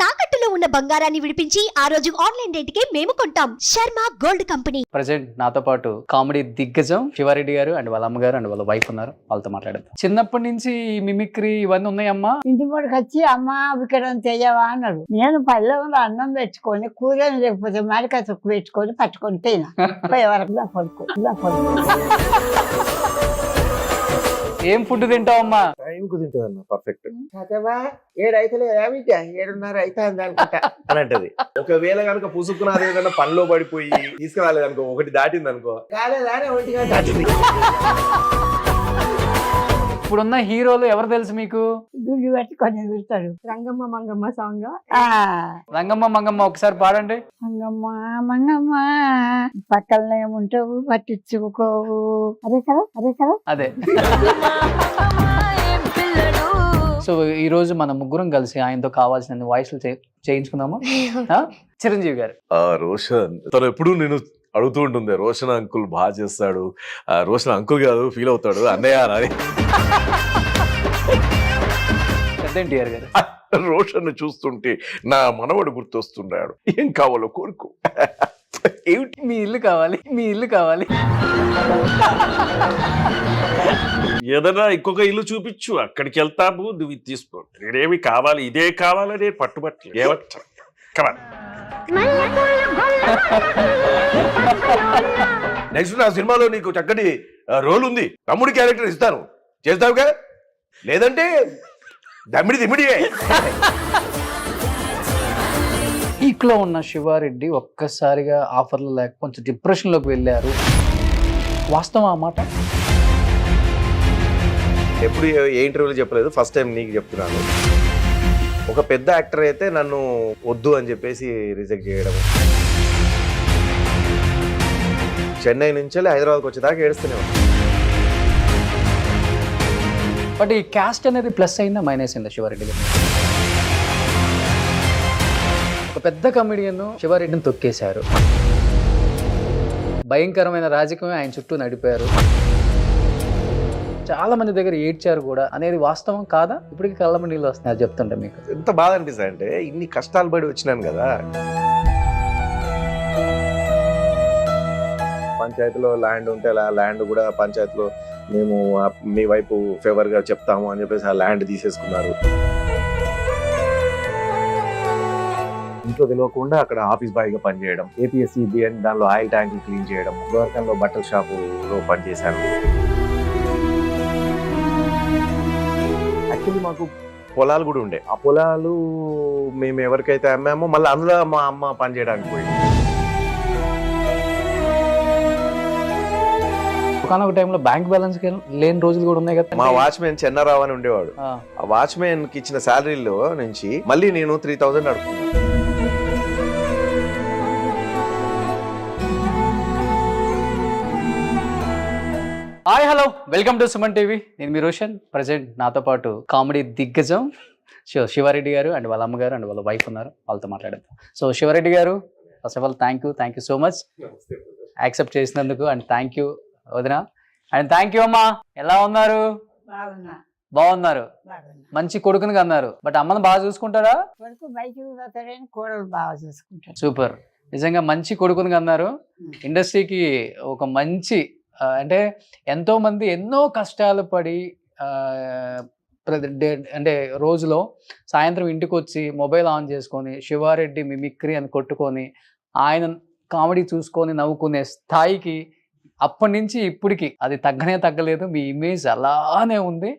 తాకట్టులో ఉన్న బంగారాన్ని విడిపించి ఆ రోజు ఆన్లైన్ రేటుకే మేము కొంటాం. Sharma gold company. ప్రెసెంట్ నాతో పాటు కామెడీ దిగ్గజం శివారెడ్డి గారు అండ్ వాళ్ళ అమ్మగారు అండ్ వాళ్ళ వైఫ్ ఉన్నారు. వాళ్ళతో మాట్లాడదాం. చిన్నప్పటి నుంచి మిమిక్రీ ఇవన్నీ ఉన్నాయమ్మా? ఇంటి ముందుకు వచ్చి అమ్మ వికరం చెయ్యవా అన్నాడు. నేను పల్లెంలో అన్నం పెట్టుకొని కూరని లేకపోతే మాడికాయ తొక్కు పెట్టుకొని పట్టుకొని తినా పోయే వరకు నా కొడుకు ఏం ఫుడ్ తింటావమ్మా? టైంకు తింటుంది అన్న పర్ఫెక్ట్. ఏడైతే విద్య 7:30 అయితే అనుకుంటా అని అంటది. ఒకవేళ కనుక పుసుకున్నది ఏదైనా పనిలో పడిపోయి తీసుకురాలేదు అనుకో, ఒకటి దాటింది అనుకో, కాలేదానే ఒంటిగా దాటింది. ఇప్పుడున్న హీరోలు ఎవరు తెలుసు మీకు? దుడ్డు పెట్టుకొని ఎదురుతాడు. రంగమ్మ మంగమ్మ సాంగ్ రంగమ్మ మంగమ్మ ఒకసారి పాడండి. మంగమ్మ మంగమ్మ పక్కనే ఉంటావు పట్టించుకోవు. అదే కదా అదే. సో ఈ రోజు మన ముగ్గురం కలిసి ఆయనతో కావాల్సిన వాయిస్లు చేయించుకుందాము. చిరంజీవి గారు. రోషన్ తను ఎప్పుడు నేను అడుగుతూ ఉంటుంది, రోషన్ అంకుల్ బాగా చేస్తాడు, రోషన్ అంకుల్ కాదు ఫీల్ అవుతాడు అన్నయ్య అని. పెద్ద ఎన్టీఆర్ గారు. రోషన్ చూస్తుంటే నా మనవడు గుర్తొస్తున్నాడు, ఏం కావాలో కోరుకో. ఏమిటి? మీ ఇల్లు కావాలి, మీ ఇల్లు కావాలి. ఏదైనా ఇంకొక ఇల్లు చూపించు, అక్కడికి వెళ్తాము, నువ్వు ఇది తీసుకో, నేనేమి కావాలి ఇదే కావాలని పట్టుబట్టలు ఏమచ్చా. నెక్స్ట్ నా సినిమాలో నీకు చక్కటి రోల్ ఉంది, తమ్ముడి క్యారెక్టర్ ఇస్తాను, చేస్తావుగా, లేదంటే దమ్మిడి దిమ్మిడియే. పీక్లో ఉన్న శివారెడ్డి ఒక్కసారిగా ఆఫర్లు లేక కొంచెం డిప్రెషన్లోకి వెళ్ళారు. వాస్తవం ఆ మాట? ఎప్పుడు ఏ ఇంటర్వ్యూలో చెప్పలేదు, ఫస్ట్ టైం నీకు చెప్తున్నాను. ఒక పెద్ద యాక్టర్ అయితే నన్ను వద్దు అని చెప్పేసి రిజెక్ట్ చేయడం, చెన్నై నుంచి హైదరాబాద్కి వచ్చేదాకా ఏడుస్తూనే. బట్ ఈ క్యాస్ట్ అనేది ప్లస్ అయిందా మైనస్ అయిందా శివారెడ్డి గారు? ఒక పెద్ద కమెడియన్ శివారెడ్డిని తొక్కేశారు, భయంకరమైన రాజకీయం ఆయన చుట్టూ నడిపారు, చాలా మంది దగ్గర ఏడ్చారు కూడా, అనేది వాస్తవం కాదా? ఇప్పటికీ కళ్ళమ నీళ్ళు వస్తున్నాయి అది చెప్తుంటే మీకు ఎంత బాధ అనిపిస్తుంది అంటే, ఇన్ని కష్టాలు పడి వచ్చినాను కదా. పంచాయతీలో ల్యాండ్ ఉంటే ల్యాండ్ కూడా పంచాయతీలో మేము మీ వైపు ఫేవర్గా చెప్తాము అని చెప్పేసి ఆ ల్యాండ్ తీసేసుకున్నారు. ఇంట్లో తెలియకుండా అక్కడ ఆఫీస్ బాయ్గా పనిచేయడం, ఏపీఎస్సీ బిఎన్ దానిలో ఆయిల్ ట్యాంకులు క్లీన్ చేయడం, గోవర్కంలో బట్టల షాపులో పనిచేశాను. యాక్చువల్లీ మాకు పొలాలు కూడా ఉండే, ఆ పొలాలు మేము ఎవరికైతే అమ్మామో మళ్ళీ అందులో మా అమ్మ పని చేయడానికి పోయింది. ఒకనొక టైంలో బ్యాంక్ బ్యాలెన్స్ లేని రోజులు కూడా ఉన్నాయి కదా. మా వాచ్మెన్ చెన్నారావు అని ఉండేవాడు, ఆ వాచ్మెన్ కి ఇచ్చిన శాలరీలో నుంచి మళ్ళీ నేను 3000 అడుగుతున్నాను. Hi hello, welcome to Suman TV. నేను మీ రోషన్. ప్రజెంట్ నాతో పాటు కామెడీ దిగ్గజం శివారెడ్డి గారు అండ్ వాళ్ళ అమ్మగారు అండ్ వాళ్ళ వైఫ్ ఉన్నారు. వాళ్ళతో మాట్లాడదాం. సో శివారెడ్డి గారు, first of all thank you so much accept చేసినందుకు. అండ్ థ్యాంక్ యూ వదిన, అండ్ థ్యాంక్ యూ అమ్మా. ఎలా ఉన్నారు? బాగున్నారు. మంచి కొడుకుని అన్నారు, బట్ అమ్మను బాగా చూసుకుంటారా? కొడుకు బయటకు పోతాడని కోడలు బాగా చూసుకుంటాడు. సూపర్, నిజంగా మంచి కొడుకుని అన్నారు. ఇండస్ట్రీకి ఒక మంచి అంటే ఎంతో మంది ఎన్నో కష్టాలు పడి అంటే రోజులో సాయంత్రం ఇంటికి వచ్చి మొబైల్ ఆన్ చేసుకొని శివారెడ్డి మిమిక్రీ అని కొట్టుకొని ఆయన కామెడీ చూసుకొని నవ్వుకునే స్థాయికి అప్పటి నుంచి ఇప్పటికి అది తగ్గలేదు. మీ ఇమేజ్ అలానే ఉంది.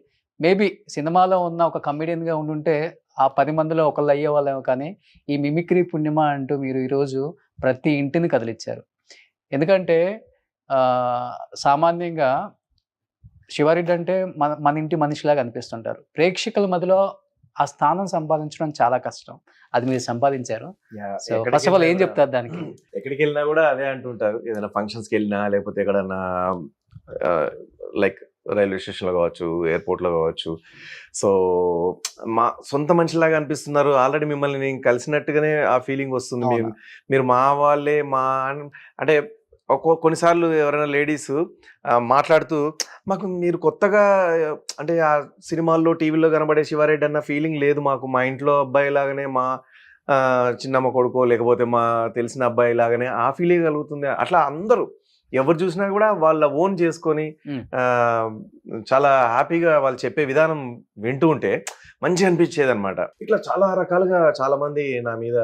మేబీ సినిమాలో ఉన్న ఒక కమెడియన్గా ఉండుంటే ఆ 10 మందిలో ఒకళ్ళు అయ్యేవాళ్ళేమో, కానీ ఈ మిమిక్రీ పుణ్యమా అంటూ మీరు ఈరోజు ప్రతి ఇంటిని కదిలిచ్చారు. ఎందుకంటే సామాన్యంగా శివారెడ్డి అంటే మన ఇంటి మనిషిలాగా అనిపిస్తుంటారు. ప్రేక్షకుల మధ్యలో ఆ స్థానం సంపాదించడం చాలా కష్టం, అది మీరు సంపాదించారు. సో ఫస్ట్ ఆఫ్ ఆల్ ఏం చెప్తారు దానికి? ఎక్కడికి వెళ్ళినా కూడా అదే అంటుంటారు, ఏదైనా ఫంక్షన్స్కి వెళ్ళినా లేకపోతే ఎక్కడన్నా లైక్ రైల్వే స్టేషన్లో కావచ్చు, ఎయిర్పోర్ట్లో కావచ్చు. సో మా సొంత మనిషిలాగా అనిపిస్తున్నారు. ఆల్రెడీ మిమ్మల్ని నేను కలిసినట్టుగానే ఆ ఫీలింగ్ వస్తుంది. మీరు మా వాళ్ళే, మా అంటే కొన్నిసార్లు ఎవరైనా లేడీస్ మాట్లాడుతూ మాకు మీరు కొత్తగా అంటే ఆ సినిమాల్లో టీవీలో కనబడే శివారెడ్డి అన్న ఫీలింగ్ లేదు మాకు, మా ఇంట్లో అబ్బాయి లాగానే చిన్నమ్మ కొడుకో లేకపోతే మా తెలిసిన అబ్బాయి లాగానే ఆ ఫీలే కలుగుతుంది. అట్లా అందరూ ఎవరు చూసినా కూడా వాళ్ళ ఓన్ చేసుకొని చాలా హ్యాపీగా వాళ్ళు చెప్పే విధానం వింటూ ఉంటే మంచిగా అనిపించేది అనమాట. ఇట్లా చాలా రకాలుగా చాలా మంది నా మీద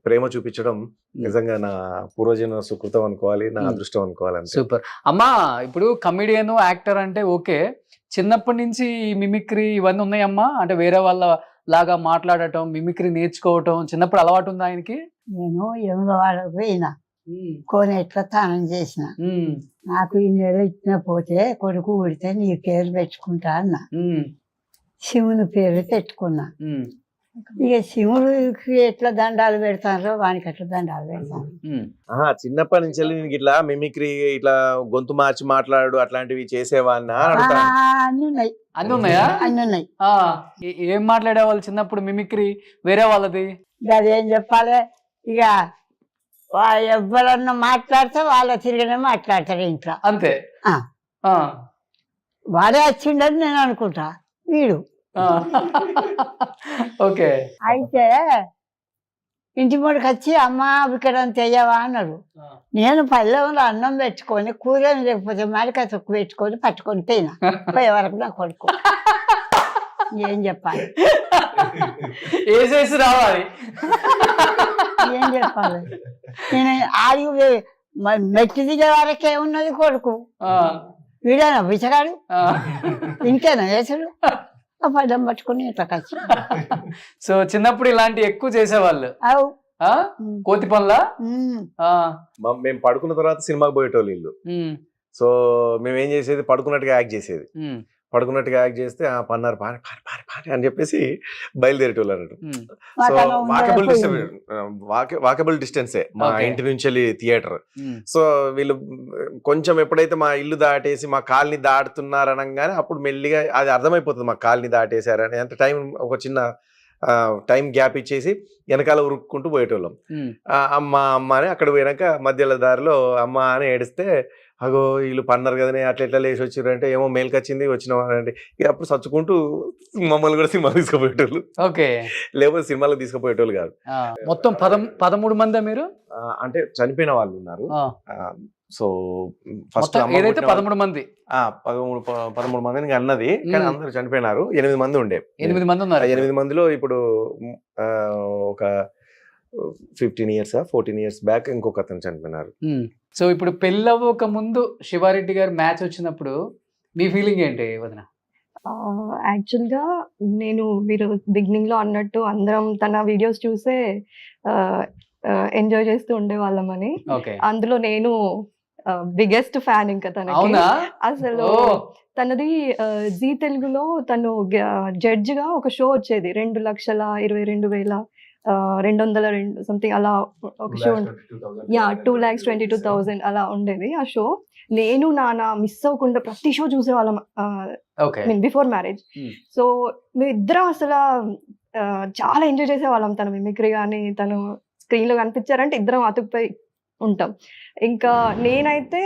ప్రేమ చూపించడం నిజంగా నా పూర్వజన్మ సుకృతం అనుకోవాలి, నా అదృష్టం అనుకోవాలి. సూపర్. అమ్మా, ఇప్పుడు కమిడియన్, యాక్టర్ అంటే ఓకే, చిన్నప్పటి నుంచి మిమిక్రీ ఇవన్నీ ఉన్నాయమ్మా? అంటే వేరే వాళ్ళ లాగా మాట్లాడటం, మిమిక్రీ నేర్చుకోవటం చిన్నప్పుడు అలవాటు ఉందా ఆయనకి? నేను ఎనిమిది వాళ్ళకి పోయినా, కోనేట్లో స్నానం చేసిన. నాకు ఈ నెల ఇచ్చిన పోతే కొడుకు పుడితే నీ పేరు పెట్టుకుంటా అన్న. శివుని పేరు పెట్టుకున్నా. ఇక శివుడికి ఎట్లా దండాలు పెడతారో వానికి అట్లా దండాలు పెడతాను. చిన్నప్పటి నుంచి నీకు ఇట్లా మిమిక్రీ, ఇట్లా గొంతు మార్చి మాట్లాడు అట్లాంటివి చేసేవాడినా? అన్ని ఉన్నాయి. అన్ని ఉన్నాయా? అన్ని ఉన్నాయి. ఏం మాట్లాడేవాళ్ళు చిన్నప్పుడు మిమిక్రీ వేరే వాళ్ళది? అదేం చెప్పాలి, ఇక ఎవరన్నా మాట్లాడితే వాళ్ళ తిరిగినే మాట్లాడతారు ఇంట్లో. అంతే. వాడే వచ్చిండని నేను అనుకుంటా, వీడు. ఓకే. అయితే ఇంటి ముందుకు వచ్చి అమ్మ వికరం చెయ్యవా అన్నాడు. నేను పల్లెంలో అన్నం పెట్టుకొని కూర లేకపోతే మాడికాయ తొక్కు పెట్టుకొని పట్టుకొని తినా. పోయే వరకు నా కొడుకు. ఏం చెప్పాలి, ఏసేసి రావాలి. ఏం చెప్పాలి, నేను ఆడి మెట్టి దిగే వరకే ఉన్నది కొడుకు. వీడేనా బిచ్చగాడు, ఇంకేనా వేసుడు. పదం పట్టుకుని ఇట్లా కలిసి. సో చిన్నప్పుడు ఇలాంటి ఎక్కువ చేసేవాళ్ళు? అవు. కోతి పనులా? మేము పడుకున్న తర్వాత సినిమాకి పోయేటోళ్ళు వీళ్ళు. సో మేము ఏం చేసేది, పడుకున్నట్టుగా యాక్ట్ చేసేది. పడుకున్నట్టుగా యాక్ట్ చేస్తే పన్నారు పారి పారి పారి పారి అని చెప్పేసి బయలుదేరేటోళ్ళు అన్నట్టు. సో వాకబుల్ డిస్టెన్సే మా ఇంటి నుంచి వెళ్ళి థియేటర్. సో వీళ్ళు కొంచెం ఎప్పుడైతే మా ఇల్లు దాటేసి మా కాలనీ దాటుతున్నారనగానే అప్పుడు మెల్లిగా అది అర్థమైపోతుంది మా కాలనీ దాటేశారని. అంత టైం, ఒక చిన్న టైం గ్యాప్ ఇచ్చేసి వెనకాల ఉరుక్కుంటూ పోయేటోళ్ళం. అమ్మ అమ్మ అని అక్కడ పోయినాక మధ్యలో దారిలో అమ్మ అని ఏడిస్తే, అగో వీళ్ళు పన్నారు కదనే అట్లా ఎట్లా లేచి వచ్చారు అంటే, ఏమో మేలుకి వచ్చింది వచ్చినామంటే ఇక అప్పుడు చచ్చుకుంటూ మమ్మల్ని కూడా సినిమాలు తీసుకుపోయేటోళ్ళు. ఓకే. లేకపోతే సినిమాలకు తీసుకుపోయేటోళ్ళు కాదు. మొత్తం 13 మంది మీరు? అంటే చనిపోయిన వాళ్ళు ఉన్నారు. సో ఫస్ట్ 13 మంది 13 మందిని అన్నది, కానీ అందరూ చనిపోయినారు. 8 మంది ఉండే. 8 మంది ఉన్నారు. 8 మందిలో ఇప్పుడు ఒక 15 years 14 years బ్యాక్ ఇంకొక అతను చనిపోయినారు. సో ఇప్పుడు పెళ్ళవ్వక ముందు శివారెడ్డి గారు మ్యాచ్ వచ్చినప్పుడు మీ ఫీలింగ్ ఏంటి వదిన? యాక్చువల్గా మీరు బిగినింగ్ లో అన్నట్టు అందరం తన వీడియోస్ చూసే ఎంజాయ్ చేస్తూ ఉండేవాళ్ళమని. అందులో నేను బిగ్గెస్ట్ ఫ్యాన్ ఇంకా తనకి. అసలు తనది జీ తెలుగులో తను జడ్జ్ గా ఒక షో వచ్చేది, 2,22,202 సంథింగ్ అలా ఒక షో. 2,22,000 అలా ఉండేది ఆ షో. నేను నాన్న మిస్ అవ్వకుండా ప్రతి షో చూసేవాళ్ళం బిఫోర్ మ్యారేజ్. సో మేమిద్దరం అసలు చాలా ఎంజాయ్ చేసేవాళ్ళం. తన మిమిక్రీ కానీ తను స్క్రీన్ లో కనిపించారంటే ఇద్దరం అతుకుపోయి ఉంటాం. ఇంకా నేనైతే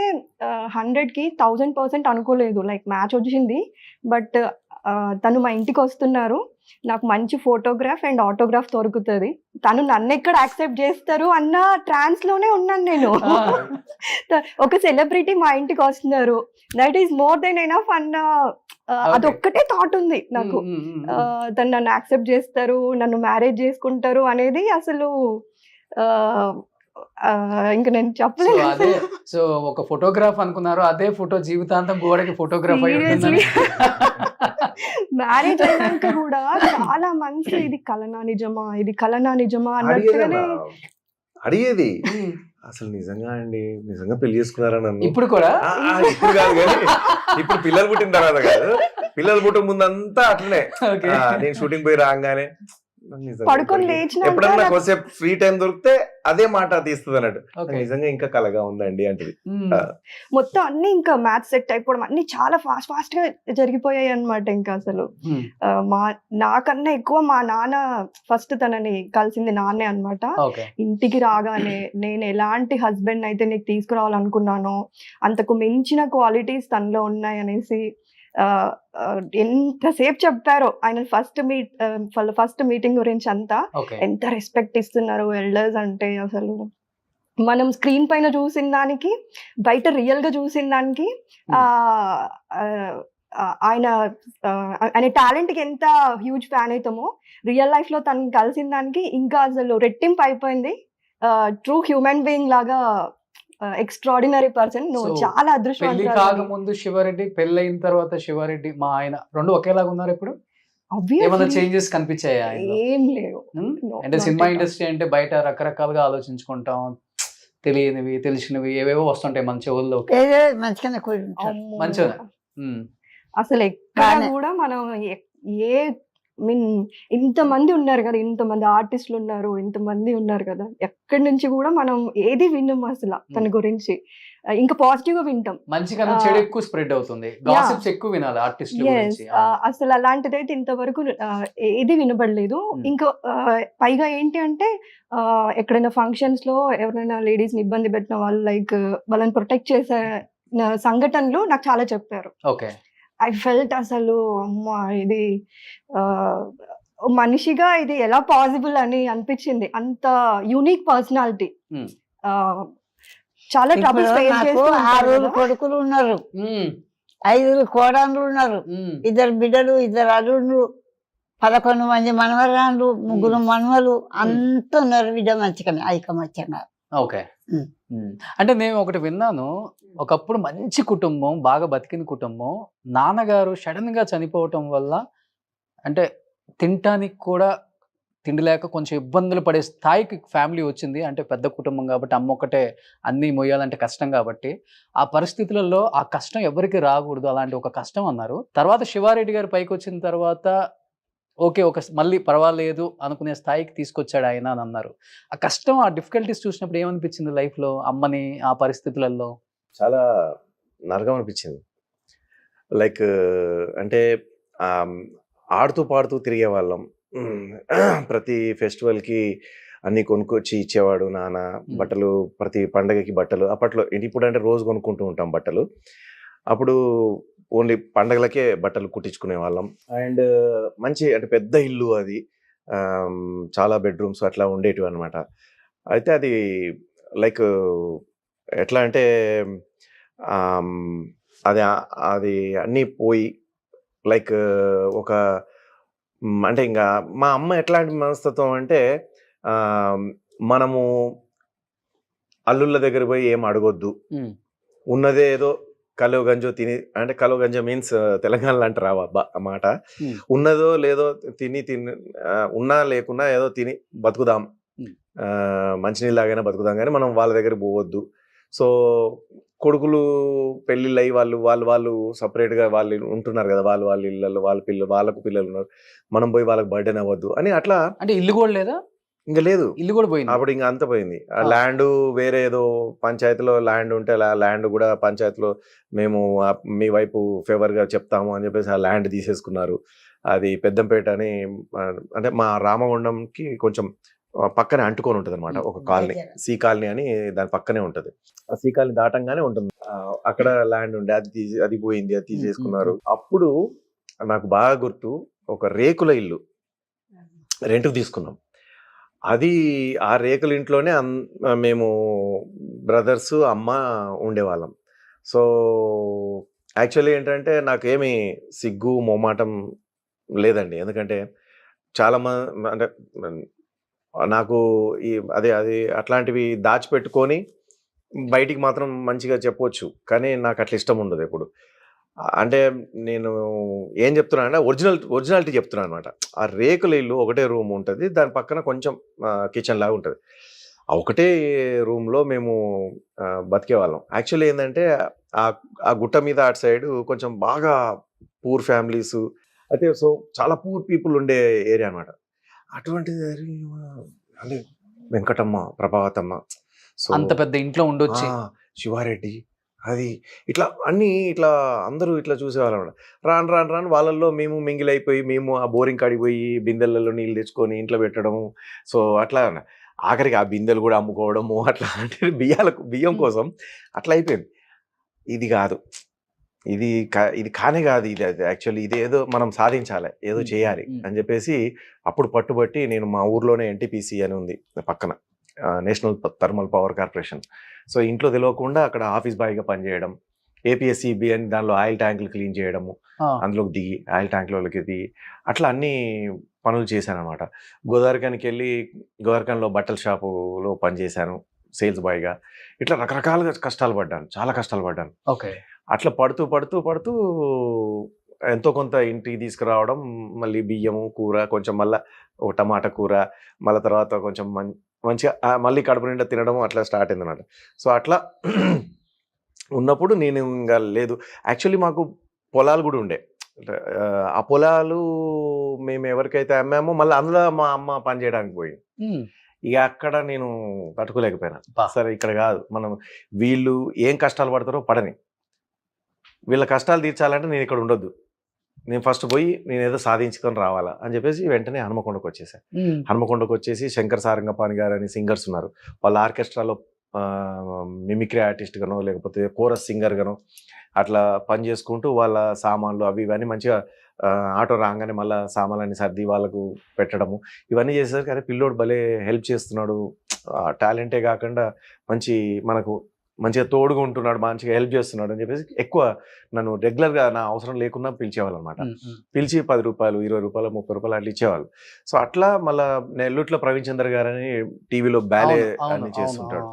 100కి 1000% అనుకోలేదు. లైక్ మ్యాచ్ వచ్చింది, బట్ తను మా ఇంటికి వస్తున్నారు, నాకు మంచి ఫోటోగ్రాఫ్ అండ్ ఆటోగ్రాఫ్ దొరుకుతుంది, తను నన్ను ఎక్కడ యాక్సెప్ట్ చేస్తారు అన్న ట్రాన్స్ లోనే ఉన్నాను నేను. ఒక సెలబ్రిటీ మా ఇంటికి వస్తున్నారు, that is more than enough అన్న అదొక్కటే థాట్ ఉంది నాకు. తను నన్ను యాక్సెప్ట్ చేస్తారు, నన్ను మ్యారేజ్ చేసుకుంటారు అనేది అసలు ఇంకా నేను చెప్పలేదు. అదే సో ఒక ఫోటోగ్రాఫ్ అనుకున్నారు, అదే ఫోటో జీవితాంతం గోడకి ఫోటోగ్రాఫ్ మ్యారేజ్ అయినాక కూడా చాలా మంది ఇది కలనా నిజమా, ఇది కలనా నిజమా అన్నట్టుగానే అడిగేది. అసలు నిజంగా అండి, నిజంగా పెళ్లి చేసుకున్నారా నన్ను? ఇప్పుడు కూడా ఇప్పుడు కాదు కానీ ఇప్పుడు పిల్లలు పుట్టిన తర్వాత కాదు, పిల్లలు పుట్టిన ముందంతా అట్లనే. నేను షూటింగ్ పోయి రాగానే పడుకొని లేచిన ఎప్పుడన్నా కొంచెం ఫ్రీ టైం దొరికితే అదే మాట తీస్తుంది అన్నట్టు. నిజంగా ఇంకా కలగా ఉందండి అంటే మొత్తం అన్ని ఇంకా మ్యాథ్స్ సెట్ అయిపోవడం అన్ని చాలా ఫాస్ట్ గా జరిగిపోయాయి అన్నమాట. ఇంకా అసలు నాకన్నా ఎక్కువ మా నాన్న ఫస్ట్ తనని కలిసింది నాన్నే అన్నమాట. ఇంటికి రాగానే నేను ఎలాంటి హస్బెండ్ అయితే నీకు తీసుకురావాలనుకున్నానో అంతకు మించిన క్వాలిటీస్ తనలో ఉన్నాయి అనేసి ఎంతసేపు చెప్పారో ఆయన ఫస్ట్ మీటింగ్ గురించి అంతా, ఓకే ఎంత రెస్పెక్ట్ ఇస్తున్నారు ఎల్డర్స్ అంటే. అసలు మనం స్క్రీన్ పైన చూసిన దానికి బయట రియల్ గా చూసిన దానికి ఆయన టాలెంట్ కి ఎంత హ్యూజ్ ఫ్యాన్ అవుతామో రియల్ లైఫ్ లో తను కలిసిన దానికి ఇంకా అసలు రెట్టింపు అయిపోయింది. ట్రూ హ్యూమన్ బీయింగ్ లాగా ఎక్స్ట్రాడినరీ పర్సన్. నువ్వు So, చాలా పెళ్లి అదృష్టవంతురాలు. కాకముందు శివారెడ్డి, పెళ్ళైన తర్వాత శివారెడ్డి, మా ఆయన రెండు ఒకేలాగా ఉన్నారు. ఇప్పుడు ఏమైనా Obviously, చేంజెస్ కనిపించాయా ఆయనలో? ఏం లేవు. No, అంటే not cinema at all. Industry అంటే బయట రకరకాలుగా ఆలోచించుకుంటాం, తెలియనివి తెలిసినవి ఏవేవో వస్తుంటాయి మన చెవుల్లోకి. ఏదో మంచిగానే కూర్చుంటారు. అమ్మో. మంచిగా. ఉమ్, అసలు ఎక్కడ బానే. కూడా మనం ఏ మీన్ ఇంతమంది ఉన్నారు కదా, ఇంతమంది ఆర్టిస్టులు ఉన్నారు, ఇంతమంది ఉన్నారు కదా, ఎక్కడి నుంచి కూడా మనం ఏది విన్నాం అసలు తన గురించి. ఇంకా పాజిటివ్ గా వింటాం. మంచిగా చెడు ఎక్కువ స్ప్రెడ్ అవుతుంది, గాసిప్స్ ఎక్కువ వినాలి ఆర్టిస్టుల Yes, గురించి. అసలు అలాంటిదైతే ఇంతవరకు ఏది వినబడలేదు. Hmm. ఇంకా పైగా ఏంటి అంటే ఎక్కడైనా ఫంక్షన్స్ లో ఎవరైనా లేడీస్ ని ఇబ్బంది పెట్టిన వాళ్ళు, లైక్ వాళ్ళని ప్రొటెక్ట్ చేసే సంఘటనలు నాకు చాలా చెప్పారు. ఓకే. ఐ ఫెల్ట్ అసలు అమ్మా ఇది మనిషిగా ఇది ఎలా పాసిబుల్ అని అనిపించింది. అంత యూనిక్ పర్సనాలిటీ. Hmm. చాలా ఇప్పుడు ట్రబుల్స్ ఫేస్ నాకు చేస్తూ ఉంటారు 6 కదా. కొడుకులు ఉన్నారు, ఉమ్, 5 కోడళ్ళు ఉన్నారు, ఉమ్, 2 బిడ్డలు, 2 అల్లుళ్ళు, 11 మంది మనవరాళ్ళు, 3 మనవలు, అంత ఉన్నారు. బిడ్డ మంచిగానే ఐకమత్యంగా. ఓకే. ఉమ్. ఉమ్. అంటే నేను ఒకటి విన్నాను, ఒకప్పుడు మంచి కుటుంబం, బాగా బతికిన కుటుంబం, నాన్నగారు సడన్ గా చనిపోవటం వల్ల అంటే తినటానికి కూడా తిండి లేక కొంచెం ఇబ్బందులు పడే స్థాయికి ఫ్యామిలీ వచ్చింది. అంటే పెద్ద కుటుంబం కాబట్టి అమ్మ ఒకటే అన్నీ మొయ్యాలంటే కష్టం కాబట్టి ఆ పరిస్థితులలో ఆ కష్టం ఎవరికి రాకూడదు, అలాంటి ఒక కష్టం అన్నారు. తర్వాత శివారెడ్డి గారు పైకి వచ్చిన తర్వాత ఓకే, మళ్ళీ పర్వాలేదు అనుకునే స్థాయికి తీసుకొచ్చాడు ఆయన అని అన్నారు. ఆ కష్టం, ఆ డిఫికల్టీస్ చూసినప్పుడు ఏమనిపించింది లైఫ్ లో అమ్మని ఆ పరిస్థితులలో? చాలా నరకం అనిపించింది. లైక్ అంటే ఆడుతూ పాడుతూ తిరిగే వాళ్ళం. ప్రతి ఫెస్టివల్కి అన్ని కొనుక్కొచ్చి ఇచ్చేవాడు నాన్న. బట్టలు ప్రతి పండగకి బట్టలు. అప్పట్లో ఇప్పుడు అంటే రోజు కొనుక్కుంటూ ఉంటాం బట్టలు. అప్పుడు ఓన్లీ పండగలకే బట్టలు కుట్టించుకునే వాళ్ళం. అండ్ మంచి అంటే పెద్ద ఇల్లు అది, చాలా బెడ్రూమ్స్ అట్లా ఉండేటివి అనమాట. అయితే అది లైక్ ఎట్లా అంటే అది అది అన్నీ పోయి లైక్ ఒక అంటే ఇంకా మా అమ్మ ఎట్లాంటి మనస్తత్వం అంటే మనము అల్లుళ్ళ దగ్గర పోయి ఏం అడగొద్దు, ఉన్నదే ఏదో కలో గంజో తిని, అంటే కలో గంజో మీన్స్ తెలంగాణలో అంటారు ఆ మాట, ఉన్నదో లేదో తిని ఉన్నా లేకున్నా ఏదో తిని బతుకుదాం, మంచినీళ్ళలాగైనా బతుకుదాం, కానీ మనం వాళ్ళ దగ్గర పోవద్దు. సో కొడుకులు పెళ్ళిళ్ళు అయ్యి వాళ్ళు సపరేట్గా వాళ్ళు ఉంటున్నారు కదా, వాళ్ళ ఇళ్ళల్లో వాళ్ళకు పిల్లలు ఉన్నారు, మనం పోయి వాళ్ళకి బర్డెన్ అవ్వద్దు అని అట్లా. అంటే ఇల్లు కూడా లేదా? ఇంకా లేదు, ఇల్లు కూడా పోయింది. అప్పుడు ఇంకా అంత పోయింది. ఆ ల్యాండ్ వేరే ఏదో పంచాయతీలో ల్యాండ్ ఉంటే ల్యాండ్ కూడా పంచాయతీలో మేము మీ వైపు ఫేవర్గా చెప్తాము అని చెప్పేసి ఆ ల్యాండ్ తీసేసుకున్నారు. అది పెద్దంపేట అని, అంటే మా రామగుండంకి కొంచెం పక్కనే అంటుకొని ఉంటుంది అనమాట ఒక కాలనీ, సి కాలనీ అని దాని పక్కనే ఉంటుంది. ఆ సి కాలనీ దాటంగానే ఉంటుంది, అక్కడ ల్యాండ్ ఉండే అది పోయింది, అది తీసేసుకున్నారు. అప్పుడు నాకు బాగా గుర్తు, ఒక రేకుల ఇల్లు రెంట్కి తీసుకున్నాం. అది ఆ రేకుల ఇంట్లోనే మేము బ్రదర్స్ అమ్మ ఉండేవాళ్ళం. సో యాక్చువల్లీ ఏంటంటే నాకేమి సిగ్గు మొమాటం లేదండి, ఎందుకంటే చాలా అంటే నాకు అది అట్లాంటివి దాచిపెట్టుకొని బయటికి మాత్రం మంచిగా చెప్పవచ్చు, కానీ నాకు అట్లా ఇష్టం ఉండదు ఎప్పుడు. అంటే నేను ఏం చెప్తున్నా అంటే ఒరిజినాలిటీ చెప్తున్నాను అనమాట. ఆ రేకుల ఇల్లు ఒకటే రూమ్ ఉంటుంది, దాని పక్కన కొంచెం కిచెన్ లాగా ఉంటుంది. ఆ ఒకటే రూమ్లో మేము బతికేవాళ్ళం. యాక్చువల్లీ ఏంటంటే ఆ గుట్ట మీద అటు సైడ్ కొంచెం బాగా పూర్ ఫ్యామిలీస్, అయితే సో చాలా పూర్ పీపుల్ ఉండే ఏరియా అనమాట. అటువంటిది అంటే వెంకటమ్మ, ప్రభావతమ్మ, సో అంత పెద్ద ఇంట్లో ఉండొచ్చి శివారెడ్డి, అది ఇట్లా అన్నీ ఇట్లా అందరూ ఇట్లా చూసేవాళ్ళం. రాను వాళ్ళల్లో మేము మింగిల్ అయిపోయి, మేము ఆ బోరింగ్ కాడికి పోయి బిందెలలో నీళ్ళు తెచ్చుకొని ఇంట్లో పెట్టడము. సో అట్లా ఆఖరికి ఆ బిందెలు కూడా అమ్ముకోవడము, అట్లా అంటే బియ్యం కోసం అట్లా అయిపోయింది. ఇది కాదు, ఇది కానే కాదు, ఇది యాక్చువల్లీ ఇది ఏదో మనం సాధించాలి, ఏదో చేయాలి అని చెప్పేసి అప్పుడు పట్టుబట్టి నేను మా ఊర్లోనే ఎన్టీపీసీ అని ఉంది పక్కన, national thermal power corporation. So ఇంట్లో తెలియకుండా అక్కడ ఆఫీస్ బాయ్గా పనిచేయడం, ఏపీఎస్సీబీ అని దానిలో ఆయిల్ ట్యాంకులు క్లీన్ చేయడము, అందులోకి దిగి ఆయిల్ ట్యాంకులకి దిగి అట్లా అన్ని పనులు చేశాను అనమాట. గోదావరికానికి వెళ్ళి గోదావరికాన్లో బట్టల షాపులో పనిచేశాను సేల్స్ బాయ్గా. ఇట్లా రకరకాలుగా కష్టాలు పడ్డాను, చాలా కష్టాలు పడ్డాను. ఓకే. అట్లా పడుతూ పడుతూ పడుతూ ఎంతో కొంత ఇంటికి తీసుకురావడం, మళ్ళీ బియ్యము కూర, కొంచెం మళ్ళీ ఒక టమాటా కూర, మళ్ళీ తర్వాత కొంచెం మంచిగా మళ్ళీ కడుపు నిండా తినడం అట్లా స్టార్ట్ అయింది అన్నమాట. సో అట్లా ఉన్నప్పుడు నేను ఇంకా లేదు, యాక్చువల్లీ మాకు పొలాలు కూడా ఉండే. ఆ పొలాలు మేము ఎవరికైతే అమ్మామో మళ్ళీ అందులో మా అమ్మ పని చేయడానికి పోయింది. ఇక అక్కడ నేను తట్టుకోలేకపోయినా. సరే ఇక్కడ కాదు, మనం వీళ్ళు ఏం కష్టాలు పడతారో పడని, వీళ్ళ కష్టాలు తీర్చాలంటే నేను ఇక్కడ ఉండొద్దు, నేను ఫస్ట్ పోయి నేను ఏదో సాధించుకొని రావాలా అని చెప్పేసి వెంటనే హనుమకొండకు వచ్చేసాను. హనుమకొండకు వచ్చేసి శంకర్ సారంగపాణి గారు అని సింగర్స్ ఉన్నారు, వాళ్ళ ఆర్కెస్ట్రాలో మిమిక్రీ ఆర్టిస్ట్ గానో లేకపోతే కోరస్ సింగర్ గానో అట్లా పని చేసుకుంటూ వాళ్ళ సామాన్లు అవి ఇవన్నీ మంచిగా ఆటో రాగానే మళ్ళీ సామాన్లన్నీ సర్ది వాళ్ళకు పెట్టడము ఇవన్నీ చేసేసరికి అరే పిల్లోడు భలే హెల్ప్ చేస్తున్నాడు, టాలెంటే కాకుండా మనకు మంచిగా తోడుగా ఉంటున్నాడు, మంచిగా హెల్ప్ చేస్తున్నాడు అని చెప్పేసి ఎక్కువ నన్ను రెగ్యులర్గా నా అవసరం లేకుండా పిలిచేవాళ్ళు అనమాట. పిలిచి 10 రూపాయలు 20 రూపాయలు 30 రూపాయలు అట్లా ఇచ్చేవాళ్ళు. సో అట్లా మళ్ళీ నెల్లూట్లో ప్రవీణ్ చంద్ర గారు అని టీవీలో బ్యాలే అన్ని చేస్తుంటాడు.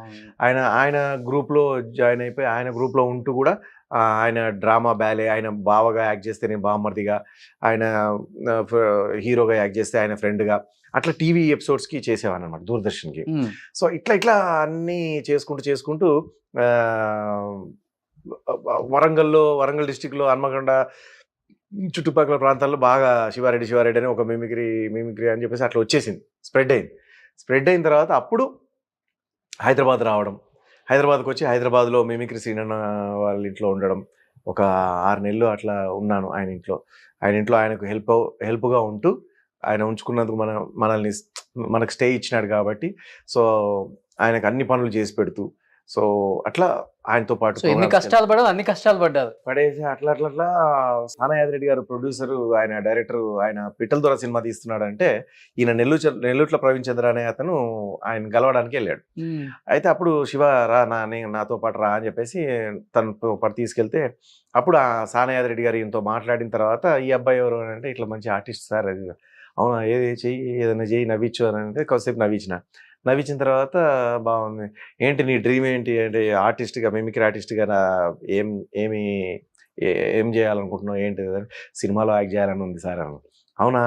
ఆయన గ్రూప్లో జాయిన్ అయిపోయి ఆయన గ్రూప్లో ఉంటూ కూడా ఆయన డ్రామా బ్యాలే, ఆయన బావగా యాక్ట్ చేస్తే నేను బామ్మర్దిగా, ఆయన హీరోగా యాక్ట్ చేస్తే ఆయన ఫ్రెండ్గా, అట్లా టీవీ ఎపిసోడ్స్కి చేసేవాను అనమాట దూరదర్శన్కి. సో ఇట్లా అన్నీ చేసుకుంటూ వరంగల్ డిస్టిక్లో హన్మకొండ చుట్టుపక్కల ప్రాంతాల్లో బాగా శివారెడ్డి అని ఒక మిమిక్రీ అని చెప్పేసి అట్లా వచ్చేసింది, స్ప్రెడ్ అయిన తర్వాత అప్పుడు హైదరాబాద్ రావడం, హైదరాబాద్కి వచ్చి హైదరాబాద్లో మిమిక్రీ శ్రీనన్న వాళ్ళ ఇంట్లో ఉండడం, ఒక 6 నెలలు అట్లా ఉన్నాను ఆయన ఇంట్లో. ఆయనకు హెల్ప్గా ఉంటూ ఆయన ఉంచుకున్నందుకు మనకు స్టే ఇచ్చినాడు కాబట్టి సో ఆయనకు అన్ని పనులు చేసి పెడుతూ, సో అట్లా ఆయనతో పాటు ఎన్ని కష్టాలు పడాలి అన్ని కష్టాలు పడేసి అట్లా సానా యాదిరెడ్డి గారు ప్రొడ్యూసరు, ఆయన డైరెక్టర్, ఆయన పిట్టల దొర సినిమా తీస్తున్నాడు అంటే ఈయన నెల్లూట్లో ప్రవీణ్ చంద్ర అనే అతను ఆయన గెలవడానికి వెళ్ళాడు. అయితే అప్పుడు శివ రా నాతో పాటు రా అని చెప్పేసి తనతో పాటు తీసుకెళ్తే అప్పుడు ఆ సానా యాదిరెడ్డి గారు ఈయనతో మాట్లాడిన తర్వాత ఈ అబ్బాయి ఎవరు అంటే ఇట్లా మంచి ఆర్టిస్ట్ సార్, అది అవునా ఏదైనా చెయ్యి నవ్వించు అని అంటే కొద్దిసేపు నవ్వించిన తర్వాత బాగుంది, ఏంటి నీ డ్రీమ్ ఏంటి అంటే ఆర్టిస్ట్గా మిమిక్రీ ఆర్టిస్ట్గా ఏం చేయాలనుకుంటున్నావు ఏంటి, సినిమాలో యాక్ట్ చేయాలని ఉంది సార్ అని. అవునా,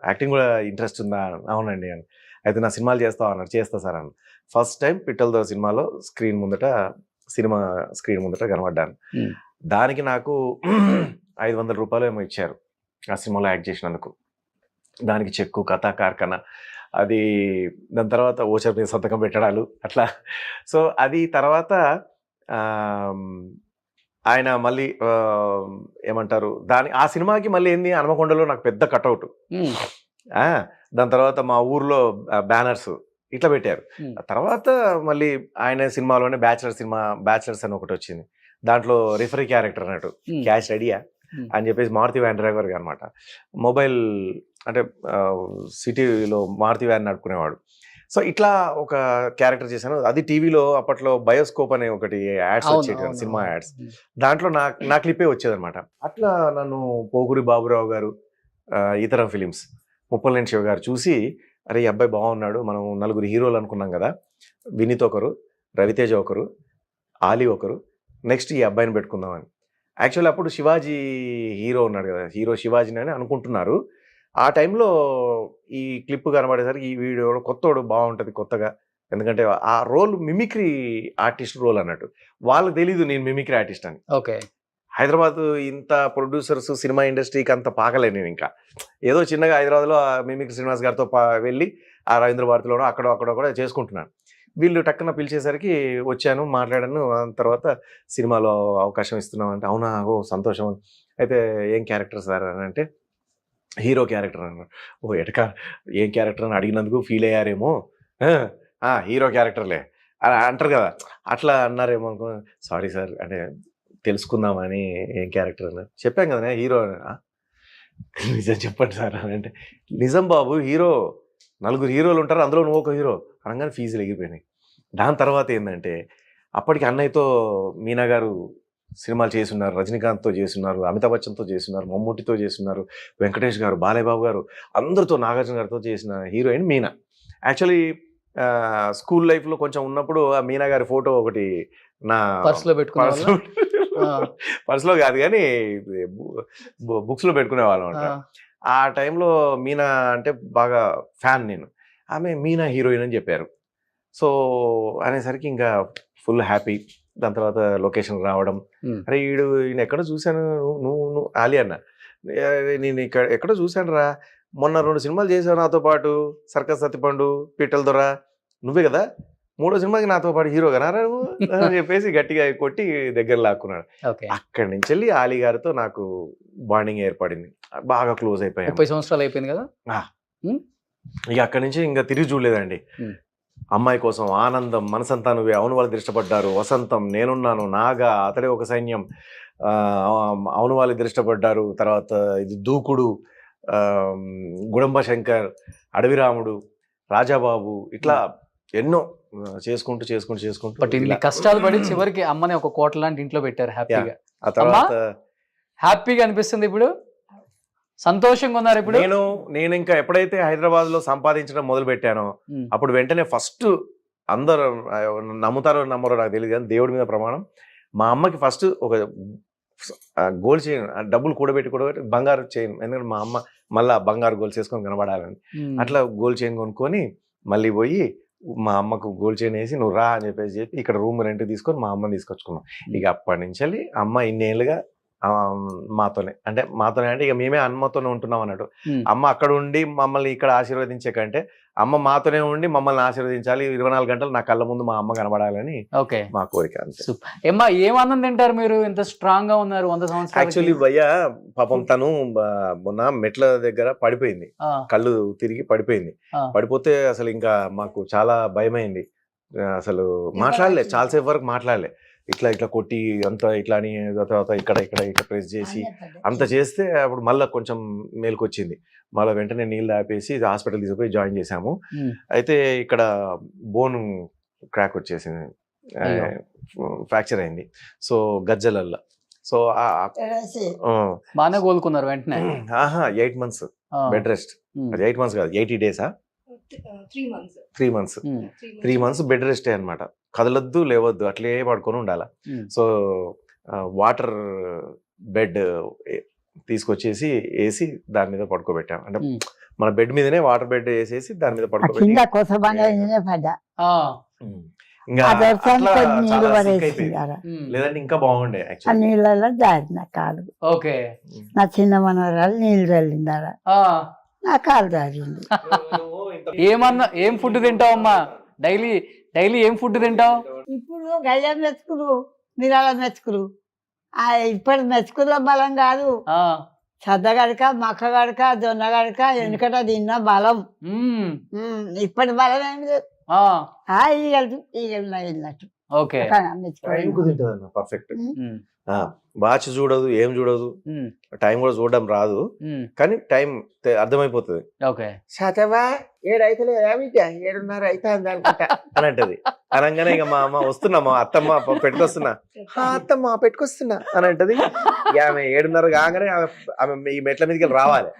యాక్టింగ్ కూడా ఇంట్రెస్ట్ ఉందా? అవునండి అని. అయితే నా సినిమాలు చేస్తావు అన్నాడు. చేస్తా సార్ అని. ఫస్ట్ టైం పిట్టలతో సినిమాలో సినిమా స్క్రీన్ ముందట కనబడ్డాను. దానికి నాకు 500 రూపాయలు ఏమో ఇచ్చారు ఆ సినిమాలో యాక్ట్ చేసినందుకు. దానికి చెక్కు, కథా కార్ఖానా, అది దాని తర్వాత ఓచర్ మీద సంతకం పెట్టడాలు అట్లా. సో అది తర్వాత ఆయన మళ్ళీ ఏమంటారు ఆ సినిమాకి మళ్ళీ ఏంది హనుమకొండలో నాకు పెద్ద కటౌట్, దాని తర్వాత మా ఊర్లో బ్యానర్స్ ఇట్లా పెట్టారు. తర్వాత మళ్ళీ ఆయన సినిమాలోనే బ్యాచిలర్స్ అని ఒకటి వచ్చింది, దాంట్లో రిఫరీ క్యారెక్టర్ అన్నట్టు, క్యాష్ రెడీయా అని చెప్పేసి మారుతి వ్యాన్ డ్రైవర్ అనమాట. మొబైల్ అంటే సిటీలో మారుతి వ్యాన్ నడుపుకునేవాడు. సో ఇట్లా ఒక క్యారెక్టర్ చేశాను. అది టీవీలో అప్పట్లో బయోస్కోప్ అనే ఒకటి యాడ్స్ వచ్చేది, సినిమా యాడ్స్, దాంట్లో నా క్లిప్పే వచ్చేదనమాట. అట్లా నన్ను పోగురి బాబురావు గారు, ఇతర ఫిలిమ్స్, ముప్పలనేని శివ గారు చూసి అరే ఈ అబ్బాయి బాగున్నాడు, మనం 4 హీరోలు అనుకున్నాం కదా, వినీత్ ఒకరు, రవితేజ ఒకరు, ఆలీ ఒకరు, నెక్స్ట్ ఈ అబ్బాయిని పెట్టుకుందామని. యాక్చువల్లీ అప్పుడు శివాజీ హీరో ఉన్నాడు కదా, హీరో శివాజీని అని అనుకుంటున్నారు. ఆ టైంలో ఈ క్లిప్ కనబడేసరికి ఈ వీడియో కొత్తోడు బాగుంటుంది కొత్తగా, ఎందుకంటే ఆ రోల్ మిమిక్రీ ఆర్టిస్ట్ రోల్ అన్నట్టు. వాళ్ళకి తెలీదు నేను మిమిక్రీ ఆర్టిస్ట్ అని. ఓకే. హైదరాబాద్ ఇంత ప్రొడ్యూసర్స్ సినిమా ఇండస్ట్రీకి అంత పాకలేదు నేను. ఇంకా ఏదో చిన్నగా హైదరాబాద్లో మిమిక్రీ శ్రీనివాస్ గారితో వెళ్ళి ఆ రవీంద్ర భారతిలోనో అక్కడ కూడా చేసుకుంటున్నాను. వీళ్ళు టక్కున పిలిచేసరికి వచ్చాను, మాట్లాడాను. తర్వాత సినిమాలో అవకాశం ఇస్తున్నాం అంటే అవునా, ఓ సంతోషం. అయితే ఏం క్యారెక్టర్ సార్ అని అంటే హీరో క్యారెక్టర్ అన్నారు. ఓ ఎటక ఏం క్యారెక్టర్ అని అడిగినందుకు ఫీల్ అయ్యారేమో, హీరో క్యారెక్టర్లే అని అంటారు కదా, అట్లా అన్నారేమో అనుకో. సారీ సార్ అంటే తెలుసుకుందామని ఏం క్యారెక్టర్ అన్నారు. చెప్పాం కదా హీరో. నిజం చెప్పండి సార్ అని అంటే, నిజం బాబు, హీరో 4 హీరోలు ఉంటారు, అందులో నువ్వు ఒక హీరో అనగానే ఫీజులు ఎగిరిపోయినాయి. దాని తర్వాత ఏంటంటే అప్పటికి అన్నయ్యతో మీనా గారు సినిమాలు చేస్తున్నారు, రజనీకాంత్తో చేస్తున్నారు, అమితాబ్ బచ్చన్తో చేస్తున్నారు, మమ్ముటితో చేస్తున్నారు, వెంకటేష్ గారు, బాలయ్య బాబు గారు, అందరితో, నాగార్జున గారితో చేసిన హీరోయిన్ మీనా. యాక్చువల్లీ స్కూల్ లైఫ్లో కొంచెం ఉన్నప్పుడు ఆ మీనా గారి ఫోటో ఒకటి నా పర్సులో పెట్టుకున్నా, పర్సులో కాదు కానీ బుక్స్లో పెట్టుకునే వాళ్ళం అంట. ఆ టైంలో మీనా అంటే బాగా ఫ్యాన్ నేను. ఆమె మీనా హీరోయిన్ అని చెప్పారు. సో అనేసరికి ఇంకా ఫుల్ హ్యాపీ. దాని తర్వాత లొకేషన్ రావడం, అరే ఈయన ఎక్కడో చూశాను, నువ్వు ఆలి అన్న, నేను ఇక్కడ ఎక్కడో చూశాను రా, మొన్న 2 సినిమాలు చేశావు నాతో పాటు, సర్కస్ సత్తిపండు, పీటల దొర, నువ్వే కదా, 3వ సినిమాకి నాతో పాటు హీరో కదా అని చెప్పేసి గట్టిగా కొట్టి దగ్గర లాక్కున్నాడు. అక్కడి నుంచి వెళ్ళి ఆలీ గారితో నాకు బాండింగ్ ఏర్పడింది, బాగా క్లోజ్ అయిపోయాయి. 30 సంవత్సరాలు అయిపోయింది కదా. ఇక అక్కడి నుంచి ఇంకా తిరిగి చూడలేదండి. అమ్మాయి కోసం, ఆనందం, మనసంతా నువ్వే, అవును వాళ్ళు ఇష్టపడ్డారు, వసంతం, నేనున్నాను, నాగా, అతడే ఒక సైన్యం, అవును వాళ్ళు ఇష్టపడ్డారు, తర్వాత ఇది దూకుడు, గుడంబ శంకర్, అడవిరాముడు, రాజాబాబు, ఇట్లా ఎన్నో చేసుకుంటూ బట్ ఇన్ని కష్టాలు పడి చివరికి అమ్మని ఒక కోట లాంటి ఇంట్లో పెట్టారు హ్యాపీగా. ఆ తర్వాత హ్యాపీగా అనిపిస్తుంది ఇప్పుడు, సంతోషంగా ఉన్నారు ఇప్పుడు. నేను ఇంకా ఎప్పుడైతే హైదరాబాద్ లో సంపాదించడం మొదలు పెట్టానో అప్పుడు వెంటనే ఫస్ట్, అందరూ నమ్ముతారో నమ్మరో నాకు తెలియదు కానీ దేవుడి మీద ప్రమాణం, మా అమ్మకి ఫస్ట్ ఒక గోల్డ్ చైన్, డబ్బులు కూడబెట్టి బంగారు చైన్, ఎందుకంటే మా అమ్మ మళ్ళీ బంగారు గోల్స్ వేసుకొని కనబడాలని, అట్లా గోల్డ్ చైన్ కొనుక్కొని మళ్ళీ పోయి మా అమ్మకు గోల్డ్ చైన్ వేసి నువ్వు రా అని చెప్పి ఇక్కడ రూమ్ రెంట్ తీసుకొని మా అమ్మని తీసుకొచ్చుకున్నాం. ఇక అప్పటి నుంచి అమ్మ ఇన్నేళ్ళుగా మాతోనే అంటే ఇక మేమే అమ్మతోనే ఉంటున్నాం అన్నట్టు. అమ్మ అక్కడ ఉండి మమ్మల్ని ఇక్కడ ఆశీర్వదించే కంటే అమ్మ మాతోనే ఉండి మమ్మల్ని ఆశీర్వదించాలి, 24 గంటలు నా కళ్ళ ముందు మా అమ్మ కనబడాలని మా కోరిక. ఏమ్మా, ఏం ఆనందం తింటారు మీరు, ఎంత స్ట్రాంగ్ గా ఉన్నారు 100 సంవత్సరాలు. యాక్చువల్లీ భయ్య పాపం తను మొన్న మెట్ల దగ్గర పడిపోయింది, కళ్ళు తిరిగి పడిపోయింది. పడిపోతే అసలు ఇంకా మాకు చాలా భయమైంది, అసలు మాట్లాడలే, చాలాసేపు వరకు మాట్లాడలే, ఇట్లా కొట్టి అంత ఇట్లా అని, తర్వాత ఇక్కడ ఇట్లా ప్రెస్ చేసి అంత చేస్తే అప్పుడు మళ్ళీ కొంచెం మేలుకొచ్చింది. మళ్ళీ వెంటనే నీళ్ళు ఆపేసి హాస్పిటల్ తీసుకుపోయి జాయిన్ చేసాము. అయితే ఇక్కడ బోన్ క్రాక్ వచ్చేసింది, ఫ్రాక్చర్ అయింది, సో గజ్జలల్లా. సో బాగానే కోలుకున్నారు వెంటనే. 8 months బెడ్ రెస్ట్. అది 8 months కాదు, 80 days. 3 months బెడ్ రెస్టే అనమాట. కదలొద్దు, లేవద్దు, అట్లే పడుకొని ఉండాలి. సో వాటర్ బెడ్ తీసుకొచ్చేసి వేసి దాని మీద పడుకోబెట్టాం. అంటే మన బెడ్ మీదనే వాటర్ బెడ్ వేసేసి దాని మీద పడుకోబెట్టి లేదంటే ఇంకా బాగుండే. నీళ్ళలో జారిన కాలు, నా చిన్న మనవరాలు నీళ్ళు చల్లిందాడ, నా కాలు జారింది. ఏం ఫుడ్ తింటావమ్మా డైలీ ఏం ఫుడ్ తింటావు? ఇప్పుడు గయ్య మెతుకులు, నిరాళ మెతుకులు, ఇప్పటి మెతుకుల బలం కాదు, సద్దగడక, మక్క గడక, జొన్న గడక, వెనుకట తిన్న బలం. ఇప్పటి బలం ఏమి లేదు, ఈగలు పర్ఫెక్ట్. వాచ్ చూడదు, ఏం చూడదు, టైం కూడా చూడడం రాదు, కానీ టైం అర్థమైపోతుంది. శాతవా 7 అయితే 7:30 అయితే అనుకుంటా అని అంటది. అనగానే ఇక మా అమ్మ వస్తున్నా, మా అత్తమ్మ పెట్టుకొస్తున్నా, అత్తమ్మ పెట్టుకొస్తున్నా అని అంటది. ఆమె 7:30 కాగానే ఆమె ఈ మెట్ల మీదకి వెళ్ళి రావాలి.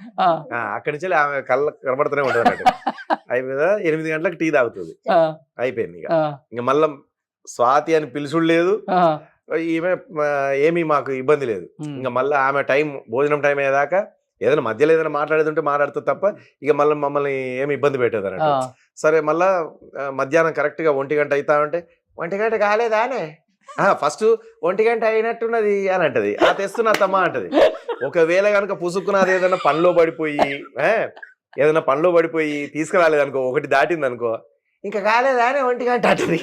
అక్కడి నుంచి ఆమె కళ్ళ కనబడుతూనే ఉంటుంది అన్నట్టు. అయిపోయిందా 8 గంటలకు టీ తాగుతుంది, అయిపోయింది. ఇక మళ్ళా స్వాతి అని పిలుచుడు లేదు, ఈమె ఏమీ మాకు ఇబ్బంది లేదు. ఇంకా మళ్ళీ ఆమె టైం, భోజనం టైం అయ్యేదాకా ఏదైనా మధ్యలో ఏదైనా మాట్లాడేదంటే మాట్లాడుతుంది తప్ప ఇక మమ్మల్ని ఏమి ఇబ్బంది పెట్టేది అన్నట్టు. సరే మళ్ళా మధ్యాహ్నం కరెక్ట్ గా 1 గంట అవుతా ఉంటే 1 గంట కాలేదానే, ఫస్ట్ 1 గంట అయినట్టున్నది అని అంటది. తెస్తున్నా తమ్మా అంటది. ఒకవేళ కనుక పుసుక్కున్నది ఏదైనా పనిలో పడిపోయి తీసుకురాలేదనుకో, 1 దాటింది అనుకో, ఇంకా కాలేదానే 1 గంట అంటది.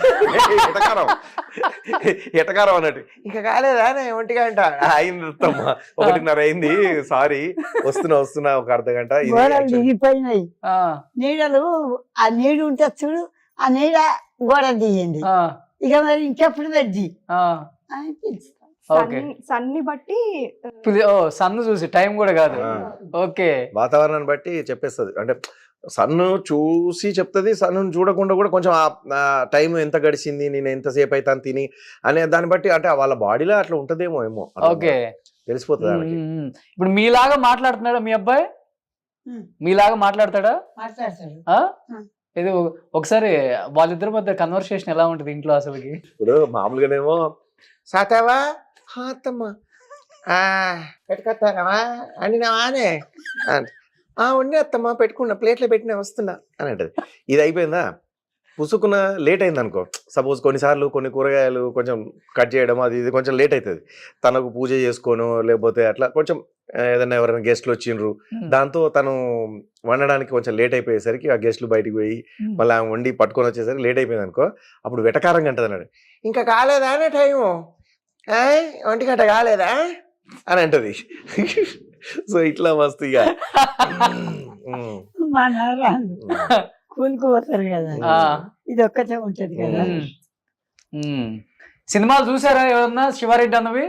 ఎటకారం అన్నట్టు, ఇంకా కాలేదానే 1 గంట అయింది, 1:30 అయింది, సారీ వస్తున్నా ఒక అర్ధ గంట. దిగిపోయినాయి నీడలు, ఆ నీడు ఉంటే చూడు, ఆ నీడ గోడ దిగింది, ఇక మరి ఇంకెప్పుడు పెద్ది Okay. సన్ని బట్టి సన్ను చూసి టైం కూడా కాదు. ఆ. ఓకే. వాతావరణాన్ని బట్టి చెప్పేస్తుంది. అంటే సన్ను చూసి చెప్తుంది, సన్ను చూడకుండా కూడా కొంచెం టైం ఎంత గడిచింది, నేను ఎంతసేపు అవుతాను తిని అనే దాన్ని బట్టి, అంటే వాళ్ళ బాడీలో అట్లా ఉంటదేమో ఏమో ఓకే, తెలిసిపోతుంది ఆమెకి. ఇప్పుడు మీలాగా మాట్లాడుతున్నాడా మీ అబ్బాయి? మీలాగా మాట్లాడతాడా? మాట్లాడతాడు. ఆ? ఇది ఒకసారి వాళ్ళిద్దరి మధ్య కన్వర్సేషన్ ఎలా ఉంటుంది ఇంట్లో అసలుకి? ఇప్పుడు మామూలుగానేమో సాతావా అత్తమ్మ పెట్టుకొస్తానవా అని నానే ఉండి అత్తమ్మ పెట్టుకున్నా, ప్లేట్లో పెట్టినా వస్తున్నా అని అంటది. ఇది అయిపోయిందా, పుసుకున్న లేట్ అయింది అనుకో, సపోజ్ కొన్నిసార్లు కొన్ని కూరగాయలు కొంచెం కట్ చేయడం అది ఇది కొంచెం లేట్ అవుతుంది, తనకు పూజ చేసుకోను లేకపోతే అట్లా కొంచెం ఏదైనా ఎవరైనా గెస్ట్లు వచ్చిండ్రు, దాంతో తను వండడానికి కొంచెం లేట్ అయిపోయేసరికి ఆ గెస్ట్లు బయటికి పోయి మళ్ళీ ఆమె వండి పట్టుకొని వచ్చేసరికి లేట్ అయిపోయింది అనుకో, అప్పుడు వెటకారంగా అంటది అన్నాడు, ఇంకా కాలేదా అనే టైము, 1 గంట కాలేదా అని అంటది. సో ఇట్లా మస్తు ఇక మా నారాయణ కూలికి పోతారు కదా, ఇది ఒక్కటే ఉంటది కదా. సినిమాలు చూసారా ఎవరన్నా శివారెడ్డి అన్నవి?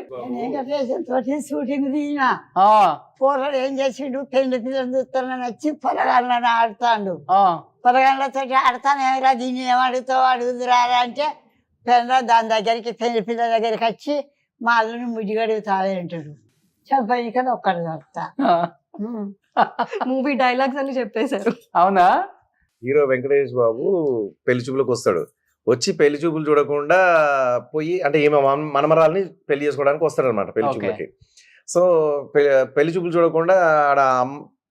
తోటి షూటింగ్ దిగిన పోరాడు ఏం చేసిండు, పెళ్లి పిల్లలు చూస్తానని వచ్చి పొలగాళ్ళని ఆడుతాడు. పొలగాళ్ళతో ఆడతాను, ఏమైనా దీన్ని ఏమడుగుతావు అడుగుతురా అంటే పెళ్ళ దాని దగ్గరికి పెళ్లి పిల్లల దగ్గరికి వచ్చి మా అల్లుని ముడిగడుగుతావే అంటాడు. చెప్పని కదా ఒక్కడు చెప్తా. మూవీ డైలాగ్స్ అని చెప్పేశారు. అవునా? హీరో వెంకటేష్ బాబు పెళ్లి చూపులకు వస్తాడు, వచ్చి పెళ్లి చూపులు చూడకుండా పోయి, అంటే ఈమె మనమరాల్ని పెళ్లి చేసుకోవడానికి వస్తాడు అనమాట పెళ్లి చూపులకి. సో పెళ్లి చూపులు చూడకుండా ఆడ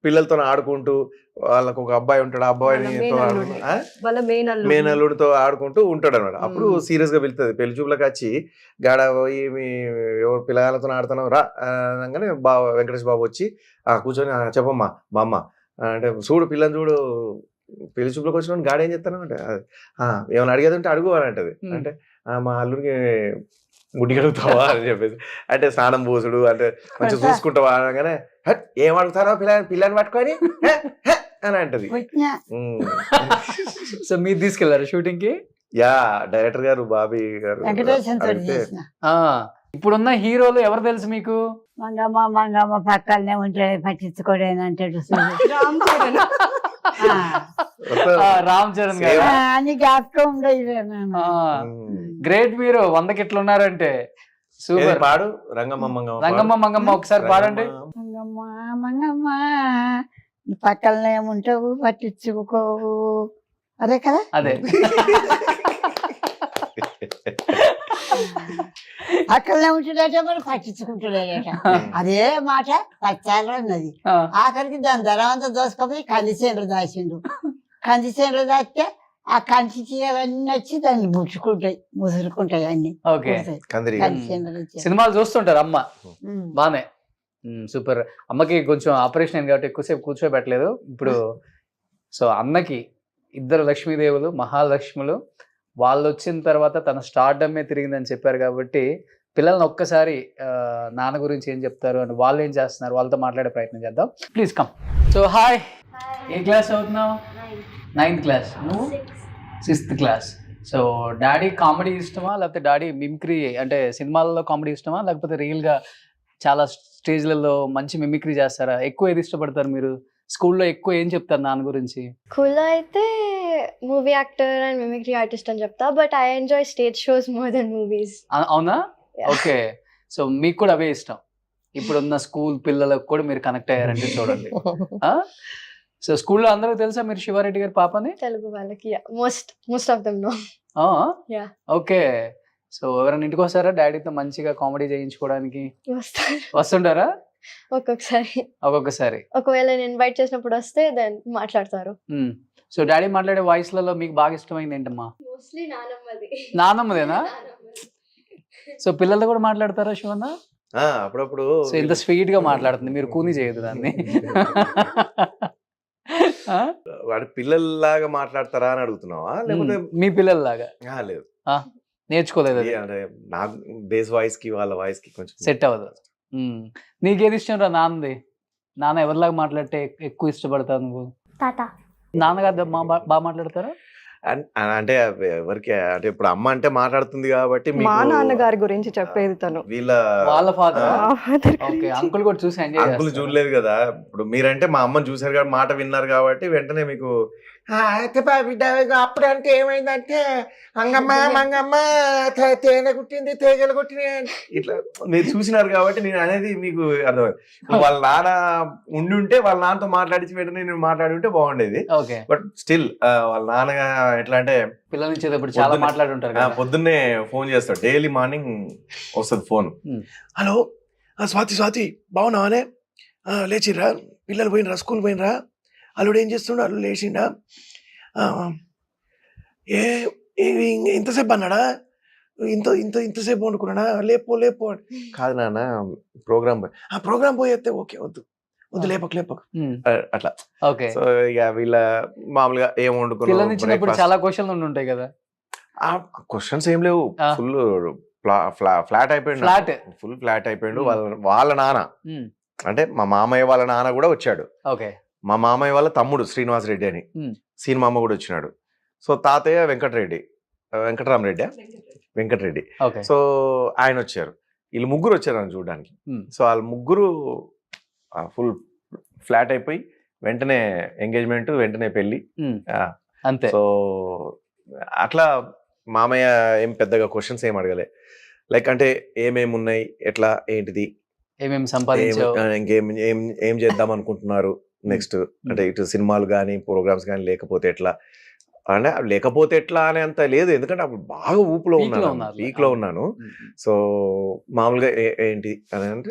పిల్లలతో ఆడుకుంటూ, వాళ్ళకు ఒక అబ్బాయి ఉంటాడు, ఆ అబ్బాయిని మేనల్లుడితో ఆడుకుంటూ ఉంటాడు అనమాట. అప్పుడు సీరియస్ గా వెళ్తుంది, పెళ్లి చూపులకు వచ్చి గాడ పోయి మీ ఎవరు పిల్లలతో ఆడుతున్నావు రా అనగానే వెంకటేష్ బాబు వచ్చి కూర్చొని చెప్పమ్మా మా అమ్మ అంటే, చూడు పిల్లని చూడు, పెళ్లి చూపులకు వచ్చిన గాడ ఏం చెప్తాను అంటే, ఏమైనా అడిగేది ఉంటే అడుగు అని అంటది. అంటే మా అల్లుడికి గుడ్డి కడుగుతావా అని చెప్పేసి, అంటే స్నానం పోసుడు అంటే మంచిగా చూసుకుంటావా అనగానే, ఏం అడుగుతారో పిల్లని పట్టుకొని అని అంటది. సో మీరు తీసుకెళ్లారు షూటింగ్ కి? యా, డైరెక్టర్ గారు బాబీ గారు. ఇప్పుడున్న హీరోలు ఎవరు తెలుసు మీకు? మంగమ్మ పక్కనే ఉంటాడు, పట్టించుకోడని అంటాడు. రామ్ చరణ్ గారు అని జ్ఞాపకం ఉండదు. గ్రేట్, మీరు 100కి ఇట్లా ఉన్నారంటే సూపర్. పాడు రంగమ్మ మంగమ్మ ఒకసారి పాడండి. మంగమ్మ పక్కనే ఉంటావు, పట్టించుకోవు, అదే కదా. అదే అక్కడనే ఉంటుందట, మరి పట్టించుకుంటున్నాడట. అదే మాట పచ్చాలు అన్నది. ఆఖరికి దాని ధరం అంతా దోసుకొని కందిసేండ్రు దాచిండు. కందిసేండ్రు దాస్తే ఆ కంచి చీరలన్నీ వచ్చి దాన్ని ముసురుకుంటాయి అన్ని. సినిమాలు చూస్తుంటారు అమ్మ బానే. సూపర్. అమ్మకి కొంచెం ఆపరేషన్ అయింది కాబట్టి ఎక్కువసేపు కూర్చోబెట్టలేదు ఇప్పుడు. సో అన్నకి 2 లక్ష్మీదేవులు, మహాలక్ష్ములు, వాళ్ళు వచ్చిన తర్వాత తన స్టార్డమ్మే తిరిగిందని చెప్పారు కాబట్టి పిల్లల్ని ఒక్కసారి నాన్న గురించి ఏం చెప్తారు అని, వాళ్ళు ఏం చేస్తున్నారు, వాళ్ళతో మాట్లాడే ప్రయత్నం చేద్దాం. Please come. So hi, A class అవుతున్నావు? 9th class. నువ్వు 6th class. So daddy comedy ఇష్టమా, లేకపోతే డాడీ మిమిక్రీ అంటే సినిమాల్లో కామెడీ ఇష్టమా, లేకపోతే రియల్గా చాలా స్టేజ్లలో మంచి మిమిక్రీ చేస్తారా? ఎక్కువ ఏది ఇష్టపడతారు మీరు? స్కూల్లో ఎక్కువ ఏం చెప్తారు నాన్న గురించి? స్కూల్లో అయితే movie actor and mimicry artist అని చెప్తా, but I enjoy stage shows more than movies. అవునా? ఓకే. సో మీకు కూడా అవే ఇష్టం. ఇప్పుడున్న స్కూల్ పిల్లలకు కూడా మీరు కనెక్ట్ అయ్యారంటే చూడండి. సో స్కూల్లో అందరికి తెలుసా మీరు శివారెడ్డి గారి పాపని? తెలుగు వాళ్ళకి most of them know. Okay. So ఎవరైనా ఇంటికి వస్తారా డాడీతో మంచిగా కామెడీ చేయించుకోవడానికి? వస్తుంటారా? ఒక్కొక్కసారి ఒకవేళ నేను ఇన్వైట్ చేసినప్పుడు వస్తే దెన్ మాట్లాడతారు. సో డాడీ మాట్లాడే వాయిస్లలో మీకు బాగా ఇష్టమైంది ఏంటమ్మా? మోస్ట్లీ నానమ్మదేనా? సో పిల్లలతో కూడా మాట్లాడతారా శివన్న? అప్పుడప్పుడు. సో ఇంత స్వీట్ గా మాట్లాడుతుంది, మీరు కూని చేయదు దాన్ని. వాడి పిల్లల్లాగా మాట్లాడతారా అని అడుగుతున్నావా, లేకపోతే మీ పిల్లల్లాగా? లేదు, నేర్చుకోలేదు. అంటే నా బేస్ వాయిస్ కి వాళ్ళ వాయిస్ కి కొంచెం సెట్ అవ్వదు. నీకేది ఇష్టం రా నాన్నది? నాన్న ఎవరిలాగా మాట్లాడితే ఎక్కువ ఇష్టపడతావు నువ్వు? తాత. నాన్నగారు బాగా మాట్లాడతారా? అంటే ఎవరికి అంటే ఇప్పుడు అమ్మ అంటే మాట్లాడుతుంది కాబట్టి మా మీకు నాన్నగారి గురించి చెప్పేది తను. వీళ్ళ వాళ్ళ ఫాదర్ మా father ఓకే గురించి. అంకుల్ కూడా చూసి ఎంజాయ్ అంకుల్ చూడలేదు కదా. ఇప్పుడు మీరంటే మా అమ్మని చూసారు కాబట్టి మాట విన్నారు కాబట్టి వెంటనే మీకు అయితే బిడ్డ అప్పుడు అంటే ఏమైందంటే అంగమ్మ మంగమ్మ తేనె కుట్టింది తేగలు కుట్టింది ఇట్లా మీరు చూసినారు కాబట్టి నేను అనేది మీకు అర్థమైంది. వాళ్ళ నాన్న ఉండి ఉంటే వాళ్ళ నాన్నతో మాట్లాడించి వెంటనే నేను మాట్లాడి ఉంటే బాగుండేది. ఓకే బట్ స్టిల్ వాళ్ళ నాన్న ఎట్లా అంటే పిల్లల నుంచి ఇప్పుడు చాలా పొద్దున్నే- మాట్లాడుంటారు కదా. పొద్దున్నే ఫోన్ చేస్తాడు. డైలీ మార్నింగ్ వస్తుంది ఫోన్. హలో స్వాతి బాగున్నావానే? లేచిర్రా పిల్లలు పోయినరా స్కూల్ పోయినరా? అల్లుడు ఏం చేస్తుండ? అల్లుడు లేచిండా? ఇంతసేపు అన్నాడా? ఇంతసేపు వండుకున్నాడా? లేపో కాదు నాన్న ప్రోగ్రామ్ పోయేస్తే ఓకే వద్దు లేపకు అట్లా. ఓకే సో ఇక వీళ్ళ మామూలుగా ఏం పిల్లల వండుకున్నావు నుంచి చిన్నప్పుడు చాలా క్వశ్చన్లు ఉండి ఉంటాయి కదా. క్వశ్చన్స్ ఏం లేవు. ఫుల్ ఫ్లాట్ అయిపోయిండు. ఫుల్ ఫ్లాట్ అయిపోయిండు. వాళ్ళ నాన్న అంటే మా మామయ్య వాళ్ళ నాన్న కూడా వచ్చాడు. ఓకే మా మామయ్య వాళ్ళ తమ్ముడు శ్రీనివాస్ రెడ్డి అని సీనిమామ కూడా వచ్చినాడు. సో తాతయ్య వెంకటరెడ్డి. ఓకే సో ఆయన వచ్చారు. వీళ్ళు ముగ్గురు వచ్చారు అని చూడడానికి. సో వాళ్ళ ముగ్గురు ఫుల్ ఫ్లాట్ అయిపోయి వెంటనే ఎంగేజ్మెంట్ వెంటనే పెళ్లి అంతే. సో అట్లా మామయ్య ఏం పెద్దగా క్వశ్చన్స్ ఏం అడగలే. లైక్ అంటే ఏమేమి ఉన్నాయి, ఎట్లా ఏంటిది, ఏమేమి సంపాదించావు, ఏం చేద్దాం అనుకుంటున్నారు నెక్స్ట్, అంటే ఇటు సినిమాలు కానీ ప్రోగ్రామ్స్ కానీ లేకపోతే ఎట్లా అంటే లేకపోతే ఎట్లా అనే అంత లేదు. ఎందుకంటే అప్పుడు బాగా ఊపులో పీక్ లో ఉన్నాను. సో మామూలుగా ఏంటి అని అంటే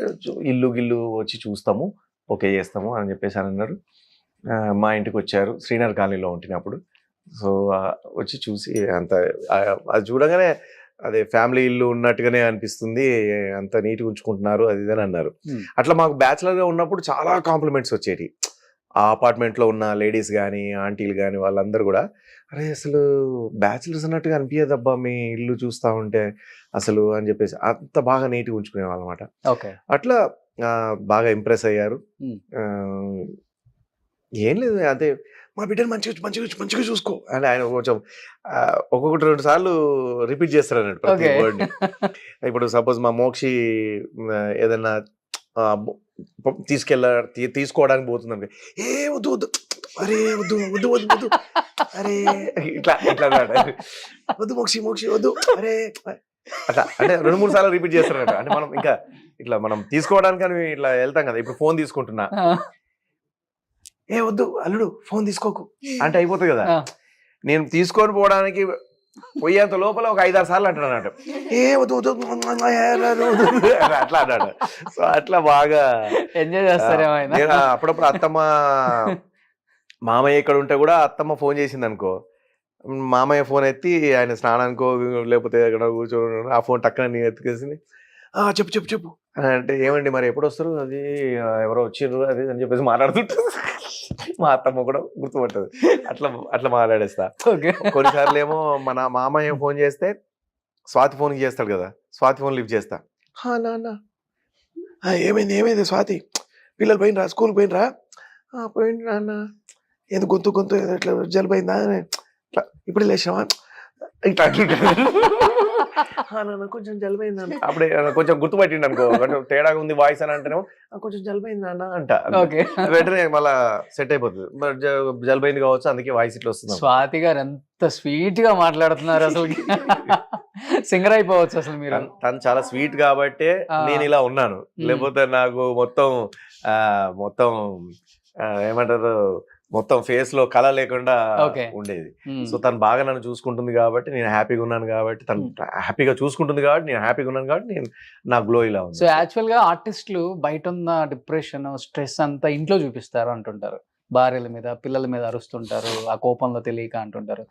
ఇల్లు గిల్లు వచ్చి చూస్తాము ఓకే చేస్తాము అని చెప్పేసి అని అన్నారు. మా ఇంటికి వచ్చారు. శ్రీనగర్ కాలనీలో ఉంటున్నప్పుడు. సో వచ్చి చూసి అంత అది చూడగానే అదే ఫ్యామిలీ ఇల్లు ఉన్నట్టుగానే అనిపిస్తుంది, అంత నీట్గా ఉంచుకుంటున్నారు అది ఇదని అన్నారు. అట్లా మాకు బ్యాచులర్ గా ఉన్నప్పుడు చాలా కాంప్లిమెంట్స్ వచ్చేటి. ఆ అపార్ట్మెంట్ లో ఉన్న లేడీస్ కానీ ఆంటీలు కానీ వాళ్ళందరూ కూడా అరే అసలు బ్యాచులర్స్ అన్నట్టుగా అనిపించదబ్బా మీ ఇల్లు చూస్తా ఉంటే అసలు అని చెప్పేసి అంత బాగా నీట్గా ఉంచుకునే వాళ్ళమాట. అట్లా బాగా ఇంప్రెస్ అయ్యారు. ఏం లేదు అదే మా బిడ్డను మంచిగా చూసుకో అని ఆయన కొంచెం ఒక్కొక్కటి 2 సార్లు రిపీట్ చేస్తారు అన్నట్టు ప్రతి వర్డ్ని. ఇప్పుడు సపోజ్ మా మోక్షి ఏదన్నా తీసుకోవడానికి పోతుంది వద్దు అరే వద్దు అరే ఇట్లా వద్దు మోక్షి వద్దు అరే అట్లా అంటే 2-3 సార్లు రిపీట్ చేస్తారన్నట్టు. అంటే మనం ఇంకా ఇట్లా మనం తీసుకోవడానికి అని ఇట్లా వెళ్తాం కదా. ఇప్పుడు ఫోన్ తీసుకుంటున్నా వద్దు అల్లుడు ఫోన్ తీసుకోకు అంటే అయిపోతుంది కదా. నేను తీసుకొని పోవడానికి పోయేంత లోపల ఒక 5-6 సార్లు అంటాడు అన్నట్టు వద్దు అట్లా అన్నాడు. సో అట్లా బాగా ఎంజాయ్ చేస్తారు. నేను అప్పుడప్పుడు అత్తమ్మ మామయ్య ఇక్కడ ఉంటే కూడా అత్తమ్మ ఫోన్ చేసింది అనుకో, మామయ్య ఫోన్ ఎత్తి ఆయన స్నానానికో లేకపోతే ఎక్కడ కూర్చోని ఆ ఫోన్ టక్కన నేను ఎత్తుకేసింది చెప్పు అంటే ఏమండి మరి ఎప్పుడు వస్తారు, అది ఎవరో వచ్చిర్రు అది అని చెప్పేసి మాట్లాడుతుంటారు. మా అత్తమ్మ కూడా గుర్తుపట్టదు. అట్లా మాట్లాడేస్తా. కొన్నిసార్లు ఏమో మన మామయ్య ఫోన్ చేస్తే స్వాతి ఫోన్కి చేస్తాడు కదా, స్వాతి ఫోన్ లిఫ్ట్ చేస్తా. నాన్న ఏమైంది స్వాతి పిల్లలు పోయినరా స్కూల్కి పోయినరా? పోయింది నాన్న. ఏదో గొంతు ఇట్లా జలుబైందా ఇట్లా ఇప్పుడే లేచావా ఇట్లా నాన్న కొంచెం జలుబైంది అప్పుడే కొంచెం గుర్తుపట్టిండు అనుకో, కొంచెం తేడాగా ఉంది వాయిస్ అని అంటేనేమో కొంచెం జలుబైంది నాన్న అంట. వెంటనే మళ్ళా సెట్ అయిపోతుంది. జలుబైంది కావచ్చు అందుకే వాయిస్ ఇట్లా వస్తుంది. స్వాతి గారు ఎంత స్వీట్ గా మాట్లాడుతున్నారు అసలు. సింగర్ అయిపోవచ్చు అసలు మీరు. తను చాలా స్వీట్ కాబట్టే నేను ఇలా ఉన్నాను. లేకపోతే నాకు మొత్తం ఏమంటారు మొత్తం ఫేస్ లో కళ లేకుండా ఉండేది. సో తను బాగా నన్ను చూసుకుంటుంది కాబట్టి నేను హ్యాపీగా ఉన్నాను, కాబట్టి తను హ్యాపీగా చూసుకుంటుంది కాబట్టి నేను హ్యాపీగా ఉన్నాను, కాబట్టి నేను నా గ్లో ఇలా ఉంది. సో యాక్చువల్ గా ఆర్టిస్టులు బయట ఉన్న డిప్రెషన్ స్ట్రెస్ అంతా ఇంట్లో చూపిస్తారు అంటుంటారు. భార్యల మీద పిల్లల మీద అరుస్తుంటారు, ఆ కోపంలో తెలియక అంటుంటారు.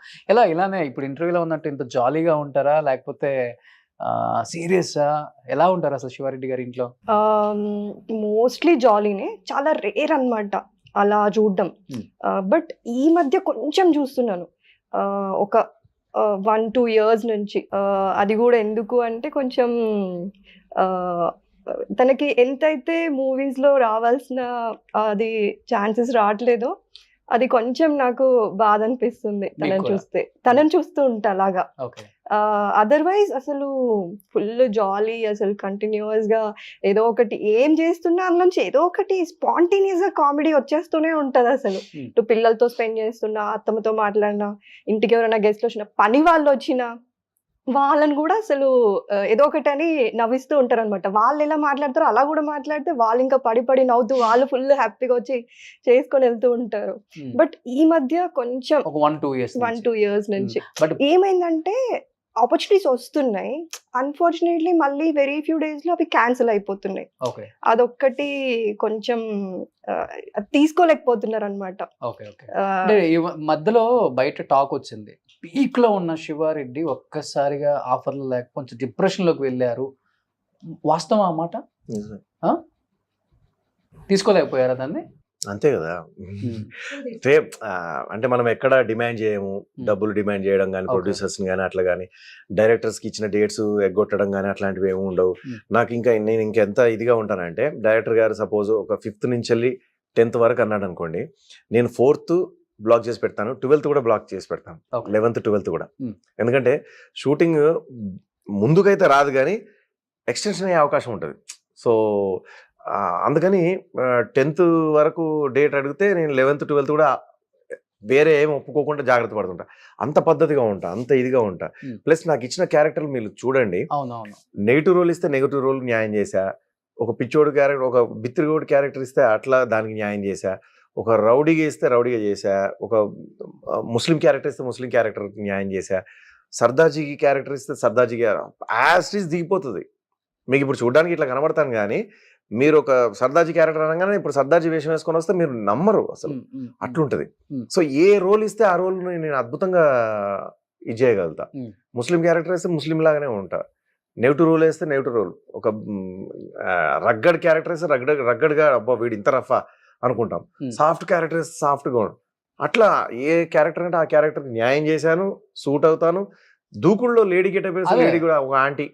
ఇలానే ఇప్పుడు ఇంటర్వ్యూలో ఉన్నట్టు ఇంత జాలీగా ఉంటారా లేకపోతే సీరియస్ ఎలా ఉంటారు అసలు శివారెడ్డి గారి ఇంట్లో? మోస్ట్లీ జాలీనే, చాలా రేర్ అన్నమాట అలా చూడడం. బట్ ఈ మధ్య కొంచెం చూస్తున్నాను, ఒక 1-2 years నుంచి. అది కూడా ఎందుకు అంటే కొంచెం తనకి ఎంతైతే మూవీస్లో రావాల్సిన అది ఛాన్సెస్ రావట్లేదో అది కొంచెం నాకు బాధ అనిపిస్తుంది మీకు కూడా? తనని చూస్తూ ఉంటా అలాగా. ఓకే. అదర్వైజ్ అసలు ఫుల్ జాలీ, అసలు కంటిన్యూస్ గా ఏదో ఒకటి ఏం చేస్తున్నా అందులోంచి ఏదో ఒకటి స్పాంటేనియస్ గా కామెడీ వచ్చేస్తూనే ఉంటది అసలు. Hmm. ఇటు పిల్లలతో స్పెండ్ చేస్తున్నా, అత్తమ్మతో మాట్లాడినా, ఇంటికి ఎవరైనా గెస్ట్లు వచ్చినా, పని వాళ్ళు వచ్చినా వాళ్ళని కూడా అసలు ఏదో ఒకటి అని నవ్విస్తూ ఉంటారు అనమాట. వాళ్ళు ఎలా మాట్లాడతారో అలా కూడా మాట్లాడితే వాళ్ళు ఇంకా పడి పడి నవ్వుతూ వాళ్ళు ఫుల్ హ్యాపీగా వచ్చి చేసుకొని వెళ్తూ ఉంటారు. Hmm. బట్ ఈ మధ్య కొంచెం ఒక 1-2 ఇయర్స్ 1-2 years నుంచి బట్ ఏమైందంటే ఆపర్చునిటీస్ వస్తున్నాయి, అన్ఫార్చునేట్లీ మళ్ళీ వెరీ ఫ్యూ డేస్ లో అవి క్యాన్సిల్ అయిపోతున్నాయి. ఓకే. అదొక్కటి కొంచెం అది తీసుకోలేకపోతున్నారు అనమాట. ఓకే. ఓకే. అంటే ఈ మధ్యలో బయట టాక్ వచ్చింది, పీక్ లో ఉన్న శివారెడ్డి ఒక్కసారిగా ఆఫర్లు లేక కొంచెం డిప్రెషన్ లోకి వెళ్ళారు. వాస్తవం ఆ మాట? తీసుకోలేకపోయారా దాన్ని? అంతే కదా. అంటే అంటే మనం ఎక్కడ డిమాండ్ చేయము, డబ్బులు డిమాండ్ చేయడం కానీ, ప్రొడ్యూసర్స్ కానీ అట్లా కానీ, డైరెక్టర్స్ కి ఇచ్చిన డేట్స్ ఎగ్గొట్టడం కానీ అట్లాంటివి ఏమి ఉండవు. నాకు నేను ఇంకెంత ఇదిగా ఉంటానంటే, డైరెక్టర్ గారు సపోజ్ ఒక 5th నుంచి వెళ్ళి 10th వరకు అన్నాడు అనుకోండి, నేను 4th బ్లాక్ చేసి పెడతాను, 12th కూడా బ్లాక్ చేసి పెడతాను, 11th 12th కూడా. ఎందుకంటే షూటింగ్ ముందుకైతే రాదు కానీ ఎక్స్టెన్షన్ అయ్యే అవకాశం ఉంటుంది. సో అందుకని 10th వరకు డేట్ అడిగితే నేను 11th 12th కూడా వేరే ఏం ఒప్పుకోకుండా జాగ్రత్త పడుతుంటా. అంత పద్ధతిగా ఉంటా, అంత ఇదిగా ఉంటా. ప్లస్ నాకు ఇచ్చిన క్యారెక్టర్లు మీరు చూడండి, నెగిటివ్ రోల్ ఇస్తే నెగిటివ్ రోల్ న్యాయం చేశా, ఒక పిచ్చోడు క్యారెక్టర్, ఒక బిత్తిరిగోడు క్యారెక్టర్ ఇస్తే అట్లా దానికి న్యాయం చేశా, ఒక రౌడీగా ఇస్తే రౌడీగా చేశా, ఒక ముస్లిం క్యారెక్టర్ ఇస్తే ముస్లిం క్యారెక్టర్ న్యాయం చేశా, సర్దార్జీకి క్యారెక్టర్ ఇస్తే సర్దార్జీకి యాస్టీస్ దిగిపోతుంది. మీకు ఇప్పుడు చూడడానికి ఇట్లా కనబడతాను కానీ మీరు ఒక సర్దార్జీ క్యారెక్టర్ అనగానే ఇప్పుడు సర్దార్జీ వేషం వేసుకొని వస్తే మీరు నమ్మరు అసలు, అట్లుంటది. సో ఏ రోల్ ఇస్తే ఆ రోల్ నేను అద్భుతంగా ఇది చేయగలుగుతా. ముస్లిం క్యారెక్టర్ వేస్తే ముస్లిం లాగానే ఉంటా, నెగిటివ్ రోల్ వేస్తే నెగిటివ్ రోల్, ఒక రగ్గడ్ క్యారెక్టర్ వేస్తే రగ్గడ్గా అబ్బా వీడు ఇంత రఫా అనుకుంటాం, సాఫ్ట్ క్యారెక్టర్ వేస్తే సాఫ్ట్గా ఉంటాం. అట్లా ఏ క్యారెక్టర్ అంటే ఆ క్యారెక్టర్ న్యాయం చేశాను, సూట్ అవుతాను. దూకుల్లో లేడీ గెటప్ వేస్తే లేడీ కూడా ఒక ఆంటీ,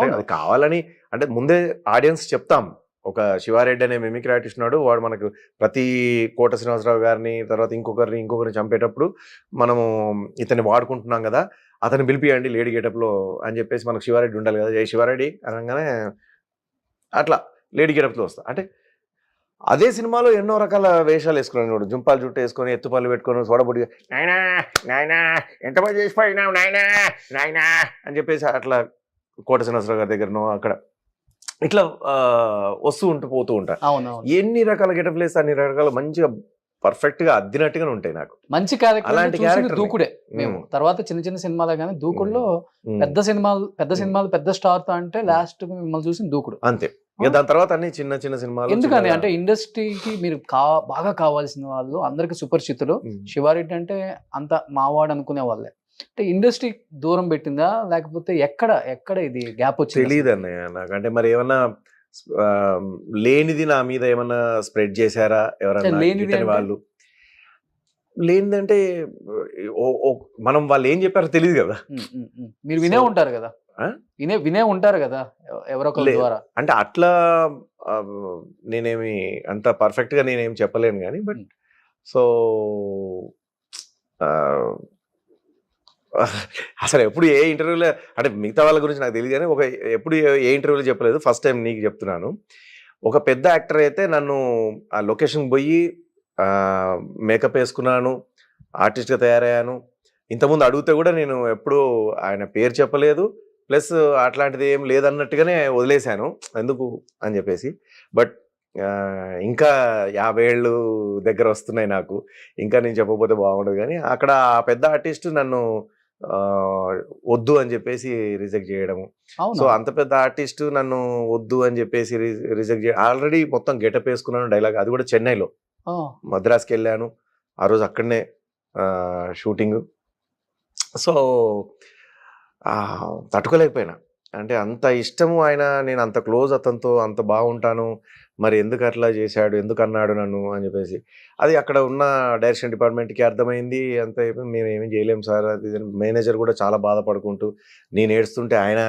అది కావాలని అంటే ముందే ఆడియన్స్ చెప్తాం. ఒక శివారెడ్డి అనే మిమిక్రీ ఆర్టిస్ట్ ఉన్నాడు, వాడు మనకు ప్రతి కోట శ్రీనివాసరావు గారిని తర్వాత ఇంకొకరిని చంపేటప్పుడు మనము ఇతన్ని వాడుకుంటున్నాం కదా, అతన్ని పిలిపియండి లేడీ గెటప్లో అని చెప్పేసి మనకు శివారెడ్డి ఉండాలి కదా, జై శివారెడ్డి అనగానే అట్లా లేడీ గెటప్లో వస్తా. అంటే అదే సినిమాలో ఎన్నో రకాల వేషాలు వేసుకున్నాడు, జుంపాలు జుట్టు వేసుకొని ఎత్తుపాలు పెట్టుకొని సోడబుడిగా నాయనా నాయనా ఎంత పని చేసిపోయినావు నాయనా నాయనా అని చెప్పేసి అట్లా కోట శ్రీనివాసరావు గారి దగ్గరనో అక్కడ ఇట్లా వస్తూ పోతూ ఉంటా. ఎన్ని రకాల గెటప్లు వేస్తే అన్ని రకాల మంచిగా పర్ఫెక్ట్ గా అద్దినట్టుగానే ఉంటాయి నాకు. మంచి అలాంటి క్యారెక్టర్ దూకుడే. మేము తర్వాత చిన్న చిన్న సినిమాలే కానీ దూకుడులో పెద్ద సినిమాలు పెద్ద స్టార్ తో అంటే లాస్ట్ మిమ్మల్ని చూసి దూకుడు అంతే. ఇక దాని తర్వాత అన్ని చిన్న చిన్న సినిమాలు. ఎందుకని అంటే ఇండస్ట్రీకి మీరు బాగా కావాల్సిన వాళ్ళు అందరికి సుపరిచితులు. శివారెడ్డి అంటే అంత మావాడు అనుకునే వాళ్ళే. అంటే ఇండస్ట్రీ దూరం పెట్టిందా లేకపోతే ఎక్కడ ఇది గ్యాప్ వచ్చింది తెలియదు అన్నయ్య నాకు. అంటే మరి ఏమన్నా లేనిది నా మీద ఏమన్నా స్ప్రెడ్ చేశారా ఎవరన్నా వాళ్ళు? లేనిదంటే మనం వాళ్ళు ఏం చెప్పారో తెలియదు కదా. మీరు వినే ఉంటారు కదా, వినే ఉంటారు కదా ఎవరొకరి ద్వారా. అంటే అట్లా నేనేమి అంత పర్ఫెక్ట్ గా నేనేం చెప్పలేను కానీ బట్ సో అసలు ఎప్పుడు ఏ ఇంటర్వ్యూలో అంటే మిగతా వాళ్ళ గురించి నాకు తెలియదు కానీ ఎప్పుడు ఏ ఇంటర్వ్యూలో చెప్పలేదు, ఫస్ట్ టైం నీకు చెప్తున్నాను. ఒక పెద్ద యాక్టర్ అయితే నన్ను ఆ లొకేషన్కి పోయి మేకప్ వేసుకున్నాను, ఆర్టిస్ట్గా తయారయ్యాను. ఇంతకుముందు అడిగితే కూడా నేను ఎప్పుడు ఆయన పేరు చెప్పలేదు, ప్లస్ అట్లాంటిది ఏం లేదన్నట్టుగానే వదిలేశాను ఎందుకు అని చెప్పేసి. బట్ ఇంకా 50 ఏళ్ళు దగ్గర వస్తున్నాయి నాకు, ఇంకా నేను చెప్పకపోతే బాగుండదు కానీ అక్కడ ఆ పెద్ద ఆర్టిస్ట్ నన్ను వద్దు అని చెప్పేసి రిజెక్ట్ చేయడము. సో అంత పెద్ద ఆర్టిస్ట్ నన్ను వద్దు అని చెప్పేసి రిజెక్ట్ చేయడం. ఆల్రెడీ మొత్తం గెటప్ వేసుకున్నాను డైలాగ్, అది కూడా చెన్నైలో. మద్రాస్కి వెళ్ళాను ఆ రోజు, అక్కడనే షూటింగ్. సో తట్టుకోలేకపోయినా, అంటే అంత ఇష్టము ఆయన, నేను అంత క్లోజ్ అతనితో, అంత బాగుంటాను, మరి ఎందుకు అట్లా చేశాడు, ఎందుకు అన్నాడు నన్ను అని చెప్పేసి. అది అక్కడ ఉన్న డైరెక్షన్ డిపార్ట్మెంట్కి అర్థమైంది. అంత మేము ఏమీ చేయలేము సార్ అది. మేనేజర్ కూడా చాలా బాధపడుకుంటూ, నేను ఏడుస్తుంటే ఆయన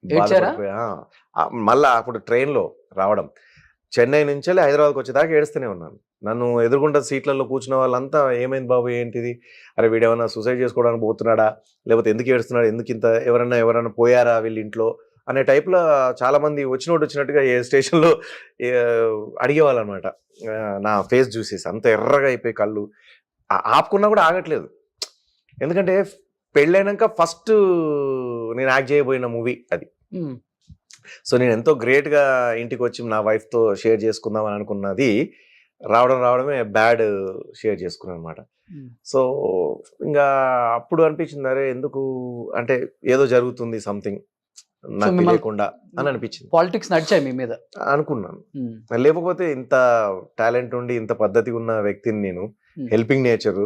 బాధపడిపోయా. మళ్ళా అప్పుడు ట్రైన్లో రావడం చెన్నై నుంచి హైదరాబాద్కి వచ్చేదాకా ఏడుస్తూనే ఉన్నాను. నన్ను ఎదురుగుండా సీట్లలో కూర్చున్న వాళ్ళంతా ఏమైంది బాబు ఏంటిది, అరే వీడేమన్నా సూసైడ్ చేసుకోవడానికి పోతున్నాడా, లేకపోతే ఎందుకు ఏడుస్తున్నాడు, ఎందుకు ఇంత ఎవరన్నా పోయారా వీళ్ళ ఇంట్లో అనే టైప్లో చాలామంది వచ్చినట్టుగా ఏ స్టేషన్లో అడిగేవాళ్ళు అనమాట. నా ఫేస్ చూసేసి అంత ఎర్రగా అయిపోయి కళ్ళు ఆపుకున్నా కూడా ఆగట్లేదు. ఎందుకంటే పెళ్ళైనాక ఫస్ట్ నేను యాక్ట్ చేయబోయిన మూవీ అది. సో నేను ఎంతో గ్రేట్గా ఇంటికి వచ్చి నా వైఫ్తో షేర్ చేసుకుందాం అని అనుకున్నది రావడమే బ్యాడ్ షేర్ చేసుకున్నాను అనమాట. సో ఇంకా అప్పుడు అనిపించింది, అరే ఎందుకు అంటే ఏదో జరుగుతుంది సంథింగ్ నాకు తెలియకుండా అని అనిపించింది. పాలిటిక్స్ నడిచాయి మీ మీద అనుకున్నాను. లేకపోతే ఇంత టాలెంట్ ఉండి ఇంత పద్ధతి ఉన్న వ్యక్తిని నేను, హెల్పింగ్ నేచర్,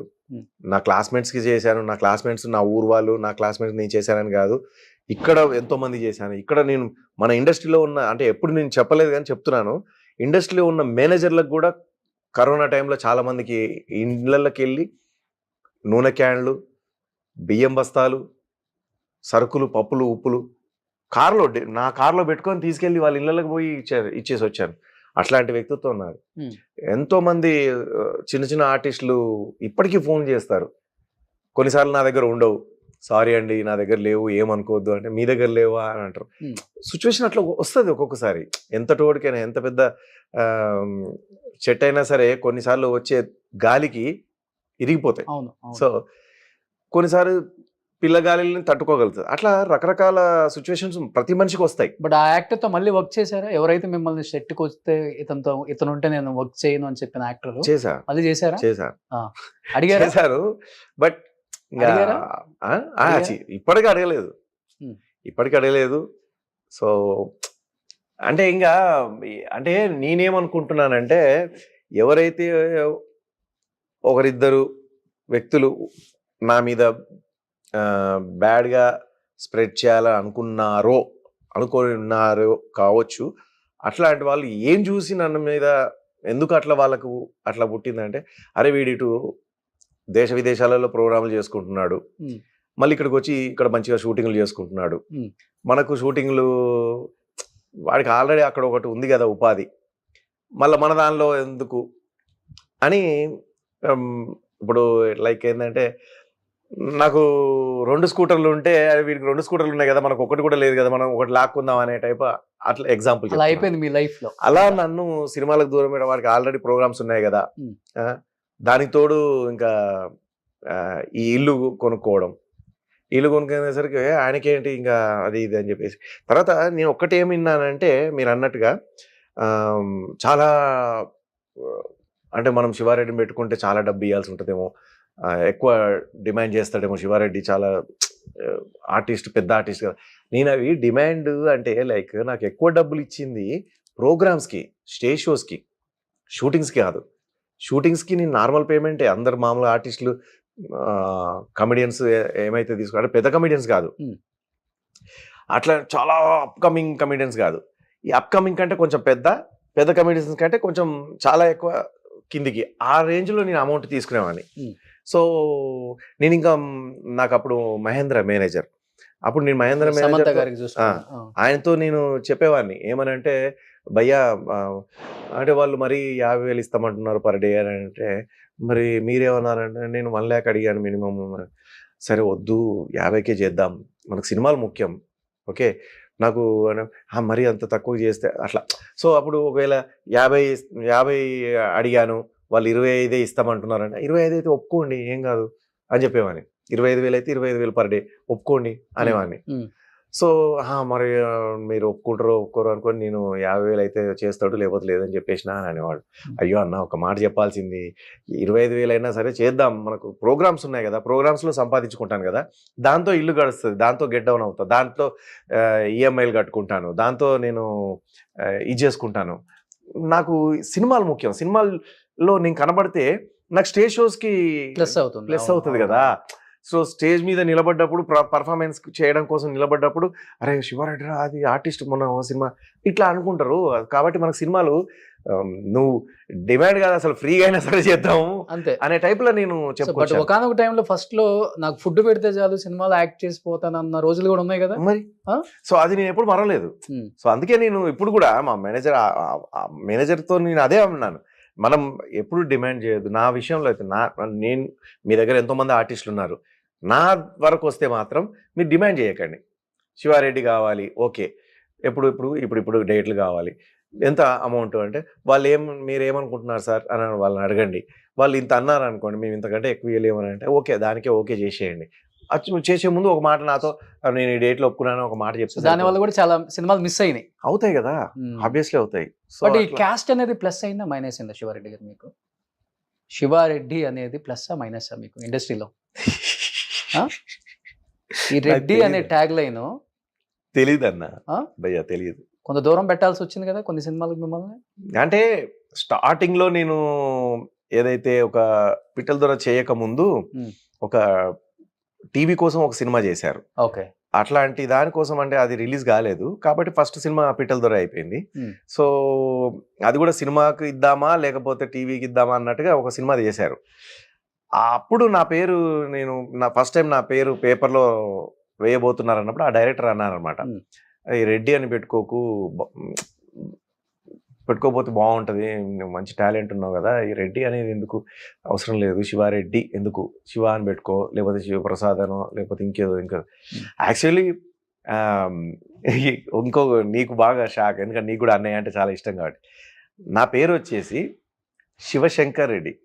నా క్లాస్మేట్స్కి చేశాను, నా క్లాస్మేట్స్ నా ఊరు వాళ్ళు నా క్లాస్మేట్స్ నేను చేశానని కాదు, ఇక్కడ ఎంతో మంది చేశాను. ఇక్కడ నేను మన ఇండస్ట్రీలో ఉన్న అంటే ఎప్పుడు నేను చెప్పలేదు కానీ చెప్తున్నాను, ఇండస్ట్రీలో ఉన్న మేనేజర్లకు కూడా కరోనా టైంలో చాలా మందికి ఇళ్ళకి వెళ్ళి నూనె క్యాన్లు, బియ్యం బస్తాలు, సరుకులు, పప్పులు, ఉప్పులు నా కార్లో పెట్టుకొని తీసుకెళ్ళి వాళ్ళ ఇళ్ళకి పోయి ఇచ్చేసి వచ్చాను. అట్లాంటి వ్యక్తిత్వం ఉన్నారు. ఎంతో మంది చిన్న చిన్న ఆర్టిస్టులు ఇప్పటికీ ఫోన్ చేస్తారు. కొన్నిసార్లు నా దగ్గర ఉండవు, సారీ అండి నా దగ్గర లేవు ఏమనుకోవద్దు అంటే, మీ దగ్గర లేవా అని అంటారు. సిచ్యువేషన్ అట్లా వస్తుంది ఒక్కొక్కసారి. ఎంత తోడికైనా ఎంత పెద్ద చెట్టు అయినా సరే కొన్నిసార్లు వచ్చే గాలికి ఇరిగిపోతాయి. సో కొన్నిసార్లు పిల్లగాలిని తట్టుకోగలుగుతుంది. అట్లా రకరకాల సిచ్యువేషన్స్ ప్రతి మనిషికి వస్తాయి. బట్ ఆ యాక్టర్తో మళ్ళీ వర్క్ చేశారా? ఎవరైతే మిమ్మల్ని సెట్కి వస్తే ఇతను ఉంటే నేను వర్క్ చేయను అని చెప్పిన యాక్టర్ చేశారు. మళ్ళీ చేశారు. చేశారు బట్ ఇప్పటికీ అడగలేదు. సో అంటే ఇంకా అంటే నేనేమనుకుంటున్నానంటే, ఎవరైతే ఒకరిద్దరు వ్యక్తులు నా మీద బ్యాడ్గా స్ప్రెడ్ చేయాలని అనుకున్నారో కావచ్చు, అట్లాంటి వాళ్ళు ఏం చూసి నన్ను మీద ఎందుకు వాళ్ళకు అట్లా పుట్టిందంటే, అరే వీడిటు దేశ విదేశాలలో ప్రోగ్రాములు చేసుకుంటున్నాడు, మళ్ళీ ఇక్కడికి వచ్చి ఇక్కడ మంచిగా షూటింగ్లు చేసుకుంటున్నాడు, మనకు షూటింగ్లు వాడికి ఆల్రెడీ అక్కడ ఒకటి ఉంది కదా ఉపాధి, మళ్ళీ మన దానిలో ఎందుకు అని. ఇప్పుడు లైక్ ఏంటంటే, నాకు 2 స్కూటర్లు ఉంటే వీడికి 2 స్కూటర్లు ఉన్నాయి కదా, మనకు ఒకటి కూడా లేదు కదా, మనం ఒకటి లాక్కుందాం అనే టైప్ అట్లా ఎగ్జాంపుల్ అయిపోయింది మీ లైఫ్ లో. అలా నన్ను సినిమాలకు దూరం పెట్టడం, వాడికి ఆల్రెడీ ప్రోగ్రామ్స్ ఉన్నాయి కదా, దానికి తోడు ఇంకా ఈ ఇల్లు కొనుక్కునేసరికి ఆయనకేంటి ఇంకా అది ఇది అని చెప్పేసి. తర్వాత నేను ఒక్కటి ఏమి విన్నానంటే, మీరు అన్నట్టుగా చాలా అంటే మనం శివారెడ్డిని పెట్టుకుంటే చాలా డబ్బు ఇవ్వాల్సి ఉంటుందేమో, ఎక్కువ డిమాండ్ చేస్తాడేమో శివారెడ్డి, చాలా ఆర్టిస్ట్, పెద్ద ఆర్టిస్ట్ కదా. నేను అవి డిమాండ్ అంటే లైక్ నాకు ఎక్కువ డబ్బులు ఇచ్చింది ప్రోగ్రామ్స్కి, స్టేజ్ షోస్కి, షూటింగ్స్కి కాదు. షూటింగ్స్కి నేను నార్మల్ పేమెంటే, అందరు మామూలు ఆర్టిస్టులు కమెడియన్స్ ఏమైతే తీసుకుంటారో, పెద్ద కమెడియన్స్ కాదు, అట్లా చాలా అప్కమింగ్ కమెడియన్స్ కాదు, ఈ అప్కమింగ్ కంటే కొంచెం పెద్ద కమెడియన్స్ కంటే కొంచెం చాలా ఎక్కువ కిందికి, ఆ రేంజ్లో నేను అమౌంట్ తీసుకునేవాడిని. సో నేను ఇంకా నాకు అప్పుడు మహేంద్ర మేనేజర్, అప్పుడు నేను మహేంద్ర మేనేజర్ ఆయనతో నేను చెప్పేవాడిని ఏమనంటే, భయ్యా అంటే వాళ్ళు మరి 50,000 ఇస్తామంటున్నారు పర్ డే అని అంటే, మరి మీరేమన్నారంటే, నేను 1 lakh అడిగాను మినిమం. సరే వద్దు 50K చేద్దాం, మనకు సినిమాలు ముఖ్యం, ఓకే నాకు మరి అంత తక్కువ చేస్తే అట్లా. సో అప్పుడు ఒకవేళ 50 అడిగాను, వాళ్ళు 25 ఇస్తామంటున్నారంటే, 25 అయితే ఒప్పుకోండి ఏం కాదు అని చెప్పేవాడిని. 25,000 అయితే 25,000 పర్ డే ఒప్పుకోండి అనేవాడిని. సో మరి మీరు ఒప్పుకోరు అనుకొని నేను 50,000 అయితే చేస్తాడు, లేకపోతే లేదని చెప్పేసిన అని అనేవాడు. అయ్యో అన్న ఒక మాట చెప్పాల్సింది, 25,000 అయినా సరే చేద్దాం, మనకు ప్రోగ్రామ్స్ ఉన్నాయి కదా, ప్రోగ్రామ్స్లో సంపాదించుకుంటాను కదా, దాంతో ఇల్లు గడుస్తుంది, దాంతో గెట్ డౌన్ అవుతా, దాంట్లో ఈఎంఐలు కట్టుకుంటాను, దాంతో నేను ఇది చేసుకుంటాను. నాకు సినిమాలు ముఖ్యం, సినిమాల్లో నేను కనబడితే నాకు స్టేజ్ షోస్కి ప్లస్ అవుతుంది కదా. సో స్టేజ్ మీద నిలబడ్డప్పుడు పర్ఫార్మెన్స్ చేయడం కోసం నిలబడ్డప్పుడు అరే శివారెడ్డి రా అది ఆర్టిస్ట్ మొన్న సినిమా ఇట్లా అనుకుంటారు. కాబట్టి మనకు సినిమాలు నువ్వు డిమాండ్ కాదు అసలు ఫ్రీగా అయినా సరే చేద్దాము అంతే అనే టైప్ లో నేను బట్ చెప్పుకోవచ్చు. ఒకనొక టైంలో ఫస్ట్ లో నాకు ఫుడ్ పెడితే చాలు సినిమాలో యాక్ట్ చేసిపోతానన్న రోజులు కూడా ఉన్నాయి కదా మరి సో అది నేను ఎప్పుడు మరవలేదు. సో అందుకే నేను ఇప్పుడు కూడా మా మేనేజర్తో నేను అదే అన్నాను, మనం ఎప్పుడు డిమాండ్ చేయొద్దు. నా విషయంలో అయితే నేను మీ దగ్గర ఎంతోమంది ఆర్టిస్టులు ఉన్నారు, నా వరకు వస్తే మాత్రం మీరు డిమాండ్ చేయకండి. శివారెడ్డి కావాలి ఓకే, ఇప్పుడు డేట్లు కావాలి, ఎంత అమౌంట్ అంటే మీరు ఏమనుకుంటున్నారు సార్ అని వాళ్ళని అడగండి. వాళ్ళు ఇంత అన్నారు అనుకోండి, మేము ఇంతకంటే ఎక్కువ ఇవ్వలేమని అంటే ఓకే దానికే ఓకే చేసేయండి. చేసే ముందు ఒక మాట నాతో నేను ఈ డేట్లో ఒప్పుకున్నాను ఒక మాట చెప్తాను. దానివల్ల కూడా చాలా సినిమాలు మిస్ అయినాయి. అవుతాయి కదా, ఆబ్వియస్లీ అవుతాయి. బట్ ఈ క్యాస్ట్ అనేది ప్లస్ అయిందా మైనస్ అయిందా శివారెడ్డి గారు మీకు? శివారెడ్డి అనేది ప్లస్ మైనస్ మీకు ఇండస్ట్రీలో? ఈ రెడ్డి అనే ట్యాగ్ లైన్ తెలియదు అన్న భయ్యా, తెలియదు. కొంత దూరం పెట్టాల్సి వచ్చింది కదా కొన్ని సినిమాలకు మిమ్మల్ని. అంటే స్టార్టింగ్ లో నేను ఏదైతే ఒక పిట్టల దొర చేయక ముందు ఒక టీవీ కోసం ఒక సినిమా చేశారు. ఓకే, అట్లాంటి దానికోసం అంటే అది రిలీజ్ కాలేదు కాబట్టి ఫస్ట్ సినిమా పిట్టల దొర అయిపోయింది. సో అది కూడా సినిమాకి ఇద్దామా లేకపోతే టీవీకి ఇద్దామా అన్నట్టుగా ఒక సినిమా చేశారు. అప్పుడు నా ఫస్ట్ టైం నా పేరు పేపర్లో వేయబోతున్నారు అన్నప్పుడు ఆ డైరెక్టర్ అన్నారనమాట, ఈ రెడ్డి అని పెట్టుకోపోతే బాగుంటుంది, నువ్వు మంచి టాలెంట్ ఉన్నావు కదా, ఈ రెడ్డి అనేది ఎందుకు అవసరం లేదు, శివారెడ్డి ఎందుకు, శివ అని పెట్టుకో, లేకపోతే శివప్రసాద్ అనో లేకపోతే ఇంకేదో. యాక్చువల్లీ నీకు బాగా షాక్, ఎందుకంటే నీకు కూడా అన్నయ్య అంటే చాలా ఇష్టం కాబట్టి. నా పేరు వచ్చేసి శివశంకర్ రెడ్డి.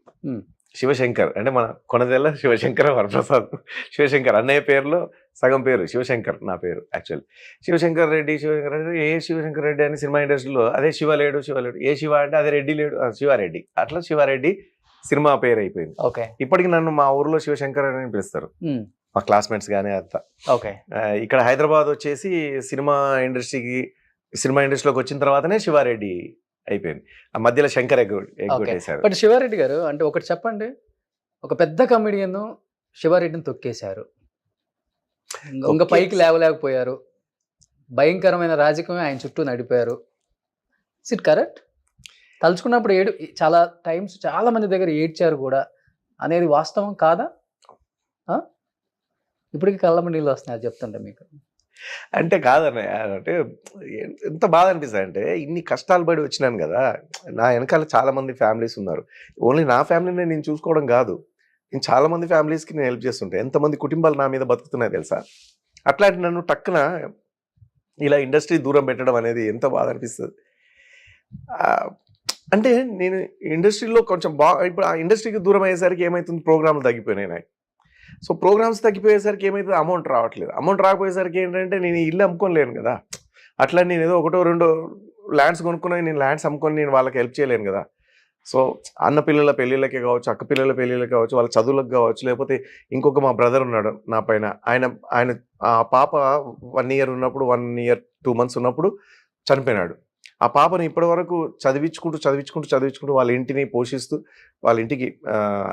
శివశంకర్ అంటే మన కొనదెల్ల శివశంకర వరప్రసాద్. శివశంకర్ అన్నయ్య పేరులో సగం పేరు శివశంకర్, నా పేరు యాక్చువల్లీ శివశంకర్ రెడ్డి. ఏ శివశంకర్ రెడ్డి అని సినిమా ఇండస్ట్రీలో అదే శివ లేడు, ఏ శివ అంటే అదే రెడ్డి లేడు, శివారెడ్డి. అట్లా శివారెడ్డి సినిమా పేరు అయిపోయింది. ఇప్పటికి నన్ను మా ఊర్లో శివశంకర్ అని పిలుస్తారు మా క్లాస్మేట్స్ కానీ అంతా. ఇక్కడ హైదరాబాద్ వచ్చేసి సినిమా ఇండస్ట్రీలోకి వచ్చిన తర్వాతనే శివారెడ్డి అయిపోయింది. ఆ మధ్యలో శంకర్ ఎగ్గొట్టేశారు. బట్ శివారెడ్డి గారు అంటే ఒకటి చెప్పండి, ఒక పెద్ద కమెడియన్ శివారెడ్డిని తొక్కేశారు, ఇంకా పైకి లేవలేకపోయారు, భయంకరమైన రాజకీయం ఆయన చుట్టూ నడిపారు. Is it correct? తలుచుకున్నప్పుడు చాలా టైమ్స్ చాలా మంది దగ్గర ఏడ్చారు కూడా అనేది వాస్తవం కాదా? ఇప్పటికీ కళ్ళమ్మ నీళ్ళు వస్తున్నాయి అది చెప్తుంటే మీకు. అంటే కాదన్నయ్య, అంటే ఎంత బాధ అనిపిస్తుంది అంటే ఇన్ని కష్టాలు పడి వచ్చినాను కదా, నా వెనకాల చాలా మంది ఫ్యామిలీస్ ఉన్నారు. ఓన్లీ నా ఫ్యామిలీని నేను చూసుకోవడం కాదు, నేను చాలా మంది ఫ్యామిలీస్కి నేను హెల్ప్ చేస్తుంటాను. ఎంతమంది కుటుంబాలు నా మీద బతుకుతున్నాయి తెలుసా? అట్లాంటి నన్ను టక్కున ఇలా ఇండస్ట్రీ దూరం పెట్టడం అనేది ఎంత బాధ అనిపిస్తుంది. అంటే నేను ఇండస్ట్రీలో కొంచెం ఇప్పుడు ఆ ఇండస్ట్రీకి దూరం అయ్యేసరికి ఏమవుతుంది, ప్రోగ్రాంలు తగ్గిపోయినాయి నాకు. సో ప్రోగ్రామ్స్ తగ్గిపోయేసరికి ఏమైతుంది, అమౌంట్ రావట్లేదు. అమౌంట్ రాకపోయేసరికి ఏంటంటే నేను ఇల్లు అమ్ముకోలేను కదా, అట్లా నేను ఏదో ఒకటో రెండో ల్యాండ్స్ కొనుక్కుని నేను ల్యాండ్స్ అమ్ముకొని నేను వాళ్ళకి హెల్ప్ చేయలేను కదా. సో అన్న పిల్లల పెళ్ళిళ్ళకే కావచ్చు, అక్క పిల్లల పెళ్ళిళ్ళకి కావచ్చు, వాళ్ళ చదువులకు కావచ్చు, లేకపోతే ఇంకొక మా బ్రదర్ ఉన్నాడు నా పైన, ఆయన ఆ పాప 1 year ఉన్నప్పుడు 1 year 2 months ఉన్నప్పుడు చనిపోయినాడు. ఆ పాపను ఇప్పటి వరకు చదివించుకుంటూ వాళ్ళ ఇంటిని పోషిస్తూ వాళ్ళ ఇంటికి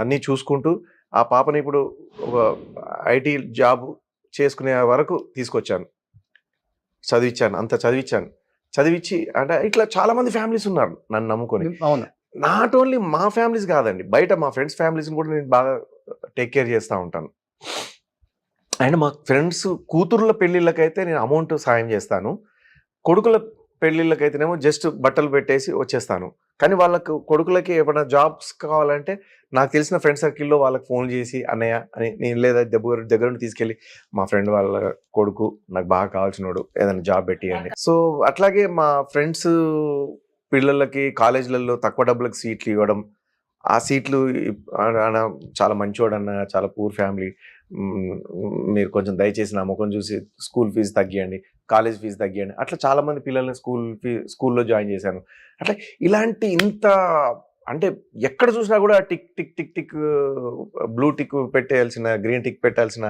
అన్నీ చూసుకుంటూ ఆ పాపని ఇప్పుడు ఒక ఐటీ జాబ్ చేసుకునే వరకు తీసుకొచ్చాను, చదివించి అంటే ఇట్లా చాలా మంది ఫ్యామిలీస్ ఉన్నారు నన్ను నమ్ముకొని. నాట్ ఓన్లీ మా ఫ్యామిలీస్ కాదండి, బయట మా ఫ్రెండ్స్ ఫ్యామిలీస్ని కూడా నేను బాగా టేక్ కేర్ చేస్తూ ఉంటాను. అండ్ మా ఫ్రెండ్స్ కూతుర్ల పెళ్ళిళ్ళకైతే నేను అమౌంట్ సాయం చేస్తాను, కొడుకుల పెళ్ళిళ్ళకైతేనేమో జస్ట్ బట్టలు పెట్టేసి వచ్చేస్తాను. కానీ వాళ్ళకు కొడుకులకి ఏమైనా జాబ్స్ కావాలంటే నాకు తెలిసిన ఫ్రెండ్ సర్కిల్లో వాళ్ళకి ఫోన్ చేసి అన్నయ్య అని నేను లేదా దగ్గర నుండి తీసుకెళ్ళి మా ఫ్రెండ్ వాళ్ళ కొడుకు నాకు బాగా కావాల్సినోడు ఏదైనా జాబ్ పెట్టియండి. సో అట్లాగే మా ఫ్రెండ్స్ పిల్లలకి కాలేజీలలో తక్కువ డబ్బులకు సీట్లు ఇవ్వడం, ఆ సీట్లు అన్న చాలా మంచివాడు అన్న, చాలా పూర్ ఫ్యామిలీ, మీరు కొంచెం దయచేసి నా ముఖం చూసి స్కూల్ ఫీజు తగ్గియండి, కాలేజ్ ఫీజు తగ్గియండి. అట్లా చాలా మంది పిల్లల్ని స్కూల్లో జాయిన్ చేశాను. అట్లా ఇలాంటి ఇంత అంటే ఎక్కడ చూసినా కూడా tick tick tick tick blue tick పెట్టేయాల్సిన, గ్రీన్ టిక్ పెట్టాల్సిన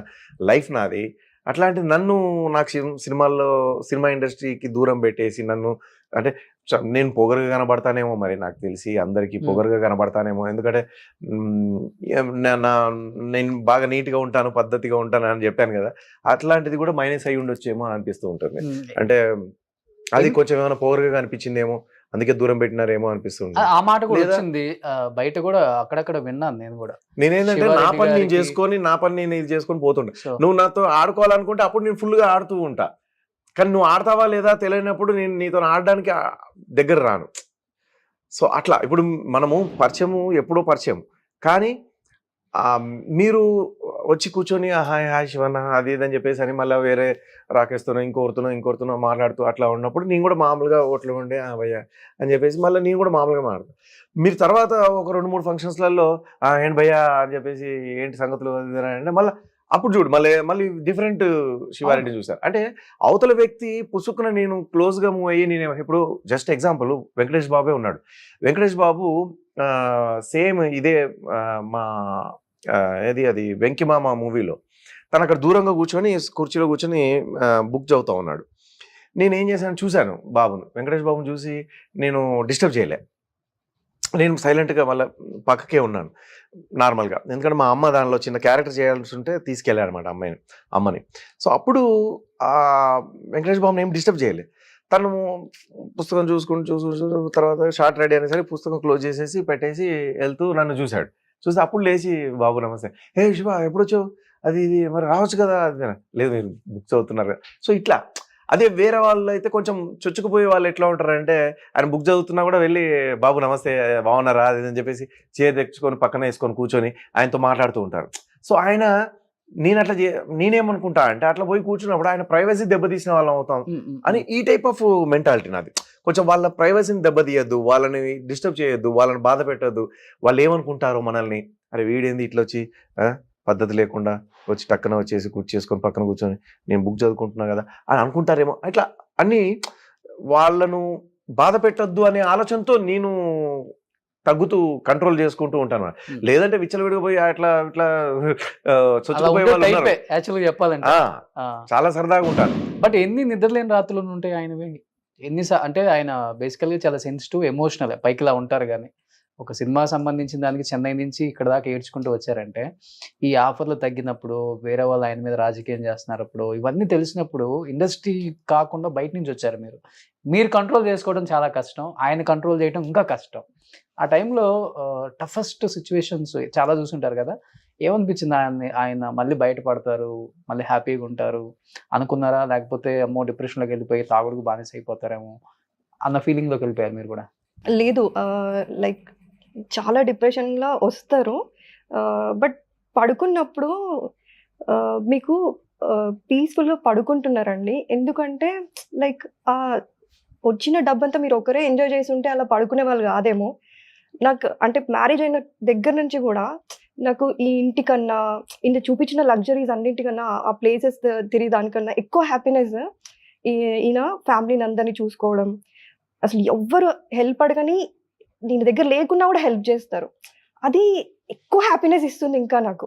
లైఫ్ నాది. అట్లాంటి నన్ను నాకు సినిమా ఇండస్ట్రీకి దూరం పెట్టేసి నన్ను అంటే నేను పొగరుగా కనబడతానేమో, మరి నాకు తెలిసి అందరికీ పొగరుగా కనబడతానేమో, ఎందుకంటే నేను బాగా నీట్గా ఉంటాను, పద్ధతిగా ఉంటాను అని చెప్పాను కదా, అట్లాంటిది కూడా మైనస్ అయ్యి ఉండొచ్చేమో అని అనిపిస్తూ ఉంటుంది. అంటే అది కొంచెం ఏమైనా పొగరుగా అనిపించిందేమో, అందుకే దూరం పెట్టినారేమో అనిపిస్తుంది. ఆ మాట కూడా వచ్చింది బయట కూడా, అక్కడక్కడ విన్నాను నేను కూడా. నేనేంటంటే నా పని నేను చేసుకొని, నా పని నేను ఇది చేసుకొని పోతుంటా. నువ్వు నాతో ఆడుకోవాలనుకుంటే అప్పుడు నేను ఫుల్గా ఆడుతూ ఉంటా, కానీ నువ్వు ఆడతావా లేదా తెలియనప్పుడు నేను నీతో ఆడడానికి దగ్గర రాను. సో అట్లా ఇప్పుడు మనము ఎప్పుడో పరిచయం, కానీ మీరు వచ్చి కూర్చొని హాయ్ హాయ్ శివన్న అది ఇదని చెప్పేసి అని మళ్ళీ వేరే రాకేస్తున్నావు, ఇంకోరుతున్నావు మాట్లాడుతూ అట్లా ఉన్నప్పుడు నేను కూడా మామూలుగా ఓట్లు ఉండే భయ్యా అని చెప్పేసి మళ్ళీ నేను కూడా మామూలుగా మాట్లాడతాను. మీరు తర్వాత ఒక 2-3 ఫంక్షన్స్లలో ఏంటి భయ్యా అని చెప్పేసి ఏంటి సంగతులు అంటే మళ్ళీ అప్పుడు చూడు మళ్ళీ డిఫరెంట్ శివారెడ్డి చూసారు. అంటే అవతల వ్యక్తి పుసుకున నేను క్లోజ్గా మూవ్ అయ్యి నేను ఇప్పుడు జస్ట్ ఎగ్జాంపుల్ వెంకటేష్ బాబే ఉన్నాడు. వెంకటేష్ బాబు సేమ్ ఇదే మా అది వెంకిమామ మూవీలో తను అక్కడ దూరంగా కూర్చొని కుర్చీలో కూర్చొని బుక్ చదువుతా ఉన్నాడు. నేనేం చేశాను, చూశాను బాబును, వెంకటేష్ బాబుని చూసి నేను డిస్టర్బ్ చేయలే, నేను సైలెంట్గా వాళ్ళ పక్కకే ఉన్నాను నార్మల్గా. ఎందుకంటే మా అమ్మ దానిలో చిన్న క్యారెక్టర్ చేయాల్సి ఉంటే తీసుకెళ్ళారనమాట అమ్మని. సో అప్పుడు వెంకటేష్ బాబుని ఏం డిస్టర్బ్ చేయలే. తను పుస్తకం చూసుకుంటూ తర్వాత షార్ట్ రెడీ అనేసరికి పుస్తకం క్లోజ్ చేసేసి పెట్టేసి వెళ్తూ నన్ను చూశాడు. చూస్తే అప్పుడు లేచి బాబు నమస్తే, హే శివ ఎప్పుడు వచ్చావు, అది ఇది మరి రావచ్చు కదా, అది లేదు మీరు బుక్ చదువుతున్నారు కదా. సో ఇట్లా అదే వేరే వాళ్ళు అయితే కొంచెం చొచ్చుకుపోయే వాళ్ళు ఎట్లా ఉంటారంటే ఆయన బుక్ చదువుతున్నా కూడా వెళ్ళి బాబు నమస్తే బాగున్నారా అది అని చెప్పేసి చైర్ తెచ్చుకొని పక్కన వేసుకొని కూర్చొని ఆయనతో మాట్లాడుతూ ఉంటారు. సో ఆయన నేనేమనుకుంటా అంటే అట్లా పోయి కూర్చున్నప్పుడు ఆయన ప్రైవసీ దెబ్బతీసిన వాళ్ళం అవుతాం అని ఈ టైప్ ఆఫ్ మెంటాలిటీ నాది. కొంచెం వాళ్ళ ప్రైవసీని దెబ్బతీయద్దు, వాళ్ళని డిస్టర్బ్ చేయొద్దు, వాళ్ళని బాధ పెట్టద్దు. వాళ్ళు ఏమనుకుంటారో మనల్ని, అరే వీడేంది ఇట్లా వచ్చి పద్ధతి లేకుండా వచ్చి టక్కన వచ్చేసి కూర్చేసుకొని పక్కన కూర్చొని నేను బుక్ చదువుకుంటున్నా కదా అని అనుకుంటారేమో, ఇట్లా అన్ని వాళ్ళను బాధ పెట్టద్దు అనే ఆలోచనతో నేను తగ్గుతూ కంట్రోల్ చేసుకుంటూ ఉంటాను. లేదంటే విచ్చలవిడిగా పోయి అట్లా ఇట్లా చచ్చిపోయే వాళ్ళు యాక్చువల్గా చెప్పాలంటే చాలా సరదాగా ఉంటారు. బట్ ఎన్ని నిద్రలేని రాత్రులు ఉంటాయి ఆయనవి, అంటే ఆయన బేసికల్గా చాలా సెన్సిటివ్, ఎమోషనల్ పైకిలా ఉంటారు. కానీ ఒక సినిమా సంబంధించిన దానికి చెన్నై నుంచి ఇక్కడ దాకా ఏడ్చుకుంటూ వచ్చారంటే, ఈ ఆఫర్లు తగ్గినప్పుడు వేరే వాళ్ళు ఆయన మీద రాజకీయం చేస్తున్నప్పుడు ఇవన్నీ తెలిసినప్పుడు ఇండస్ట్రీ కాకుండా బయట నుంచి వచ్చారు మీరు కంట్రోల్ చేసుకోవడం చాలా కష్టం, ఆయన కంట్రోల్ చేయడం ఇంకా కష్టం. ఆ టైంలో టఫెస్ట్ సిచ్యువేషన్స్ చాలా చూసుంటారు కదా, ఏమనిపించింది ఆయన మళ్ళీ బయటపడతారు, మళ్ళీ హ్యాపీగా ఉంటారు అనుకున్నారా, లేకపోతే అమ్మో డిప్రెషన్లోకి వెళ్ళిపోయి తాగుడుకు బానిస అయిపోతారేమో అన్న ఫీలింగ్లోకి వెళ్ళిపోయారు మీరు కూడా? లేదు, లైక్ చాలా డిప్రెషన్లో వస్తారు, బట్ పడుకున్నప్పుడు మీకు పీస్ఫుల్గా పడుకుంటున్నారండి. ఎందుకంటే లైక్ వచ్చిన డబ్బంతా మీరు ఒకరే ఎంజాయ్ చేసి ఉంటే అలా పడుకునే వాళ్ళు కాదేమో. నాకు అంటే మ్యారేజ్ అయిన దగ్గర నుంచి కూడా నాకు ఈ ఇంటికన్నా ఇంత చూపించిన లగ్జరీస్ అన్నింటికన్నా ఆ ప్లేసెస్ తిరిగి దానికన్నా ఎక్కువ హ్యాపీనెస్ ఈయన ఫ్యామిలీని అందరినీ చూసుకోవడం. అసలు ఎవ్వరు హెల్ప్ అడగని దీని దగ్గర లేకున్నా కూడా హెల్ప్ చేస్తారు, అది ఎక్కువ హ్యాపీనెస్ ఇస్తుంది. ఇంకా నాకు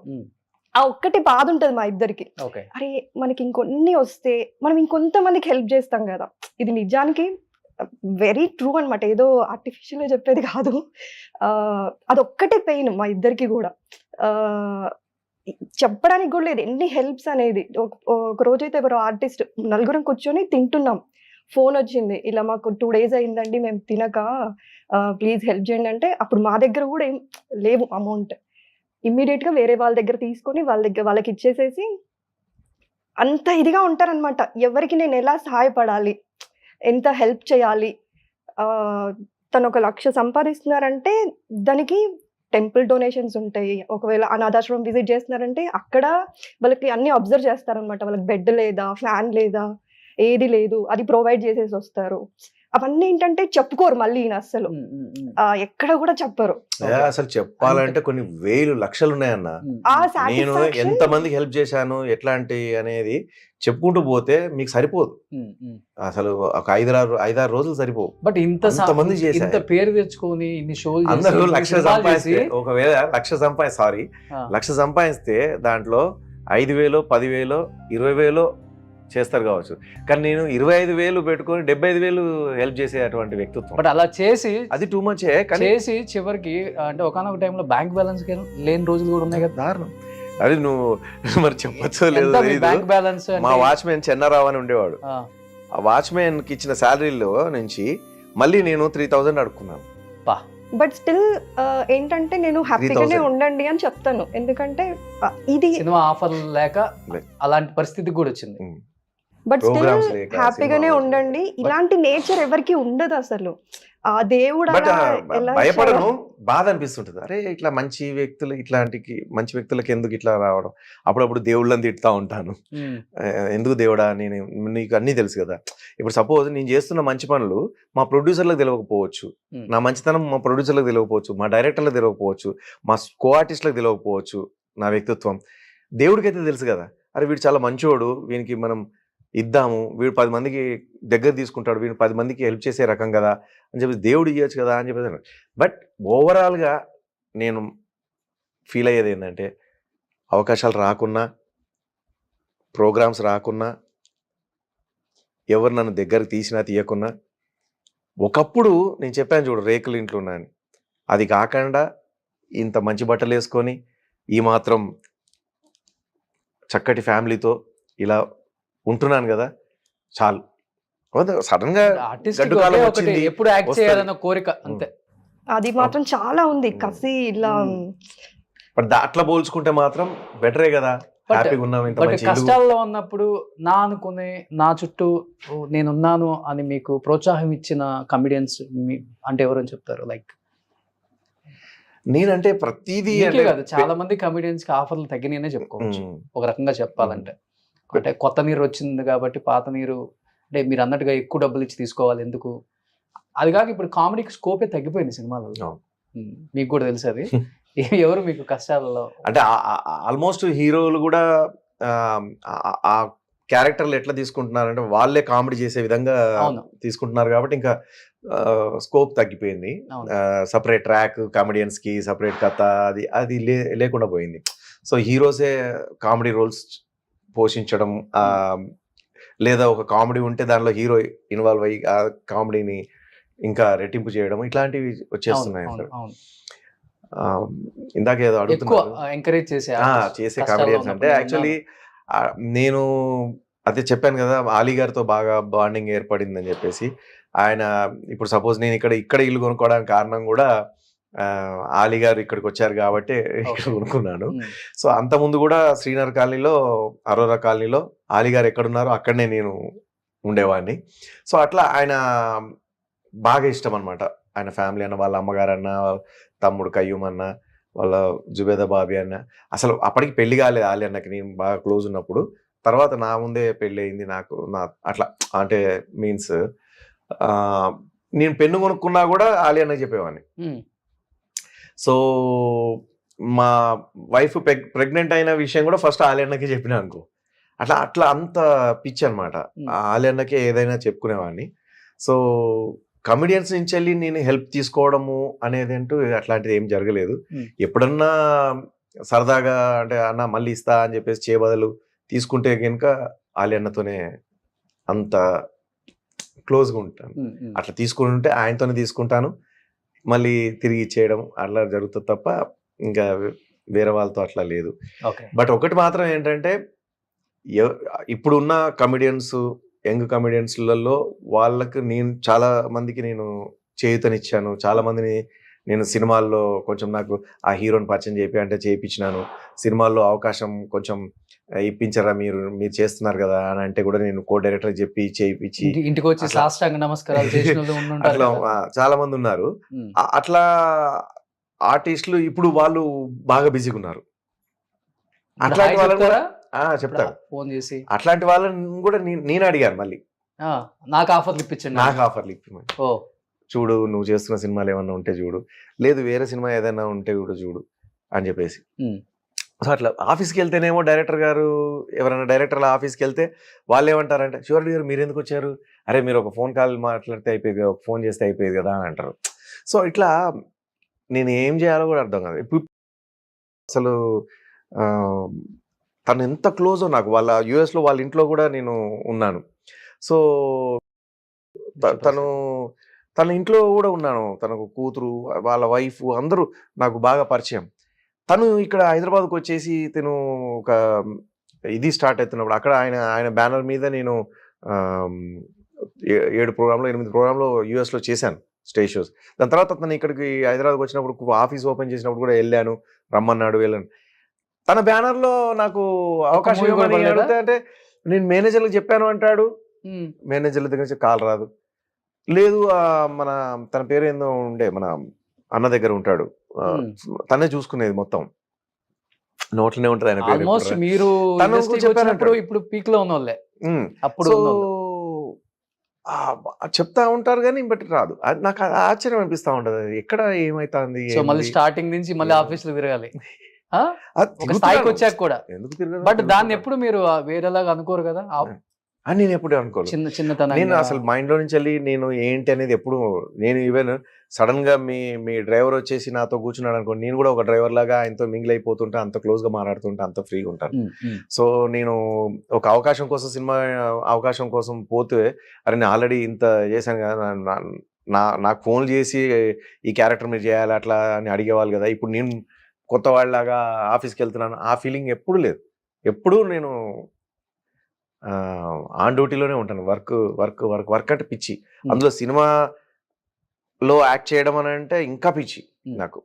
ఆ ఒక్కటి బాధ ఉంటుంది మా ఇద్దరికి, అరే మనకి ఇంకొన్ని వస్తే మనం ఇంకొంతమందికి హెల్ప్ చేస్తాం కదా. ఇది నిజానికి వెరీ ట్రూ అనమాట, ఏదో ఆర్టిఫిషియల్గా చెప్పేది కాదు. అదొక్కటే పెయిన్ మా ఇద్దరికి కూడా, చెప్పడానికి కూడా లేదు ఎన్ని హెల్ప్స్ అనేది. ఒక రోజైతే ఎవరో ఆర్టిస్ట్ నలుగురం కూర్చొని తింటున్నాం, ఫోన్ వచ్చింది, ఇలా మాకు 2 days అయిందండి మేము తినక, ప్లీజ్ హెల్ప్ చేయండి అంటే అప్పుడు మా దగ్గర కూడా ఏం లేవు అమౌంట్. ఇమ్మీడియట్గా వేరే వాళ్ళ దగ్గర తీసుకొని వాళ్ళకి ఇచ్చేసేసి అంత ఇదిగా ఉంటారనమాట. ఎవరికి నేను ఎలా సహాయపడాలి, ఎంత హెల్ప్ చేయాలి. తను 1 లక్ష సంపాదిస్తున్నారంటే దానికి టెంపుల్ డొనేషన్స్ ఉంటాయి, ఒకవేళ అనాథాశ్రమం విజిట్ చేస్తున్నారంటే అక్కడ వాళ్ళకి అన్ని అబ్జర్వ్ చేస్తారనమాట. వాళ్ళకి బెడ్ లేదా, ఫ్యాన్ లేదా, ఏది లేదు, అది ప్రొవైడ్ చేసేసి వస్తారు. అవన్నీ ఏంటంటే చెప్పుకోరు మళ్ళీ ఈయన అస్సలు, ఎక్కడ కూడా చెప్పరు. అసలు చెప్పాలంటే కొన్ని వేలు లక్షలు ఉన్నాయన్న, నేను ఎంతమందికి హెల్ప్ చేశాను ఎట్లాంటి అనేది చెప్పుకుంటూ పోతే మీకు సరిపోదు. అసలు ఒక 5-6 రోజులు సరిపోవు. బట్ ఇంతమంది ఇంత పేరు తెచ్చుకొని ఇన్ని షోలు అందరూ లక్ష సంపాదిస్తే, ఒకవేళ లక్ష సంపాదిస్తే దాంట్లో 5,000 10,000 20,000 చేస్తారు కావచ్చు, కానీ నేను 25,000 పెట్టుకొని 75,000 హెల్ప్ చేసే అటువంటి వ్యక్తిత్వం. బట్ అలా చేసి అది టూ మచ్. కానీ చేసి చివరికి అంటే ఒకనొక టైంలో బ్యాంక్ బ్యాలెన్స్ లేని రోజులు కూడా ఉన్నాయి కదా. దారుణం. అది నువ్వు మరి చెప్పచ్చో లేదు బ్యాంక్ బ్యాలెన్స్. మా వాచ్మెన్ చెన్నారావు అని ఉండేవాడు. ఆ వాచ్మెన్ కి ఇచ్చిన శాలరీలో నుంచి మళ్ళీ నేను 3,000 అడుక్కున్నాను. బట్ స్టిల్ ఏంటంటే నేను హ్యాపీగానే 3,000. ఉండండి అని చెప్తాను, ఎందుకంటే ఇది సినిమా ఆఫర్ లేక అలాంటి పరిస్థితి కూడా వచ్చింది. బట్ స్టిల్ Programs లేక, హ్యాపీగానే సినిమాలు ఉండండి. ఇలాంటి నేచర్ ఎవరికి ఉండదు అసలు. ఆ దేవుడు బట్ అలా ఎలా భయపడను, బాధ అనిపిస్తుంటది. అరే ఇట్లా మంచి వ్యక్తులు, ఇట్లాంటి మంచి వ్యక్తులకి ఎందుకు ఇట్లా రావడం. అప్పుడప్పుడు దేవుళ్ళని తిడతా ఉంటాను, ఎందుకు దేవుడా, నేను నీకు అన్నీ తెలుసు కదా. ఇప్పుడు సపోజ్ నేను చేస్తున్న మంచి పనులు మా ప్రొడ్యూసర్లకు తెలియకపోవచ్చు, నా మంచితనం మా ప్రొడ్యూసర్లకు తెలియకపోవచ్చు, మా డైరెక్టర్లకు తెలియకపోవచ్చు, మా కో ఆర్టిస్టులకు తెలియకపోవచ్చు నా వ్యక్తిత్వం. దేవుడికైతే తెలుసు కదా, అరే వీడు చాలా మంచోడు, వీనికి మనం ఇద్దాము, వీడు 10 మందికి దగ్గర తీసుకుంటాడు, వీడు 10 మందికి హెల్ప్ చేసే రకం కదా అని చెప్పి దేవుడు ఇవ్వచ్చు కదా అని చెప్పేసి. బట్ ఓవరాల్గా నేను ఫీల్ అయ్యేది ఏంటంటే, అవకాశాలు రాకున్నా, ప్రోగ్రామ్స్ రాకున్నా, ఎవరు నన్ను దగ్గరకు తీసినా తీయకున్నా, ఒకప్పుడు నేను చెప్పాను చూడు రేకుల ఇంట్లో ఉన్నాను, అది కాకుండా ఇంత మంచి బట్టలు వేసుకొని ఈ మాత్రం చక్కటి ఫ్యామిలీతో ఇలా ఉంటున్నాను కదా, చాలు. సడన్ గా గడ్డు కాలం వచ్చింది, ఎప్పుడు యాక్ట్ చేయాలన్న కోరిక అంతే. అది మాత్రం చాలా ఉంది కసి ఇలా. బట్ అట్లా పోల్చుకుంటే మాత్రం బెటరే కదా, హ్యాపీగా ఉన్నాం. ఇంత బట్ మంచి ఇల్లు. కష్టాల్లో ఉన్నప్పుడు నా అనుకునే నా చుట్టూ నేనున్నాను అని మీకు ప్రోత్సాహం ఇచ్చిన కమిడియన్స్ అంటే ఎవరని చెప్తారు? లైక్ నేనంటే ప్రతిదీ కాదు, చాలా మంది కమిడియన్స్ కి ఆఫర్లు తగ్గినాయనే చెప్పుకోవచ్చు ఒక రకంగా చెప్పాలంటే. అంటే కొత్త నీరు వచ్చింది కాబట్టి పాత నీరు అంటే మీరు అన్నట్టుగా ఎక్కువ డబ్బులు ఇచ్చి తీసుకోవాలి ఎందుకు, అది కాక ఇప్పుడు కామెడీకి స్కోపే తగ్గిపోయింది సినిమాలలో. మీకు కూడా తెలుసు అది. ఎవరు మీకు కష్టాలలో అంటే ఆల్మోస్ట్ హీరోలు కూడా ఆ క్యారెక్టర్లు ఎట్లా తీసుకుంటున్నారంటే వాళ్ళే కామెడీ చేసే విధంగా తీసుకుంటున్నారు కాబట్టి ఇంకా స్కోప్ తగ్గిపోయింది. సపరేట్ ట్రాక్ కామెడియన్స్ కి, సపరేట్ కథ అది లేకుండా పోయింది. సో హీరోసే కామెడీ రోల్స్ పోషించడం, లేదా ఒక కామెడీ ఉంటే దానిలో హీరో ఇన్వాల్వ్ అయ్యి ఆ కామెడీని ఇంకా రెట్టింపు చేయడం, ఇట్లాంటివి వచ్చేస్తున్నాయి. ఇందాక ఏదో అడుగుతున్నారు ఎంకరేజ్ చేసే కామెడియన్స్ అంటే, యాక్చువల్లీ నేను అదే చెప్పాను కదా, ఆలీ గారితో బాగా బాండింగ్ ఏర్పడిందని చెప్పేసి. ఆయన ఇప్పుడు సపోజ్ నేను ఇక్కడ ఇల్లు కొనుక్కోవడానికి కారణం కూడా ఆలీ గారు ఇక్కడికి వచ్చారు కాబట్టి ఇక్కడ కొనుక్కున్నాను. సో అంత ముందు కూడా శ్రీనగర్ కాలనీలో, అరోరా కాలనీలో ఆలీ గారు ఎక్కడున్నారో అక్కడనే నేను ఉండేవాడిని. సో అట్లా ఆయన బాగా ఇష్టం అనమాట. ఆయన ఫ్యామిలీ అన్న, వాళ్ళ అమ్మగారు అన్న, తమ్ముడు కయ్యూమ్ అన్న, వాళ్ళ జుబేదా బాబీ అన్న. అసలు అప్పటికి పెళ్లి కాలేదు ఆలీ అన్నకి, నేను బాగా క్లోజ్ ఉన్నప్పుడు. తర్వాత నా ముందే పెళ్ళి అయింది నాకు. అట్లా అంటే మీన్స్ నేను పెన్ను కొనుక్కున్నా కూడా ఆలీ అన్నకి చెప్పేవాడిని. సో మా వైఫ్ ప్రెగ్నెంట్ అయిన విషయం కూడా ఫస్ట్ ఆలీ అన్నకి చెప్పినా అనుకో. అట్లా అంత పిచ్చి అనమాట. ఆలీ అన్నకే ఏదైనా చెప్పుకునేవాడిని. సో కమిడియన్స్ నుంచి వెళ్ళి నేను హెల్ప్ తీసుకోవడము అనేది అంటూ అట్లాంటిది ఏం జరగలేదు. ఎప్పుడన్నా సరదాగా అంటే అన్న మళ్ళీ ఇస్తా అని చెప్పేసి చేయబదులు తీసుకుంటే కనుక ఆలీ అన్నతోనే అంత క్లోజ్గా ఉంటాను. అట్లా తీసుకుంటుంటే ఆయనతోనే తీసుకుంటాను, మళ్ళీ తిరిగి ఇచ్చేయడం అట్లా జరుగుతుంది తప్ప ఇంకా వేరే వాళ్ళతో అట్లా లేదు. బట్ ఒకటి మాత్రం ఏంటంటే, ఇప్పుడున్న కమిడియన్స్, యంగ్ కమిడియన్స్లలో వాళ్ళకి నేను చాలా మందికి నేను చేయూతనిచ్చాను. చాలా మందిని నేను సినిమాల్లో కొంచెం నాకు ఆ హీరోని పరిచయం చేయించినాను. సినిమాల్లో అవకాశం కొంచెం ఇప్పించారా మీరు చేస్తున్నారు కదా అని అంటే కూడా నేను కో డైరెక్టర్ చెప్పి చేయించి ఇంటికి వచ్చి సాష్టాంగ నమస్కారాలు అట్లా చాలా మంది ఉన్నారు. అట్లా ఆర్టిస్టులు ఇప్పుడు వాళ్ళు బాగా బిజీగా ఉన్నారు. అట్లాంటి వాళ్ళని కూడా చెప్తారు ఫోన్ చేసి. అట్లాంటి వాళ్ళని కూడా నేను అడిగాను మళ్ళీ, నాకు ఆఫర్లు ఇప్పించండి, నాకు ఆఫర్లు ఇప్పమని. చూడు నువ్వు చేస్తున్న సినిమాలు ఏమన్నా ఉంటే చూడు, లేదు వేరే సినిమా ఏదైనా ఉంటే కూడా చూడు అని చెప్పేసి. సో అట్లా ఆఫీస్కి వెళ్తేనేమో డైరెక్టర్ గారు, ఎవరైనా డైరెక్టర్ల ఆఫీస్కి వెళ్తే వాళ్ళు ఏమంటారంటే, శివరెడ్డి గారు మీరు ఎందుకు వచ్చారు, అరే మీరు ఒక ఫోన్ కాల్ మాట్లాడితే అయిపోయేది కదా, ఒక ఫోన్ చేస్తే అయిపోయేది కదా అని అంటారు. సో ఇట్లా నేను ఏం చేయాలో కూడా అర్థం కాదు. ఇప్పుడు అసలు తను ఎంత క్లోజో నాకు, వాళ్ళ యుఎస్లో వాళ్ళ ఇంట్లో కూడా నేను ఉన్నాను. సో తన ఇంట్లో కూడా ఉన్నాను. తనకు కూతురు, వాళ్ళ వైఫ్ అందరూ నాకు బాగా పరిచయం. తను ఇక్కడ హైదరాబాద్కి వచ్చేసి తను ఒక ఇది స్టార్ట్ అవుతున్నప్పుడు అక్కడ ఆయన బ్యానర్ మీద నేను 7 ప్రోగ్రాంలో 8 ప్రోగ్రాంలో యూఎస్లో చేశాను స్టేజ్ షోస్. దాని తర్వాత తను ఇక్కడికి హైదరాబాద్కి వచ్చినప్పుడు ఆఫీస్ ఓపెన్ చేసినప్పుడు కూడా వెళ్ళాను, రమ్మన్నాడు, వెళ్ళాను. తన బ్యానర్లో నాకు అవకాశం ఇవ్వమని అడిగితే అంటే నేను మేనేజర్లకు చెప్పాను అంటాడు. మేనేజర్ల దగ్గర నుంచి కాల్ రాదు. లేదు మన తన పేరు ఏందో ఉండే, మన అన్న దగ్గర ఉంటాడు, తనే చూసుకునేది మొత్తం, నోట్లోనే ఉంటుంది ఆయన పేరు. ఆల్మోస్ట్ మీరు చెప్పారు ఇప్పుడు పీక్ లో ఉన్న వాళ్ళే అప్పుడు చెప్తా ఉంటారు కానీ బట్ రాదు. నాకు ఆశ్చర్యం అనిపిస్తా ఉంటది, ఎక్కడ ఏమైతుంది. సో మళ్ళీ స్టార్టింగ్ నుంచి మళ్ళీ ఆఫీసులు తిరగాలి ఒక స్థాయికి వచ్చాక కూడా. ఎందుకు తిరగాలి? బట్ దాన్ని ఎప్పుడు మీరు వేరేలాగా అనుకోరు కదా? అని నేను ఎప్పుడు అనుకోను. చిన్నతనం నేను అసలు మైండ్ లో నుంచి వెళ్ళి నేను ఏంటి అనేది ఎప్పుడు, నేను ఈవెన్ సడన్ గా మీ డ్రైవర్ వచ్చేసి నాతో కూర్చున్నాడు అనుకో, నేను కూడా ఒక డ్రైవర్ లాగా ఆయనతో మింగిల్ అయిపోతుంటా, అంత క్లోజ్ గా మాట్లాడుతుంటా, అంత ఫ్రీగా ఉంటాను. సో నేను ఒక అవకాశం కోసం, సినిమా అవకాశం కోసం పోతే, అరే నేను ఆల్రెడీ ఇంత చేశాను కదా, నాకు ఫోన్లు చేసి ఈ క్యారెక్టర్ మీరు చేయాలి అట్లా అని అడిగేవాళ్ళు కదా. ఇప్పుడు నేను కొత్త వాళ్ళలాగా ఆఫీస్కి వెళ్తున్నాను, ఆ ఫీలింగ్ ఎప్పుడు లేదు. ఎప్పుడు నేను ఆన్ డ్యూటీలోనే ఉంటాను. వర్క్ అంటే పిచ్చి. అందులో సినిమాలో యాక్ట్ చేయడం అని అంటే ఇంకా పిచ్చి నాకు.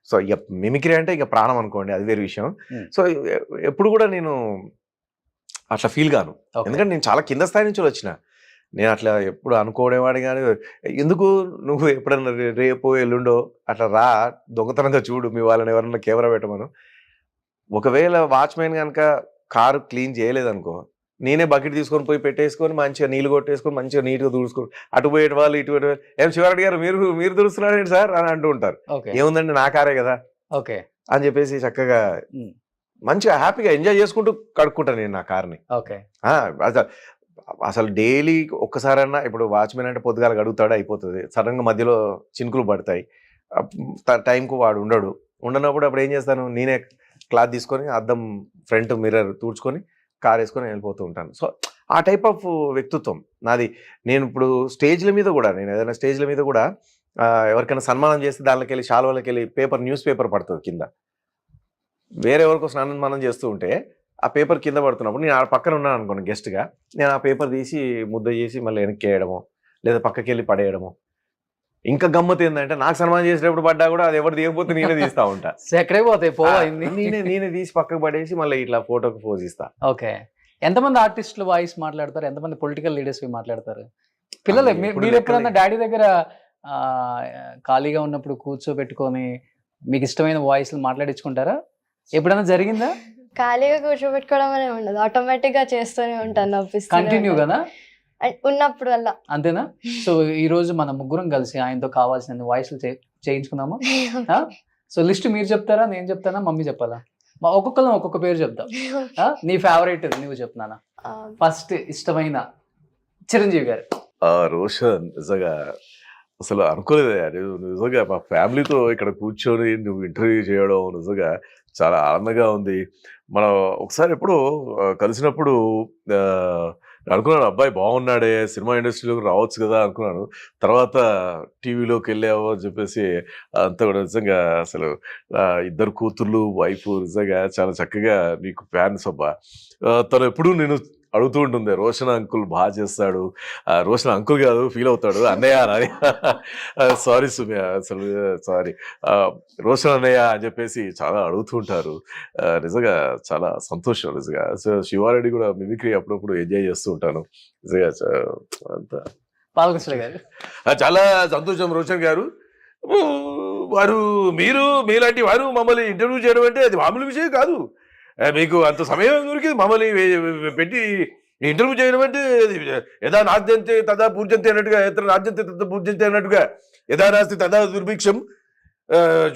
సో ఇక మిమిక్రీ అంటే ఇక ప్రాణం అనుకోండి, అది వేరే విషయం. సో ఎప్పుడు కూడా నేను అట్లా ఫీల్ గాను, ఎందుకంటే నేను చాలా కింద స్థాయి నుంచి వచ్చిన. నేను అట్లా ఎప్పుడు అనుకోనేవాడు కానీ, ఎందుకు నువ్వు ఎప్పుడన్నా రేపు ఎల్లుండో అట్లా రా, దొంగతనంగా చూడు, మీ వాళ్ళని ఎవరన్నా కెమెరా పెట్టమను. ఒకవేళ వాచ్మెన్ కనుక కారు క్లీన్ చేయలేదనుకో, నేనే బకెట్ తీసుకొని పోయి పెట్టేసుకొని మంచిగా నీళ్ళు కొట్టేసుకొని మంచిగా నీట్గా తుడుచుకొని, అటు పోయే వాళ్ళు ఇటు పోయే వాళ్ళు, ఏం శివారెడ్డి గారు మీరు తుడుస్తున్నారండి సార్ అని అంటూ ఉంటారు. ఏముందండి నా కారే కదా ఓకే అని చెప్పేసి చక్కగా మంచిగా హ్యాపీగా ఎంజాయ్ చేసుకుంటూ కడుక్కుంటాను నేను నా కార్ని. ఓకే. అసలు డైలీ ఒక్కసారన్నా, ఇప్పుడు వాచ్మెన్ అంటే పొద్దుగాల గడుగుతాడు, అయిపోతుంది. సడన్గా మధ్యలో చినుకులు పడతాయి, టైంకు వాడు ఉండనప్పుడు అప్పుడు ఏం చేస్తాను, నేనే క్లాత్ తీసుకొని అద్దం ఫ్రంట్ మిర్రర్ తుడుచుకొని కార్ వేసుకొని వెళ్ళిపోతూ ఉంటాను. సో ఆ టైప్ ఆఫ్ వ్యక్తిత్వం నాది. నేను ఇప్పుడు స్టేజ్ల మీద కూడా, నేను ఏదైనా స్టేజ్ల మీద కూడా ఎవరికైనా సన్మానం చేస్తే దానిలోకి వెళ్ళి శాలువలోకి వెళ్ళి న్యూస్ పేపర్ పడుతుంది కింద. వేరే ఎవరికో సన్మానం చేస్తూ ఉంటే ఆ పేపర్ కింద పడుతున్నప్పుడు నేను ఆ పక్కన ఉన్నాను అనుకోండి గెస్ట్గా, నేను ఆ పేపర్ తీసి ముద్ద చేసి మళ్ళీ వెనక్కి వేయడము, లేదా పక్కకి వెళ్ళి పడేయడము. ఇంకా గమ్మత్ ఏంటంటే, నాకు సన్మానం చేసేటప్పుడు పడ్డా కూడా అది ఎవరు తీయకపోతే నేనే తీస్తా ఉంటా. నేనే తీసి పక్కకు పడేసి మళ్ళీ ఇట్లా ఫోటోకి పోజ్ ఇస్తా. ఓకే. ఎంతమంది ఆర్టిస్టులు వాయిస్ మాట్లాడతారు, ఎంతమంది పొలిటికల్ లీడర్స్ మాట్లాడతారు? పిల్లలు మీరు ఎప్పుడన్నా డాడీ దగ్గర ఖాళీగా ఉన్నప్పుడు కూర్చోబెట్టుకొని మీకు ఇష్టమైన వాయిస్లు మాట్లాడించుకుంటారా? ఎప్పుడైనా జరిగిందా? ఖాళీగా కూర్చోబెట్టుకోవడం అనే ఉండదు, ఆటోమేటిక్ గా చేస్తూనే ఉంటాను. కంటిన్యూ కదా ఉన్నప్పుడు వల్ల. అంతేనా? సో ఈ రోజు మన ముగ్గురం కలిసి ఆయనతో కావాల్సిన వాయిస్లు చేయించుకుందామా? సో లిస్ట్ మీరు చెప్తారా, నేను చెప్తానా, మమ్మీ చెప్పాలా? ఒక్కొక్కరు ఒక్కొక్క పేరు చెప్తాం. నీ ఫేవరెట్ నువ్వు చెప్తున్నానా? ఫస్ట్ ఇష్టమైన చిరంజీవి గారు. రోషన్ నిజంగా అసలు అనుకోలేదు, నిజంగా మా ఫ్యామిలీతో ఇక్కడ కూర్చొని నువ్వు ఇంటర్వ్యూ చేయడం నిజంగా చాలా ఆనందంగా ఉంది. మనం ఒకసారి ఎప్పుడు కలిసినప్పుడు అనుకున్నాను, అబ్బాయి బాగున్నాడే, సినిమా ఇండస్ట్రీలోకి రావచ్చు కదా అనుకున్నాను. తర్వాత టీవీలోకి వెళ్ళావు అని చెప్పేసి అంతా కూడా నిజంగా అసలు ఇద్దరు కూతుర్లు వైఫ్ నిజంగా చాలా చక్కగా నీకు ఫ్యాన్స్ అబ్బా. తను ఎప్పుడూ నేను అడుగుతూ ఉంటుంది, రోషన్ అంకుల్ బాగా చేస్తాడు, రోషన్ అంకుల్ కాదు ఫీల్ అవుతాడు అన్నయ్య అని. సారీ సుమ్య, అసలు సారీ రోషన్ అన్నయ్య అని చెప్పేసి చాలా అడుగుతూ ఉంటారు. నిజంగా చాలా సంతోషం నిజంగా. సో శివారెడ్డి కూడా మిమిక్రీ అప్పుడప్పుడు ఎంజాయ్ చేస్తూ ఉంటాను నిజంగా. అంతా బాలకృష్ణ గారు చాలా సంతోషం. రోషన్ గారు మీలాంటి వారు మమ్మల్ని ఇంటర్వ్యూ చేయడం అంటే అది మామూలు విషయం కాదు. మీకు అంత సమయం దొరికింది మమ్మల్ని పెట్టి ఇంటర్వ్యూ చేయడం అంటే, యథా నాద్యంతే తదా పూజ్యంతే అన్నట్టుగా, ఎత్ర నాద్యంతే తదా పూజ్యంతే అన్నట్టుగా, యథా నాస్తి తదా దుర్భిక్షం